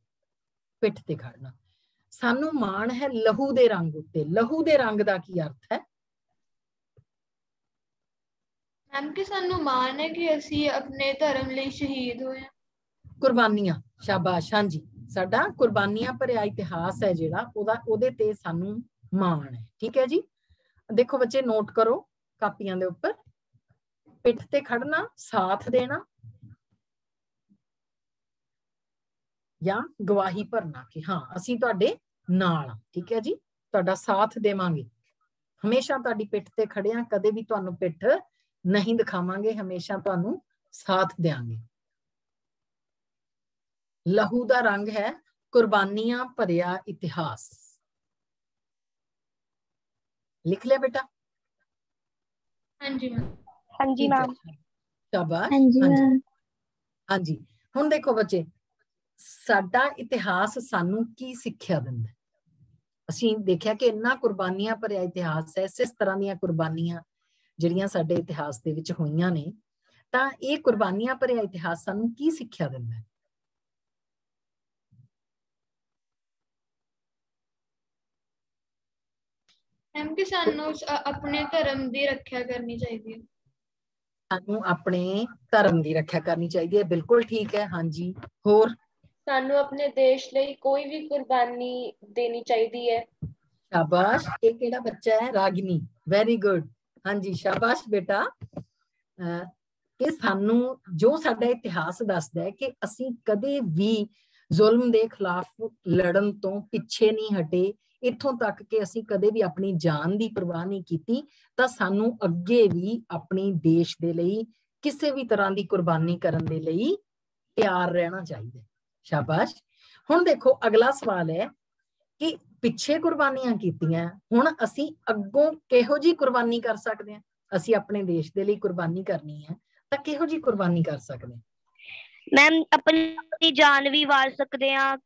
ਪਿੱਠ ਤੇ ਖੜਨਾ। ਸਾਨੂੰ ਮਾਣ ਹੈ ਲਹੂ ਦੇ ਰੰਗ ਉੱਤੇ। ਲਹੂ ਦੇ ਰੰਗ ਦਾ ਕੀ ਅਰਥ ਹੈ? ਮੈਮ, ਕਿ ਸਾਨੂੰ ਮਾਣ ਹੈ ਕਿ ਅਸੀਂ ਆਪਣੇ ਧਰਮ ਲਈ ਸ਼ਹੀਦ ਹੋਏ ਹਾਂ। ਕੁਰਬਾਨੀਆਂ। ਸ਼ਾਬਾਸ਼। ਹਾਂਜੀ, ਸਾਡਾ ਕੁਰਬਾਨੀਆਂ ਭਰਿਆ ਇਤਿਹਾਸ ਹੈ ਜਿਹੜਾ, ਉਹਦੇ ਤੇ ਸਾਨੂੰ ਮਾਣ ਹੈ। ਠੀਕ ਹੈ ਜੀ। ਦੇਖੋ ਬੱਚੇ, ਨੋਟ ਕਰੋ ਕਾਪੀਆਂ ਦੇ ਉੱਪਰ। ਪਿੱਠ ਤੇ ਖੜਨਾ, ਸਾਥ ਦੇਣਾ ਜਾਂ ਗਵਾਹੀ ਭਰਨਾ ਕਿ ਹਾਂ ਅਸੀਂ ਤੁਹਾਡੇ ਨਾਲ ਹਾਂ। ਠੀਕ ਹੈ ਜੀ, ਤੁਹਾਡਾ ਸਾਥ ਦੇਵਾਂਗੇ, ਹਮੇਸ਼ਾ ਤੁਹਾਡੀ ਪਿੱਠ ਤੇ ਖੜੇ ਹਾਂ, ਕਦੇ ਵੀ ਤੁਹਾਨੂੰ ਪਿੱਠ ਨਹੀਂ ਦਿਖਾਵਾਂਗੇ, ਹਮੇਸ਼ਾ ਤੁਹਾਨੂੰ ਸਾਥ ਦੇਵਾਂਗੇ। लहू दा रंग है कुर्बानियां भरिया इतिहास। लिख लिया बेटा? हाँ जी मैम। हाँ जी ठीक है, मैम। शाबाश। हाँ जी हाँ जी, मैम। हाँ जी। हुण देखो बच्चे, साडा इतिहास सानू की सिੱਖਿਆ ਦਿੰਦਾ है? ਅਸੀਂ ਦੇਖਿਆ ਕਿ ਇੰਨਾ ਕੁਰਬਾਨੀਆਂ ਭਰਿਆ ਇਤਿਹਾਸ ਹੈ, ਇਸ ਤਰ੍ਹਾਂ ਦੀਆਂ ਕੁਰਬਾਨੀਆਂ ਜਿਹੜੀਆਂ ਸਾਡੇ ਇਤਿਹਾਸ ਦੇ ਵਿੱਚ ਹੋਈਆਂ ਨੇ, ਤਾਂ ਇਹ ਕੁਰਬਾਨੀਆਂ ਭਰਿਆ ਇਤਿਹਾਸ ਸਾਨੂੰ ਕੀ ਸਿੱਖਿਆ ਦਿੰਦਾ ਹੈ? मैम कि सानू अपने धर्म की रक्षा करनी चाहिए। ਸਾਨੂੰ ਆਪਣੇ ਧਰਮ ਦੀ ਰੱਖਿਆ ਕਰਨੀ ਚਾਹੀਦੀ ਹੈ। ਬਿਲਕੁਲ ਠੀਕ ਹੈ। ਹਾਂਜੀ, ਹੋਰ? ਸਾਨੂੰ ਆਪਣੇ ਦੇਸ਼ ਲਈ ਕੋਈ ਵੀ ਕੁਰਬਾਨੀ ਦੇਣੀ ਚਾਹੀਦੀ ਹੈ। शाबाश। ਇਹ ਕਿਹੜਾ ਬੱਚਾ ਹੈ? Ragini, very good. ਹਾਂਜੀ, शाबाश बेटा। ਇਹ ਸਾਨੂੰ ਜੋ ਸਾਡਾ ਇਤਿਹਾਸ ਦੱਸਦਾ ਹੈ ਕਿ ਅਸੀਂ ਕਦੇ ਵੀ ਜ਼ੁਲਮ ਦੇ ਖਿਲਾਫ ਲੜਨ ਤੋਂ ਪਿੱਛੇ ਨਹੀਂ ਹਟੇ, ਇੱਥੋਂ ਤੱਕ ਕਿ ਅਸੀਂ ਕਦੇ ਵੀ ਆਪਣੀ ਜਾਨ ਦੀ ਪਰਵਾਹ ਨਹੀਂ ਕੀਤੀ, ਤਾਂ ਸਾਨੂੰ ਅੱਗੇ ਵੀ ਆਪਣੀ ਦੇਸ਼ ਦੇ ਲਈ ਕਿਸੇ ਵੀ ਤਰ੍ਹਾਂ ਦੀ ਕੁਰਬਾਨੀ ਕਰਨ ਦੇ ਲਈ ਤਿਆਰ ਰਹਿਣਾ ਚਾਹੀਦਾ। शाबाश। ਹੁਣ ਦੇਖੋ ਅਗਲਾ ਸਵਾਲ ਹੈ ਕਿ ਪਿੱਛੇ ਕੁਰਬਾਨੀਆਂ ਕੀਤੀਆਂ, ਹੁਣ ਅਸੀਂ ਅੱਗੋਂ ਕਿਹੋ ਜਿਹੀ ਕੁਰਬਾਨੀ ਕਰ ਸਕਦੇ ਹਾਂ? ਅਸੀਂ ਆਪਣੇ ਦੇਸ਼ ਦੇ ਲਈ ਕੁਰਬਾਨੀ ਕਰਨੀ ਹੈ ਤਾਂ ਕਿਹੋ ਜਿਹੀ ਕੁਰਬਾਨੀ ਕਰ ਸਕਦੇ ਹਾਂ? मैम अपनी जान भी वार सकते हैं।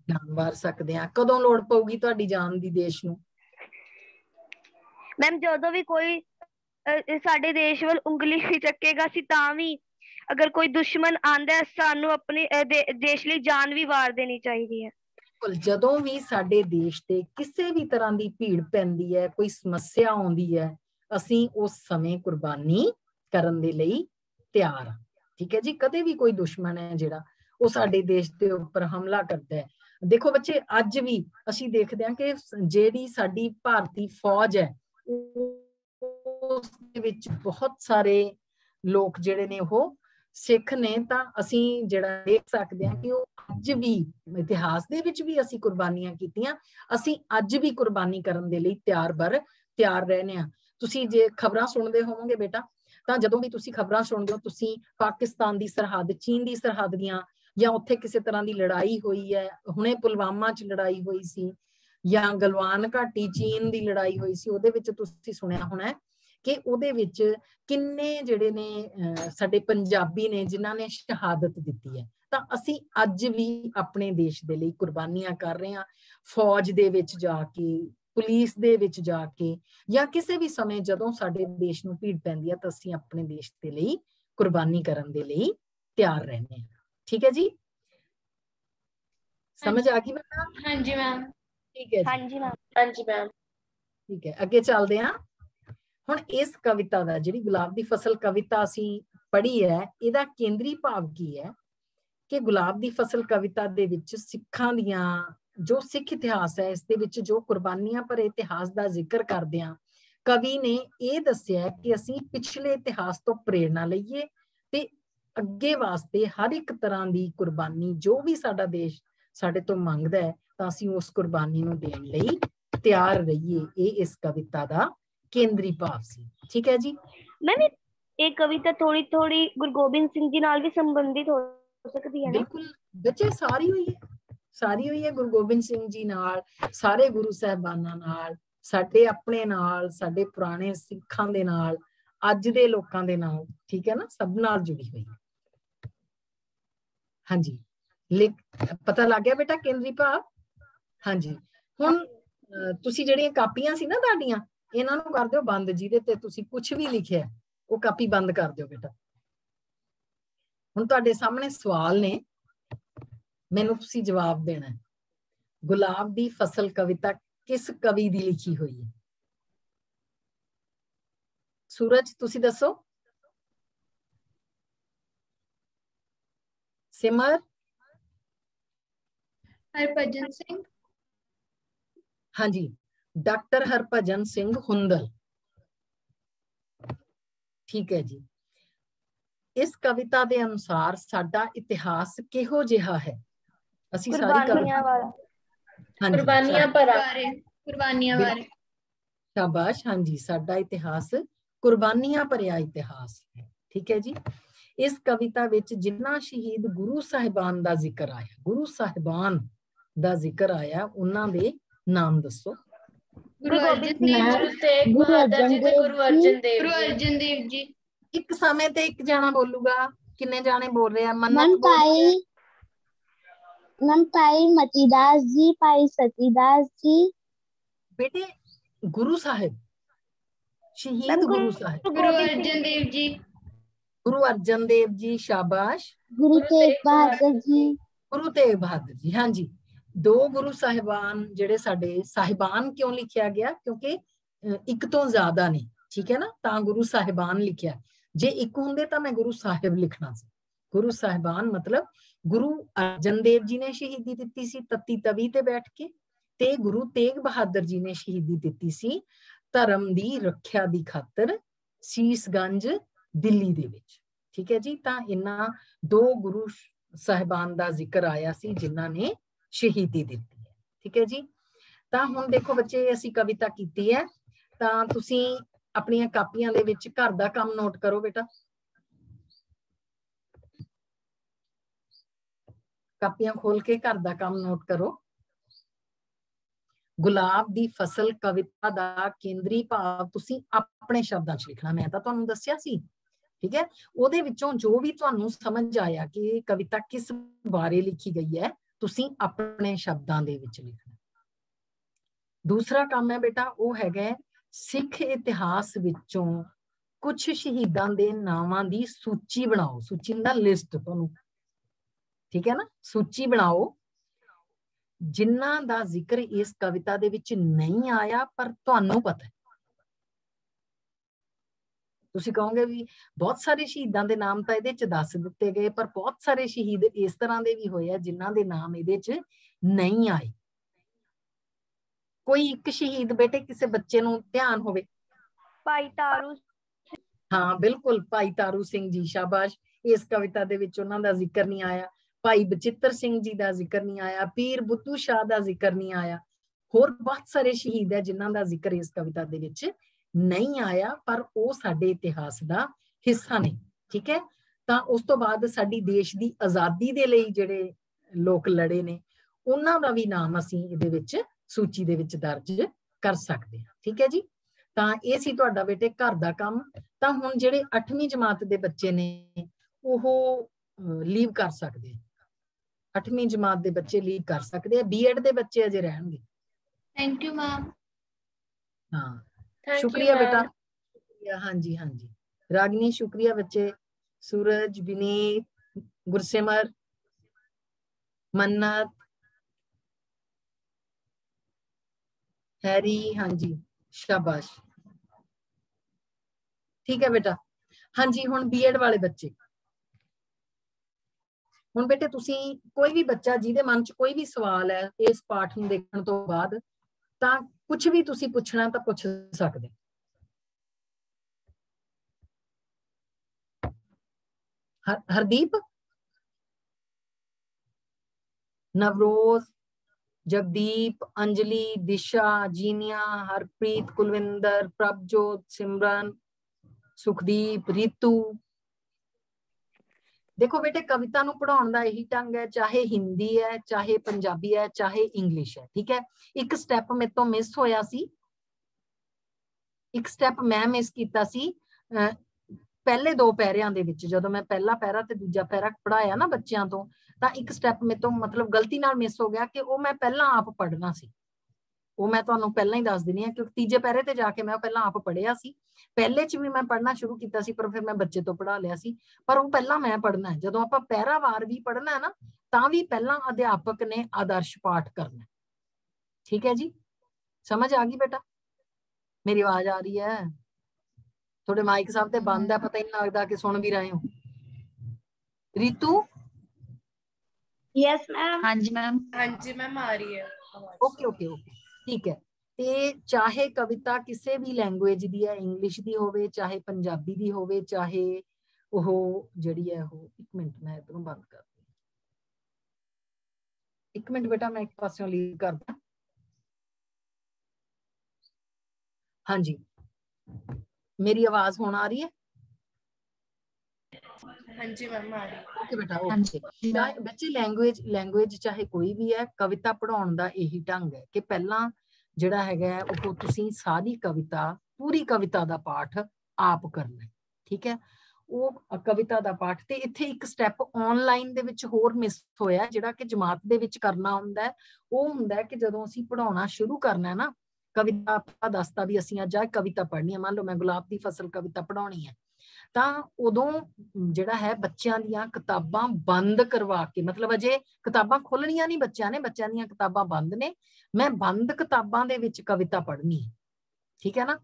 ਜਾਨ ਵਾਰ ਸਕਦੇ ਹਾਂ। ਕਦੋਂ ਲੋੜ ਪਊਗੀ ਤੁਹਾਡੀ ਜਾਨ ਦੀ ਦੇਸ਼ ਨੂੰ? मैम ਜਦੋਂ ਵੀ ਕੋਈ ਸਾਡੇ ਦੇਸ਼ ਵੱਲ ਉਂਗਲੀ ਚੱਕੇਗਾ ਸੀ ਤਾਂ ਵੀ, ਅਗਰ ਕੋਈ ਦੁਸ਼ਮਣ ਆਂਦਾ, ਸਾਨੂੰ ਆਪਣੇ ਦੇਸ਼ ਲਈ ਜਾਨ ਵੀ ਵਾਰ ਦੇਣੀ ਚਾਹੀਦੀ ਹੈ। ਬਿਲਕੁਲ। ਜਦੋਂ ਵੀ ਸਾਡੇ ਦੇਸ਼ ਤੇ ਕਿਸੇ ਵੀ ਤਰ੍ਹਾਂ ਦੀ ਭੀੜ ਪੈਂਦੀ ਹੈ, ਕੋਈ ਸਮੱਸਿਆ ਆਉਂਦੀ ਹੈ, ਅਸੀਂ ਉਸ ਸਮੇਂ ਕੁਰਬਾਨੀ ਕਰਨ ਦੇ ਲਈ ਤਿਆਰ ਹਾਂ। ਠੀਕ ਹੈ ਜੀ। ਕਦੇ ਵੀ ਕੋਈ ਦੁਸ਼ਮਣ ਹੈ ਜਿਹੜਾ ਉਹ ਸਾਡੇ ਦੇਸ਼ ਦੇ ਉੱਪਰ ਹਮਲਾ ਕਰਦਾ ਹੈ, ਦੇਖੋ ਬੱਚੇ ਅੱਜ ਵੀ ਅਸੀਂ ਦੇਖਦੇ ਹਾਂ ਕਿ ਜਿਹੜੀ ਸਾਡੀ ਭਾਰਤੀ ਫੌਜ ਹੈ ਉਸ ਦੇ ਵਿੱਚ ਬਹੁਤ ਸਾਰੇ ਲੋਕ ਜਿਹੜੇ ਨੇ ਉਹ ਸਿੱਖ ਨੇ, ਤਾਂ ਅਸੀਂ ਜਿਹੜਾ ਦੇਖ ਸਕਦੇ ਹਾਂ ਕਿ ਉਹ ਅੱਜ ਵੀ ਇਤਿਹਾਸ ਦੇ ਵਿੱਚ ਵੀ ਅਸੀਂ ਕੁਰਬਾਨੀਆਂ ਕੀਤੀਆਂ, ਅਸੀਂ ਅੱਜ ਵੀ ਕੁਰਬਾਨੀ ਕਰਨ ਦੇ ਲਈ ਤਿਆਰ ਰਹਿੰਦੇ ਹਾਂ। ਤੁਸੀਂ ਜੇ ਖਬਰਾਂ ਸੁਣਦੇ ਹੋਵੋਗੇ ਬੇਟਾ, ਤਾਂ ਜਦੋਂ ਵੀ ਤੁਸੀਂ ਖਬਰਾਂ ਸੁਣਦੇ ਹੋ, ਤੁਸੀਂ ਪਾਕਿਸਤਾਨ ਦੀ ਸਰਹੱਦ, ਚੀਨ ਦੀ ਸਰਹੱਦ ਦੀਆਂ, ਜਾਂ ਉੱਥੇ ਕਿਸੇ ਤਰ੍ਹਾਂ ਦੀ ਲੜਾਈ ਹੋਈ ਹੈ, ਹੁਣੇ ਪੁਲਵਾਮਾ 'ਚ ਲੜਾਈ ਹੋਈ ਸੀ, ਜਾਂ ਗਲਵਾਨ ਘਾਟੀ ਚੀਨ ਦੀ ਲੜਾਈ ਹੋਈ ਸੀ, ਉਹਦੇ ਵਿੱਚ ਤੁਸੀਂ ਸੁਣਿਆ ਹੋਣਾ ਕਿ ਉਹਦੇ ਵਿੱਚ ਕਿੰਨੇ ਜਿਹੜੇ ਨੇ ਸਾਡੇ ਪੰਜਾਬੀ ਨੇ ਜਿਨ੍ਹਾਂ ਨੇ ਸ਼ਹਾਦਤ ਦਿੱਤੀ ਹੈ। ਤਾਂ ਅਸੀਂ ਅੱਜ ਵੀ ਆਪਣੇ ਦੇਸ਼ ਦੇ ਲਈ ਕੁਰਬਾਨੀਆਂ ਕਰ ਰਹੇ ਹਾਂ, ਫੌਜ ਦੇ ਵਿੱਚ ਜਾ ਕੇ, ਪੁਲਿਸ ਦੇ ਵਿੱਚ ਜਾ ਕੇ, ਜਾਂ ਕਿਸੇ ਵੀ ਸਮੇਂ ਜਦੋਂ ਸਾਡੇ ਦੇਸ਼ ਨੂੰ ਭੀੜ ਪੈਂਦੀ ਹੈ ਤਾਂ ਅਸੀਂ ਆਪਣੇ ਦੇਸ਼ ਦੇ ਲਈ ਕੁਰਬਾਨੀ ਕਰਨ ਦੇ ਲਈ ਤਿਆਰ ਰਹਿੰਦੇ ਹਾਂ। ਠੀਕ ਹੈ ਜੀ, ਸਮਝ ਆ ਗਈ ਬੇਟਾ? हाँ जी मैम। ठीक है हाँ जी। जी मैम। हाँ जी मैम। ठीक है, अगे चलते हैं। ਹੁਣ ਇਸ ਕਵਿਤਾ ਦਾ, ਜਿਹੜੀ ਗੁਲਾਬ ਦੀ ਫਸਲ ਕਵਿਤਾ ਅਸੀਂ ਪੜ੍ਹੀ ਹੈ, ਇਹਦਾ ਕੇਂਦਰੀ ਭਾਵ ਕੀ ਹੈ ਕਿ ਗੁਲਾਬ ਦੀ ਫਸਲ ਕਵਿਤਾ ਦੇ ਵਿੱਚ ਸਿੱਖਾਂ ਦੀਆਂ ਜੋ ਸਿੱਖ ਇਤਿਹਾਸ ਹੈ, ਇਸ ਦੇ ਵਿੱਚ ਜੋ ਕੁਰਬਾਨੀਆਂ ਭਰੇ ਇਤਿਹਾਸ ਦਾ ਜ਼ਿਕਰ ਕਰਦੇ ਹਾਂ, ਕਵੀ ਨੇ ਇਹ ਦੱਸਿਆ ਕਿ ਅਸੀਂ ਪਿਛਲੇ ਇਤਿਹਾਸ ਤੋਂ ਪ੍ਰੇਰਨਾ ਲਈਏ ਤੇ ਅੱਗੇ ਵਾਸਤੇ ਹਰ ਇੱਕ ਤਰ੍ਹਾਂ ਦੀ ਕੁਰਬਾਨੀ ਜੋ ਵੀ ਸਾਡਾ ਦੇਸ਼ ਸਾਡੇ ਤੋਂ ਮੰਗਦਾ ਹੈ ਤਾਂ ਅਸੀਂ ਉਸ ਕੁਰਬਾਨੀ ਨੂੰ ਦੇਣ ਲਈ ਤਿਆਰ ਰਹੀਏ। ਇਹ ਇਸ ਕਵਿਤਾ ਦਾ ਕੇਂਦਰੀ ਭਾਵ ਸੀ। ਠੀਕ ਹੈ ਜੀ। मैम ये कविता थोड़ी थोड़ी गुरु गोबिंद सिंह जी नाल भी संबंधित हो सकती है ना? बिल्कुल बच्चे, सारी हुई है गुरु गोबिंद सिंह जी नाल, सारे गुरु साहबानां नाल, साडे अपने नाल, साडे पुराने सिखां दे नाल, अज दे लोकां दे नाल, ठीक है ना, सब नाल जुड़ी हुई है। हाँ जी, पता लग गया बेटा केंद्री भाव? हाँ जी। हुण तुसीं जिहड़ियां कापियां सी ना तुहाडीआं, इन्हां नूं कर दिओ बंद, जिहदे ते तुसीं कुछ भी लिखिआ वो कापी बंद कर दिओ बेटा। हुण तुहाडे सामने सवाल ने, मैनूं तुसीं जवाब देना है। गुलाब दी फसल कविता किस कवि दी लिखी हुई है? सूरज तुसीं दसो। सिमर? हरभजन सिंह। हाँ जी, डॉक्टर हरभजन सिंह हुंदल। ठीक है जी। इस कविता के अनुसार साडा इतिहास किहो जिहा है? असीं सारी कुर्बानियां वाला। हाँ जी, कुर्बानियां भरा। कुर्बानियां बारे। शाबाश। हाँ जी, साडा इतिहास कुर्बानियां भरिया इतिहास है। ठीक है जी। इस कविता विच जिन्ना शहीद गुरु साहिबान दा जिक्र आया, गुरु साहिबान दा जिक्र आया, उन्हां दे नाम दसो। गुरु गोबिंद सिंह, गुरु तेग गुरु बहादुर जी अर्जन ते देव गुरु अर्जन देव गुरु जी। अर्जन देव जी। एक समय ते एक जाना बोलूगा, किन्ने जाने बोल रहे हैं? मन्नत मैम बोल रही है। भाई मतीदास जी, भाई सतीदास जी। बेटे गुरु साहिब, शहीद गुरु साहिब, गुरु अर्जन देव जी। गुरु अर्जन देव जी, शाबाश। गुरु तेग बहादुर जी। गुरु तेग बहादुर जी, हाँ जी। दो गुरु साहिबान जेडे साडे, साहिबान क्यों लिखिया गया? क्योंकि एक तो ज्यादा ने, ठीक है ना, ता गुरु साहिबान लिखिया। जे एक होंदे तां मैं गुरु साहिब लिखना सी। गुरु साहिबान मतलब गुरु अर्जन देव जी ने शहीदी दित्ती सी तत्ती तवी ते बैठ के, ते गुरु तेग बहादुर जी ने शहीदी दित्ती सी धर्म दी रखिया दी खातर शीशगंज दिल्ली दे विच, ठीक है जी। तां इन्हां दो गुरु साहिबान दा जिक्र आया सी जिन्हां ने शहीदी दित्ती है, ठीक है जी। तां हुण देखो बच्चे, असीं कविता कीती है, तां तुसीं अपणियां कापियां दे विच घर दा काम नोट करो बेटा। कापियां खोल के घर दा काम नोट करो। गुलाब दी फसल कविता दा केंद्री भाव तुसीं अपने शब्दां च लिखना। मैं तां तुहानूं दस्सिया सी, ठीक है। ਉਹਦੇ ਵਿੱਚੋਂ जो भी ਤੁਹਾਨੂੰ समझ आया कि कविता किस बारे लिखी गई है, तुसीं अपने शब्दां दे विच लिखना। दूसरा काम है बेटा, ਉਹ ਹੈਗਾ सिख इतिहास ਵਿੱਚੋਂ कुछ शहीदां दे नावां दी सूची बनाओ। सूची ਹੁੰਦਾ लिस्ट, ਤੁਹਾਨੂੰ ठीक है ना, सूची बनाओ जिन्हां दा जिक्र इस कविता दे विच नहीं आया पर ਤੁਹਾਨੂੰ पता है। ਤੁਸੀਂ ਕਹੋਗੇ ਵੀ ਬਹੁਤ ਸਾਰੇ ਸ਼ਹੀਦਾਂ ਦੇ ਨਾਮ ਤਾਂ ਇਹਦੇ ਚ ਦੱਸ ਦਿੱਤੇ ਗਏ, ਪਰ ਬਹੁਤ ਸਾਰੇ ਸ਼ਹੀਦ ਇਸ ਤਰ੍ਹਾਂ ਦੇ ਵੀ ਹੋਏ ਆ ਜਿਨ੍ਹਾਂ ਦੇ ਨਾਮ ਇਹਦੇ ਚ ਨਹੀਂ ਆਏ। ਕੋਈ ਇੱਕ ਸ਼ਹੀਦ बेटे ਕਿਸੇ ਬੱਚੇ ਨੂੰ ਧਿਆਨ ਹੋਵੇ? ਭਾਈ ਤਾਰੂ। हाँ बिल्कुल, भाई तारू सिंह जी, शाबाश। इस कविता दे विच उन्हां दा जिक्र नहीं आया। भाई बचित्र सिंह जी दा जिक्र नहीं आया। पीर बुद्धू शाह दा जिक्र नहीं आया। होर बहुत सारे शहीद है जिन्हां दा जिक्र इस कविता दे विच नहीं आया, पर वो साडे इतिहास दा हिस्सा ने, ठीक है। तां उस तो बाद साडी देश दी आज़ादी दे लई जिहड़े लोक लड़े ने, उन्हां दा भी नाम असीं इहदे विच सूची दे विच दर्ज कर सकदे हां, ठीक है जी। तां ਇਹ ਸੀ ਤੁਹਾਡਾ बेटे घर दा काम। ਤਾਂ ਹੁਣ ਜਿਹੜੇ 8ਵੀਂ ਜਮਾਤ ਦੇ ਬੱਚੇ ਨੇ ਉਹ ਲੀਵ ਕਰ ਸਕਦੇ ਆ। 8ਵੀਂ ਜਮਾਤ ਦੇ ਬੱਚੇ ਲੀਵ ਕਰ ਸਕਦੇ ਆ। ਬੀਐਡ ਦੇ ਬੱਚੇ ਅਜੇ ਰਹਿਣਗੇ। Thank you ma'am. हाँ शुक्रिया बेटा। हाँ जी, हाँ जी रागिनी, शुक्रिया बच्चे। सूरज, विनीत, गुरसिमर, मन्नत, हैरी, हाँ जी शाबाश, ठीक है बेटा। हाँ जी हुण बीएड वाले बच्चे, हुण बेटे तुसी कोई भी बच्चा जिहदे मन च कोई भी सवाल है इस पाठ नूं देखण तो बाद, तां कुछ भी तुसी पुछना तां पुछ सकदे। हरदीप, नवरोज, जगदीप, अंजलि, दिशा, जीनिया, हरप्रीत, कुलविंदर, प्रभजोत, सिमरन, सुखदीप, रीतू। देखो बेटे कविता नूं पढ़ाउण दा यही ढंग है, चाहे हिंदी है, चाहे पंजाबी है, चाहे इंग्लिश है, ठीक है। एक स्टैप मेरे तो मिस होया सी, एक स्टैप मैं मिस कीता सी पहले दो पैरिਆਂ ਦੇ ਵਿੱਚ। ਜਦੋਂ मैं पहला पैरा ते दूजा पैरा पढ़ाया ना बच्चों तो, ਤਾਂ एक स्टैप मेरे तो मतलब गलती नाल मिस हो गया कि वो मैं पहला आप पढ़ना सी। वो मैं तुहानूं पहला ही दस दिनी है क्योंकि तीजे पैरे ते जाके मैं पहला आप पढ़िया सी। पहले च भी मैं पढ़ना शुरू किया सी पर फिर मैं बच्चे तो पढ़ा लिया सी, पर वो पहला मैं पढ़ना है। जदों आपां पैरावार भी पढ़ना है ना तां भी पहला अध्यापक ने आदर्श पाठ करना है, ठीक है जी। समझ आ गई बेटा? मेरी आवाज आ रही है? थोड़े माइक साहब ते बंद है, पता ही नहीं लगता कि सुन भी रहे हो। रीतू? Yes ma'am. हाँ जी मैम। हाँ जी मैम आ रही है। ओके ओके ओके ठीक है। ते चाहे कविता किसी भी लैंगुएज दी है, इंग्लिश दी होवे, चाहे पंजाबी दी होवे, चाहे ओह जिहड़ी है वो, एक मिनट मैं इधरों बंद कर, एक मिनट बेटा मैं एक पासों लीव करदा। हाँ जी मेरी आवाज हुण आ रही है? ਹਾਂਜੀ ਮੈਮ ਆ ਰਹੀ ਹੈ। ओके बेटा ओके। बच्चे लैंगुएज चाहे कोई भी है, कविता पढ़ाउण दा यही ढंग है कि पहला जिहड़ा हैगा ਉਹ ਤੁਸੀਂ ਸਾਰੀ कविता पूरी कविता ਦਾ ਪਾਠ ਆਪ ਕਰਨਾ ਹੈ। ठीक है, ਉਹ ਕਵਿਤਾ ਦਾ ਪਾਠ ਤੇ ਇੱਥੇ ਇੱਕ ਸਟੈਪ ਆਨਲਾਈਨ ਦੇ ਵਿੱਚ ਹੋਰ ਮਿਸ ਹੋਇਆ, ਜਿਹੜਾ ਕਿ ਜਮਾਤ ਦੇ ਵਿੱਚ ਕਰਨਾ ਹੁੰਦਾ। ਉਹ ਹੁੰਦਾ ਕਿ ਜਦੋਂ ਅਸੀਂ ਪੜਾਉਣਾ ਸ਼ੁਰੂ ਕਰਨਾ ਹੈ ਨਾ, ਕਵਿਤਾ ਆਪਾਂ ਦੱਸਤਾ ਵੀ ਅਸੀਂ ਅੱਜ ਆਹ ਕਵਿਤਾ ਪੜ੍ਹਨੀ ਹੈ, ਮੰਨ ਲਓ ਮੈਂ ਗੁਲਾਬ ਦੀ ਫਸਲ ਕਵਿਤਾ ਪੜਾਉਣੀ ਹੈ, ਤਾਂ ਉਦੋਂ ਜਿਹੜਾ ਹੈ ਬੱਚਿਆਂ ਦੀਆਂ ਕਿਤਾਬਾਂ ਬੰਦ ਕਰਵਾ ਕੇ, ਮਤਲਬ ਅਜੇ ਕਿਤਾਬਾਂ ਖੋਲਣੀਆਂ ਨਹੀਂ ਬੱਚਿਆਂ ਨੇ, ਬੱਚਿਆਂ ਦੀਆਂ ਕਿਤਾਬਾਂ ਬੰਦ ਨੇ, ਮੈਂ ਬੰਦ ਕਿਤਾਬਾਂ ਦੇ ਵਿੱਚ ਕਵਿਤਾ ਪੜ੍ਹਨੀ ਹੈ। ਠੀਕ ਹੈ ਨਾ।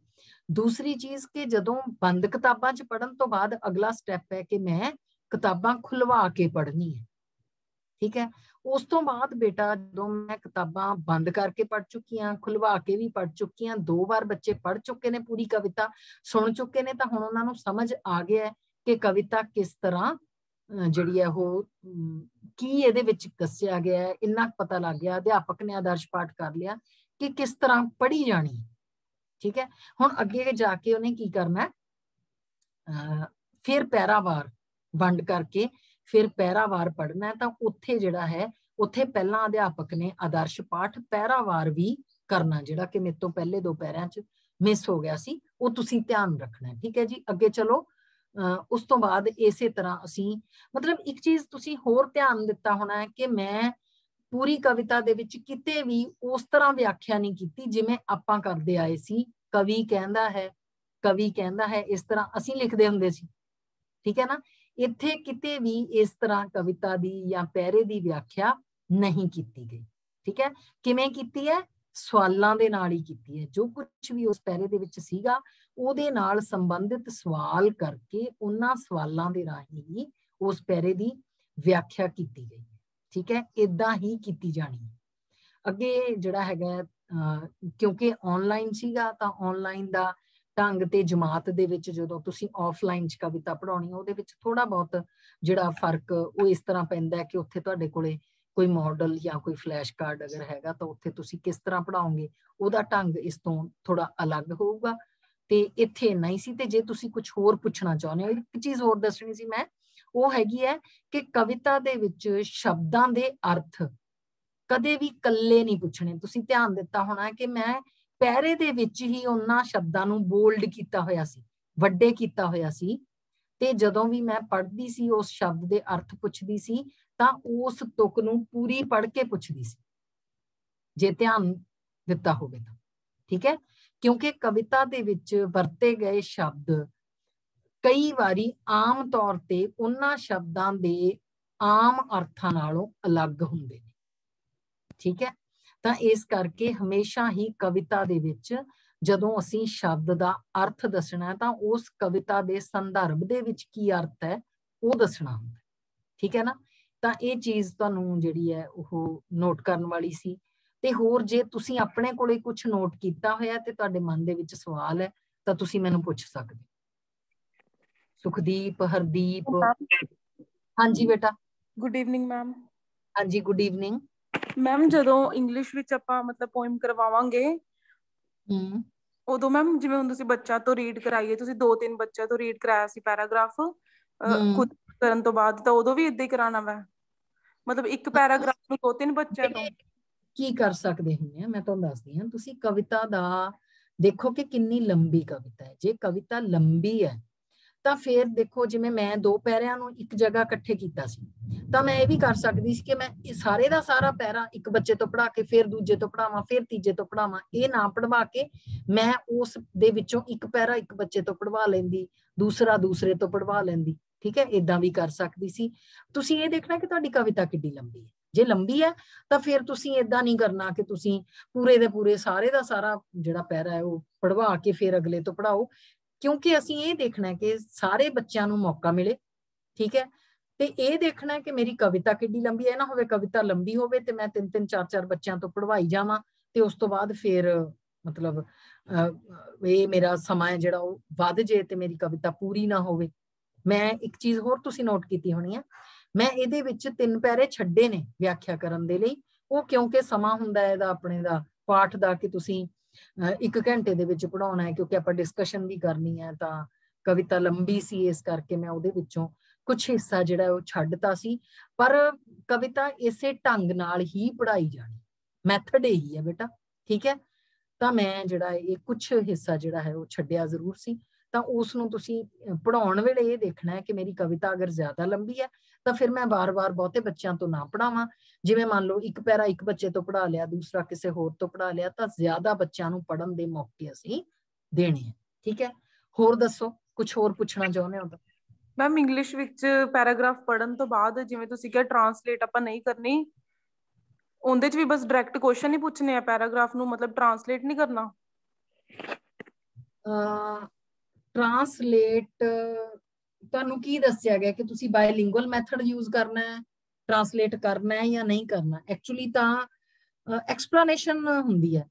दूसरी चीज कि जदों बंद किताबां च पढ़न तो बाद अगला स्टैप है कि मैं किताबां खुलवा के पढ़नी है। ठीक है, उस तो बाद बेटा जो मैं किताबां बंद करके पढ़ चुकी हाँ, खुलवा के भी पढ़ चुकी हाँ, 2 बार बच्चे पढ़ चुके ने, पूरी कविता सुन चुके ने, तो हुण उन्हां नूं समझ आ गया है कि कविता किस तरह जिहड़ी है वो की इहदे विच दस्सिया गया है, इन्ना पता लग गया। अध्यापक ने आदर्श पाठ कर लिया कि किस तरह पढ़ी जानी। ठीक है, हुण अगे जाके उन्हें की करना है, फिर पैरावार वंड करके फिर पैरावार पढ़ना है। तो उत्थे जिहड़ा है उत्थे पहला अध्यापक ने आदर्श पाठ पैरावार भी करना, जिहड़ा कि मेरे तो पहले 2 पैरिਆਂ च मिस हो गया सी, वो तुसीं ध्यान रखना है। ठीक है जी, अगे चलो। उस तो बाद इसे तरह असीं मतलब एक चीज़ तुसीं होर ध्यान दिता होना है कि मैं पूरी कविता दे विच किते भी उस तरह व्याख्या नहीं की जिवें आपां करदे आए सी, कवि कहंदा है इस तरह असीं लिखदे हुंदे सी। ठीक है ना, इत्थे किते भी इस तरह कविता दी या पैरे दी व्याख्या नहीं की गई। ठीक है, किवें कीती है, सवालां दे नाल ही कीती है। जो कुछ भी उस पैरे दे विच सीगा उहदे नाल संबंधित सवाल करके उन्हां सवालां दे राहीं ही उस पैरे दी व्याख्या कीती गई। ठीक है, इदां ही कीती जानी है। अगे जिहड़ा हैगा क्योंकि ऑनलाइन सीगा तां ऑनलाइन दा ढंग ते जमात दे विच जदों तुसीं ऑफलाइन च कविता पढ़ाउणी उहदे विच थोड़ा बहुत जिहड़ा फर्क वो इस तरह पैंदा है कि उत्थे तुहाडे कोले कोई मॉडल या कोई फ्लैश कार्ड अगर हैगा तो उत्थे तुसीं किस तरह पढ़ाओगे उहदा ढंग इस तों थोड़ा अलग होऊगा। ते इत्थे इन्ना ही सी। ते जे तुसीं कुछ होर पुछना चाहुंदे हो, एक चीज़ होर दसणी सी मैं, वो हैगी है कि कविता दे विच शब्दां दे अर्थ कदे भी कल्ले नहीं पुछने। तुसीं ध्यान दिता होना है कि मैं पैरे दे विच ही उन्हां शब्दां नूं बोल्ड कीता होया सी, वड्डे कीता होया सी, ते जदों भी मैं पढ़दी सी उस शब्द दे अर्थ पुछदी सी तां उस तुक नूं पूरी पढ़ के पुछदी सी, जे ध्यान दिता होवे तां। ठीक है, क्योंकि कविता दे विच वरते गए शब्द कई वारी आम तौर ते उन्हां शब्दां दे आम अर्थां नालों अलग हुंदे ने। ठीक है, तो इस करके हमेशा ही कविता दे विच जदों असीं शब्द दा अर्थ दसना है तां उस कविता दे संदर्भ दे विच की अर्थ है वो दसना हुंदा। ठीक है ना, तो ये चीज़ तुहानूं जिहड़ी है वो नोट करन वाली सी। ते होर जे तुसीं अपने कोले कुछ नोट कीता होया ते तुहाडे मन दे विच सवाल है तां तुसीं मैनूं पुछ सकदे। सुखदीप, हरदीप। हाँ जी बेटा। Good evening ma'am. हाँ जी, गुड इवनिंग मैम। जदों इंग्लिश विच आपां मतलब पोइम करवावांगे उदों मैम जिवें हुण तुसीं बच्चा तो रीड कराइए, तुसीं 2-3 बच्चा तो रीड कराया सी पैराग्राफ खुद करन तो बाद, तो उदों भी इदां ही कराना वा, मतलब एक पैराग्राफ नूं 2-3 बच्चों तो की कर सकते हैं। मैं तुहानूं दसदी हां, तुसीं कविता दा देखो कि कितनी लंबी कविता है। जे कविता लंबी है तो फिर देखो जिवें मैं 2 पैरिਆਂ ਨੂੰ एक जगह इकट्ठे कीता सी ਤਾਂ मैं ये भी कर सकती सी कि मैं सारे ਦਾ सारा पैरा एक बच्चे तो पढ़ा के फिर दूजे तो पढ़ावां फिर तीजे तो पढ़ावां, ये ना पढ़वा के मैं उस दे विचों एक पैरा एक बच्चे तो पढ़वा लैंदी, दूसरा दूसरे तो पढ़वा लैंदी। ठीक है, इदां भी कर सकती सी। तुसीं ये देखना कि तुहाडी कविता किड्डी लंबी है। जे लंबी है तो फिर तुसीं इदां नहीं करना कि तुसीं पूरे दे पूरे सारे का सारा जिहड़ा पैरा है वो पढ़वा के फिर अगले तो पढ़ाओ, क्योंकि असीं ये देखना है कि सारे बच्चों को मौका मिले। ठीक है, तो ये देखना है कि मेरी कविता किड्डी लंबी है ना होवे कविता लंबी होवे ते मैं 3-3 4-4 बच्चों तो पढ़वाई जावां ते उस तो बाद फिर मतलब ये मेरा समा है जिहड़ा वो वध जे ते मेरी कविता पूरी ना होवे। मैं एक चीज़ होर तुसीं नोट कीती होनी है, मैं इहदे विच 3 पैरे छड्डे ने व्याख्या करन दे लई, वो क्योंकि समा हुंदा है इहदा अपने दा पाठ दा कि तुसीं 1 घंटे दे विच पढ़ाउणा है, क्योंकि आपां डिस्कशन भी करनी है तां कविता लंबी सी इस करके मैं उहदे विचों ਕੁਝ ਹਿੱਸਾ ਜਿਹੜਾ ਉਹ ਛੱਡਤਾ ਸੀ, ਪਰ ਕਵਿਤਾ ਇਸੇ ਢੰਗ ਨਾਲ ਹੀ ਪੜ੍ਹਾਈ ਜਾਣੀ, ਮੈਥਡ ਇਹੀ ਹੈ ਬੇਟਾ, ਠੀਕ ਹੈ। ਤਾਂ ਮੈਂ ਜਿਹੜਾ ਇਹ ਕੁਝ ਹਿੱਸਾ ਜਿਹੜਾ ਹੈ ਉਹ ਛੱਡਿਆ ਜ਼ਰੂਰ ਸੀ। ਤਾਂ ਉਸ ਨੂੰ ਤੁਸੀਂ ਪੜ੍ਹਾਉਣ ਵੇਲੇ ਇਹ ਦੇਖਣਾ ਹੈ ਕਿ ਮੇਰੀ ਕਵਿਤਾ ਅਗਰ ਜ਼ਿਆਦਾ ਲੰਬੀ ਹੈ ਤਾਂ ਫਿਰ ਮੈਂ ਵਾਰ-ਵਾਰ ਬਹੁਤੇ ਬੱਚਿਆਂ ਤੋਂ ਨਾ ਪੜ੍ਹਾਵਾਂ। ਜਿਵੇਂ ਮੰਨ ਲਓ ਇੱਕ ਪੈਰਾ ਇੱਕ ਬੱਚੇ ਤੋਂ ਪੜ੍ਹਾ ਲਿਆ, ਦੂਸਰਾ ਕਿਸੇ ਹੋਰ ਤੋਂ ਪੜ੍ਹਾ ਲਿਆ, ਤਾਂ ਜ਼ਿਆਦਾ ਬੱਚਿਆਂ ਨੂੰ ਪੜ੍ਹਨ ਦੇ ਮੌਕੇ ਅਸੀਂ ਦੇਣੇ ਆ, ਠੀਕ ਹੈ। ਹੋਰ ਦੱਸੋ, ਕੁਝ ਹੋਰ ਪੁੱਛਣਾ ਚਾਹੁੰਦੇ ਹੋ ਤਾਂ? ਮੈਮ ਇੰਗਲਿਸ਼ ਵਿੱਚ ਪੈਰਾਗ੍ਰਾਫ ਪੜ੍ਹਨ ਤੋਂ ਬਾਅਦ ਜਿਵੇਂ ਤੁਸੀਂ ਕਿਹਾ ਟਰਾਂਸਲੇਟ ਆਪਾਂ ਨਹੀਂ ਕਰਨੀ, ਉਹਦੇ ਚ ਵੀ ਬਸ ਡਾਇਰੈਕਟ ਕੁਐਸਚਨ ਹੀ ਪੁੱਛਣੇ ਆ, ਪੈਰਾਗ੍ਰਾਫ ਨੂੰ ਮਤਲਬ ਟਰਾਂਸਲੇਟ ਨਹੀਂ ਕਰਨਾ? ਟਰਾਂਸਲੇਟ ਤੁਹਾਨੂੰ ਕੀ ਦੱਸਿਆ ਗਿਆ ਕਿ ਤੁਸੀਂ ਬਾਇਲਿੰਗੁਅਲ ਮੈਥਡ ਯੂਜ਼ ਕਰਨਾ ਹੈ, ਟਰਾਂਸਲੇਟ ਕਰਨਾ ਹੈ ਜਾਂ ਨਹੀਂ ਕਰਨਾ? ਐਕਚੁਅਲੀ ਤਾਂ ਐਕਸਪਲੇਨੇਸ਼ਨ ਹੁੰਦੀ ਹੈ,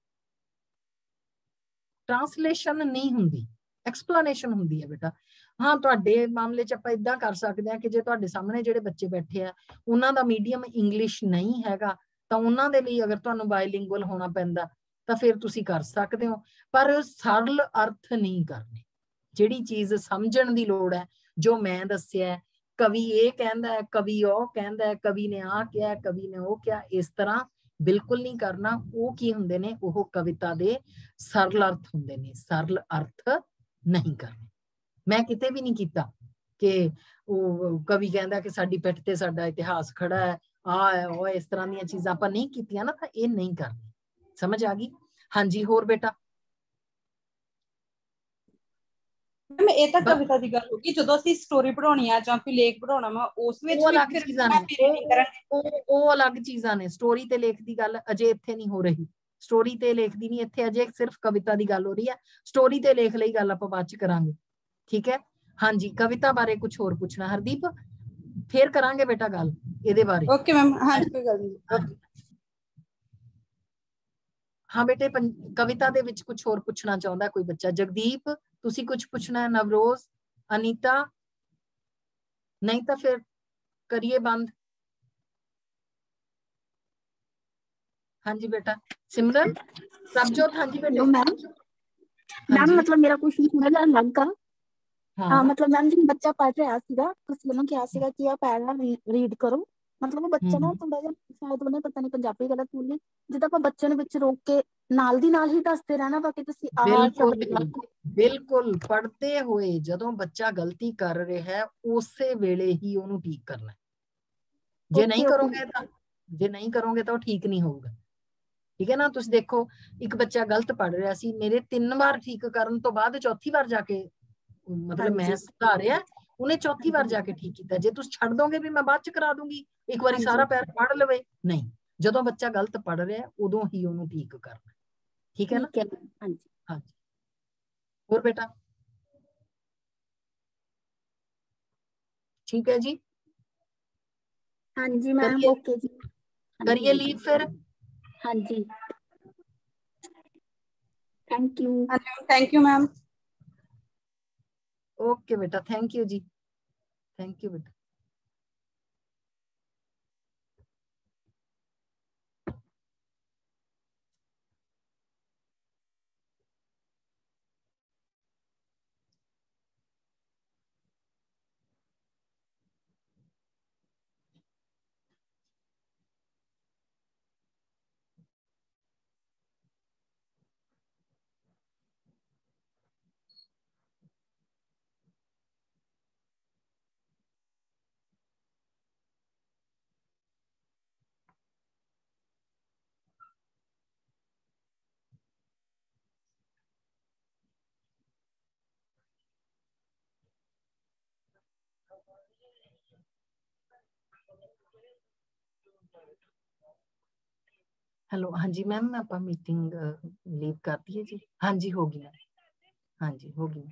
ਟਰਾਂਸਲੇਸ਼ਨ ਨਹੀਂ ਹੁੰਦੀ, ਐਕਸਪਲੇਨੇਸ਼ਨ ਹੁੰਦੀ ਹੈ ਬੇਟਾ। ਹਾਂ, ਤੁਹਾਡੇ ਮਾਮਲੇ 'ਚ ਆਪਾਂ ਇਦਾਂ ਕਰ ਸਕਦੇ ਹਾਂ ਕਿ ਜੇ ਤੁਹਾਡੇ ਸਾਹਮਣੇ ਜਿਹੜੇ ਬੱਚੇ ਬੈਠੇ ਆ ਉਹਨਾਂ ਦਾ ਮੀਡੀਅਮ ਇੰਗਲਿਸ਼ ਨਹੀਂ ਹੈਗਾ, ਤਾਂ ਉਹਨਾਂ ਦੇ ਲਈ ਅਗਰ ਤੁਹਾਨੂੰ ਬਾਇਲਿੰਗੁਅਲ ਹੋਣਾ ਪੈਂਦਾ ਤਾਂ ਫਿਰ ਤੁਸੀਂ ਕਰ ਸਕਦੇ ਹੋ, ਪਰ ਸਰਲ ਅਰਥ ਨਹੀਂ ਕਰਨੇ। ਜਿਹੜੀ ਚੀਜ਼ ਸਮਝਣ ਦੀ ਲੋੜ ਹੈ, ਜੋ ਮੈਂ ਦੱਸਿਆ, ਕਵੀ ਇਹ ਕਹਿੰਦਾ ਹੈ, ਕਵੀ ਉਹ ਕਹਿੰਦਾ ਹੈ, ਕਵੀ ਨੇ ਆਹ ਕਿਹਾ, ਕਵੀ ਨੇ ਉਹ ਕਿਹਾ, ਇਸ ਤਰ੍ਹਾਂ ਬਿਲਕੁਲ ਨਹੀਂ ਕਰਨਾ। ਉਹ ਕੀ ਹੁੰਦੇ ਨੇ? ਉਹ ਕਵਿਤਾ ਦੇ ਸਰਲ ਅਰਥ ਹੁੰਦੇ ਨੇ, ਸਰਲ ਅਰਥ ਨਹੀਂ ਕਰਨੇ। ਮੈਂ ਕਿਤੇ ਵੀ ਨਹੀਂ ਕੀਤਾ ਕਿ ਉਹ ਕਵੀ ਕਹਿੰਦਾ ਕਿ ਸਾਡੀ ਪਿੱਠ ਤੇ ਸਾਡਾ ਇਤਿਹਾਸ ਖੜਾ ਹੈ, ਆਹ ਹੈ ਉਹ, ਇਸ ਤਰ੍ਹਾਂ ਦੀਆਂ ਚੀਜ਼ਾਂ ਆਪਾਂ ਨਹੀਂ ਕੀਤੀਆਂ ਨਾ, ਤਾਂ ਇਹ ਨਹੀਂ ਕਰਨੀ। ਸਮਝ ਆ ਗਈ? ਹਾਂਜੀ, ਹੋਰ ਬੇਟਾ? ਇਹ ਤਾਂ ਕਵਿਤਾ ਦੀ ਗੱਲ ਹੋ ਗਈ। ਜਦੋਂ ਅਸੀਂ ਸਟੋਰੀ ਪੜਾਉਣੀ ਆ ਜਾਂ ਫਿਰ ਲੇਖ ਪੜਾਉਣਾ ਵਾ, ਉਸ ਵਿੱਚ ਉਹ ਅਲੱਗ ਚੀਜ਼ਾਂ ਨੇ, ਉਹ ਅਲੱਗ ਚੀਜ਼ਾਂ ਨੇ। ਸਟੋਰੀ ਤੇ ਲੇਖ ਦੀ ਗੱਲ ਅਜੇ ਇੱਥੇ ਨਹੀਂ ਹੋ ਰਹੀ, ਸਟੋਰੀ ਤੇ ਲੇਖ ਦੀ ਨਹੀਂ, ਇੱਥੇ ਅਜੇ ਸਿਰਫ ਕਵਿਤਾ ਦੀ ਗੱਲ ਹੋ ਰਹੀ ਹੈ। ਸਟੋਰੀ ਤੇ ਲੇਖ ਲਈ ਗੱਲ ਆਪਾਂ ਬਾਅਦ ਚ ਕਰਾਂਗੇ, ਠੀਕ ਹੈ। ਹਾਂਜੀ, ਕਵਿਤਾ ਬਾਰੇ ਕੁਝ ਹੋਰ ਪੁੱਛਣਾ ਹਰਦੀਪ? ਫੇਰ ਕਰਾਂਗੇ ਬੇਟਾ ਗੱਲ ਇਹਦੇ ਬਾਰੇ। ਓਕੇ ਮੈਮ, ਹਾਂਜੀ ਕੋਈ ਗੱਲ ਨਹੀਂ। ਹਾਂ ਬੇਟੇ, ਕਵਿਤਾ ਦੇ ਵਿੱਚ ਕੁਝ ਹੋਰ ਪੁੱਛਣਾ ਚਾਹੁੰਦਾ ਕੋਈ ਬੱਚਾ? ਜਗਦੀਪ, ਤੁਸੀਂ ਕੁਝ ਪੁੱਛਣਾ ਹੈ? ਨਵਰੋਜ਼, ਅਨੀਤਾ? ਨਹੀਂ ਤਾਂ ਫਿਰ ਕਰੀਏ ਬੰਦ। ਹਾਂਜੀ ਬੇਟਾ। ਸਿਮਰਨ, ਪ੍ਰਭਜੋਤ, ਹਾਂਜੀ ਬੇਟੇ। ਮੈਮ ਮਤਲਬ ਮੇਰਾ ਕੁਐਸਚਨ ਥੋੜਾ ਜਿਹਾ ਅਲੱਗ ਆ। ਹਾਂ, ਮਤਲਬ ਮੈਮ ਜਿਵੇਂ ਬੱਚਾ ਪੜ੍ਹ ਰਿਹਾ ਸੀਗਾ, ਤੁਸੀਂ ਉਹਨੂੰ ਕਿਹਾ ਸੀਗਾ ਕਿ ਆ ਪਹਿਲਾਂ ਰੀਡ ਕਰੋ, ਮਤਲਬ ਉਹ ਬੱਚਾ ਨਾ ਥੋੜਾ ਜਿਹਾ ਸ਼ਾਇਦ ਉਹਨੇ ਪਤਾ ਨਹੀਂ ਪੰਜਾਬੀ ਗਲਤ ਬੋਲੀ, ਜਿੱਦਾਂ ਆਪਾਂ ਬੱਚੇ ਨੂੰ ਵਿੱਚ ਰੋਕ ਕੇ ਨਾਲ ਦੀ ਨਾਲ ਹੀ ਦੱਸਦੇ ਰਹਿਣਾ ਬਾਕੀ ਤੁਸੀਂ ਆਹ ਸ਼ਬਦ ਬਿਲਕੁਲ ਪੜ੍ਹਦੇ ਹੋਏ ਜਦੋਂ ਬੱਚਾ ਗਲਤੀ ਕਰ ਰਿਹਾ ਹੈ ਉਸੇ ਵੇਲੇ ਹੀ ਉਹਨੂੰ ਠੀਕ ਕਰਨਾ। ਜੇ ਨਹੀਂ ਕਰੋਗੇ ਤਾਂ ਉਹ ਠੀਕ ਨਹੀਂ ਹੋਊਗਾ, ਠੀਕ ਹੈ ਨਾ। ਤੁਸੀਂ ਦੇਖੋ, ਇੱਕ ਬੱਚਾ ਗਲਤ ਪੜ੍ਹ ਰਿਹਾ ਸੀ, ਮੇਰੇ 3 ਵਾਰ ਠੀਕ ਕਰਨ ਤੋਂ ਬਾਅਦ ਚੌਥੀ ਵਾਰ ਜਾ ਕੇ, ਮਤਲਬ ਮੈਂ ਸੁਧਾਰਿਆ, ਉਹਨੇ ਚੌਥੀ ਵਾਰ ਜਾ ਕੇ ਠੀਕ ਕੀਤਾ। ਜੇ ਤੁਸੀਂ ਛੱਡ ਦੋਗੇ ਵੀ ਮੈਂ ਬਾਅਦ ਚ ਕਰਾ ਦੂੰਗੀ, ਇੱਕ ਵਾਰੀ ਸਾਰਾ ਪੈਰ ਪੜ੍ਹ ਲਵੇ, ਨਹੀਂ। ਜਦੋਂ ਬੱਚਾ ਗਲਤ ਪੜ੍ਹ ਰਿਹਾ ਉਦੋਂ ਹੀ ਉਹਨੂੰ ਠੀਕ ਕਰਨਾ, ਠੀਕ ਹੈ ਨਾ। ਹਾਂਜੀ ਹਾਂਜੀ, ਹੋਰ ਬੇਟਾ? ਠੀਕ ਹੈ ਜੀ, ਹਾਂਜੀ ਮੈਮ, ਓਕੇ ਜੀ, ਕਰੀਏ ਲੀਵ ਫਿਰ? ਹਾਂਜੀ, thank you. Thank you ma'am. Okay ਬੇਟਾ, ਥੈਂਕ ਯੂ ਜੀ, ਥੈਂਕ ਯੂ ਬੇਟਾ। ਹੈਲੋ, ਹਾਂਜੀ ਮੈਮ, ਆਪਾਂ ਮੀਟਿੰਗ ਲੀਵ ਕਰ ਦਈਏ ਜੀ? ਹਾਂਜੀ ਹੋ ਗਈ, ਹਾਂਜੀ ਹੋ ਗਈ।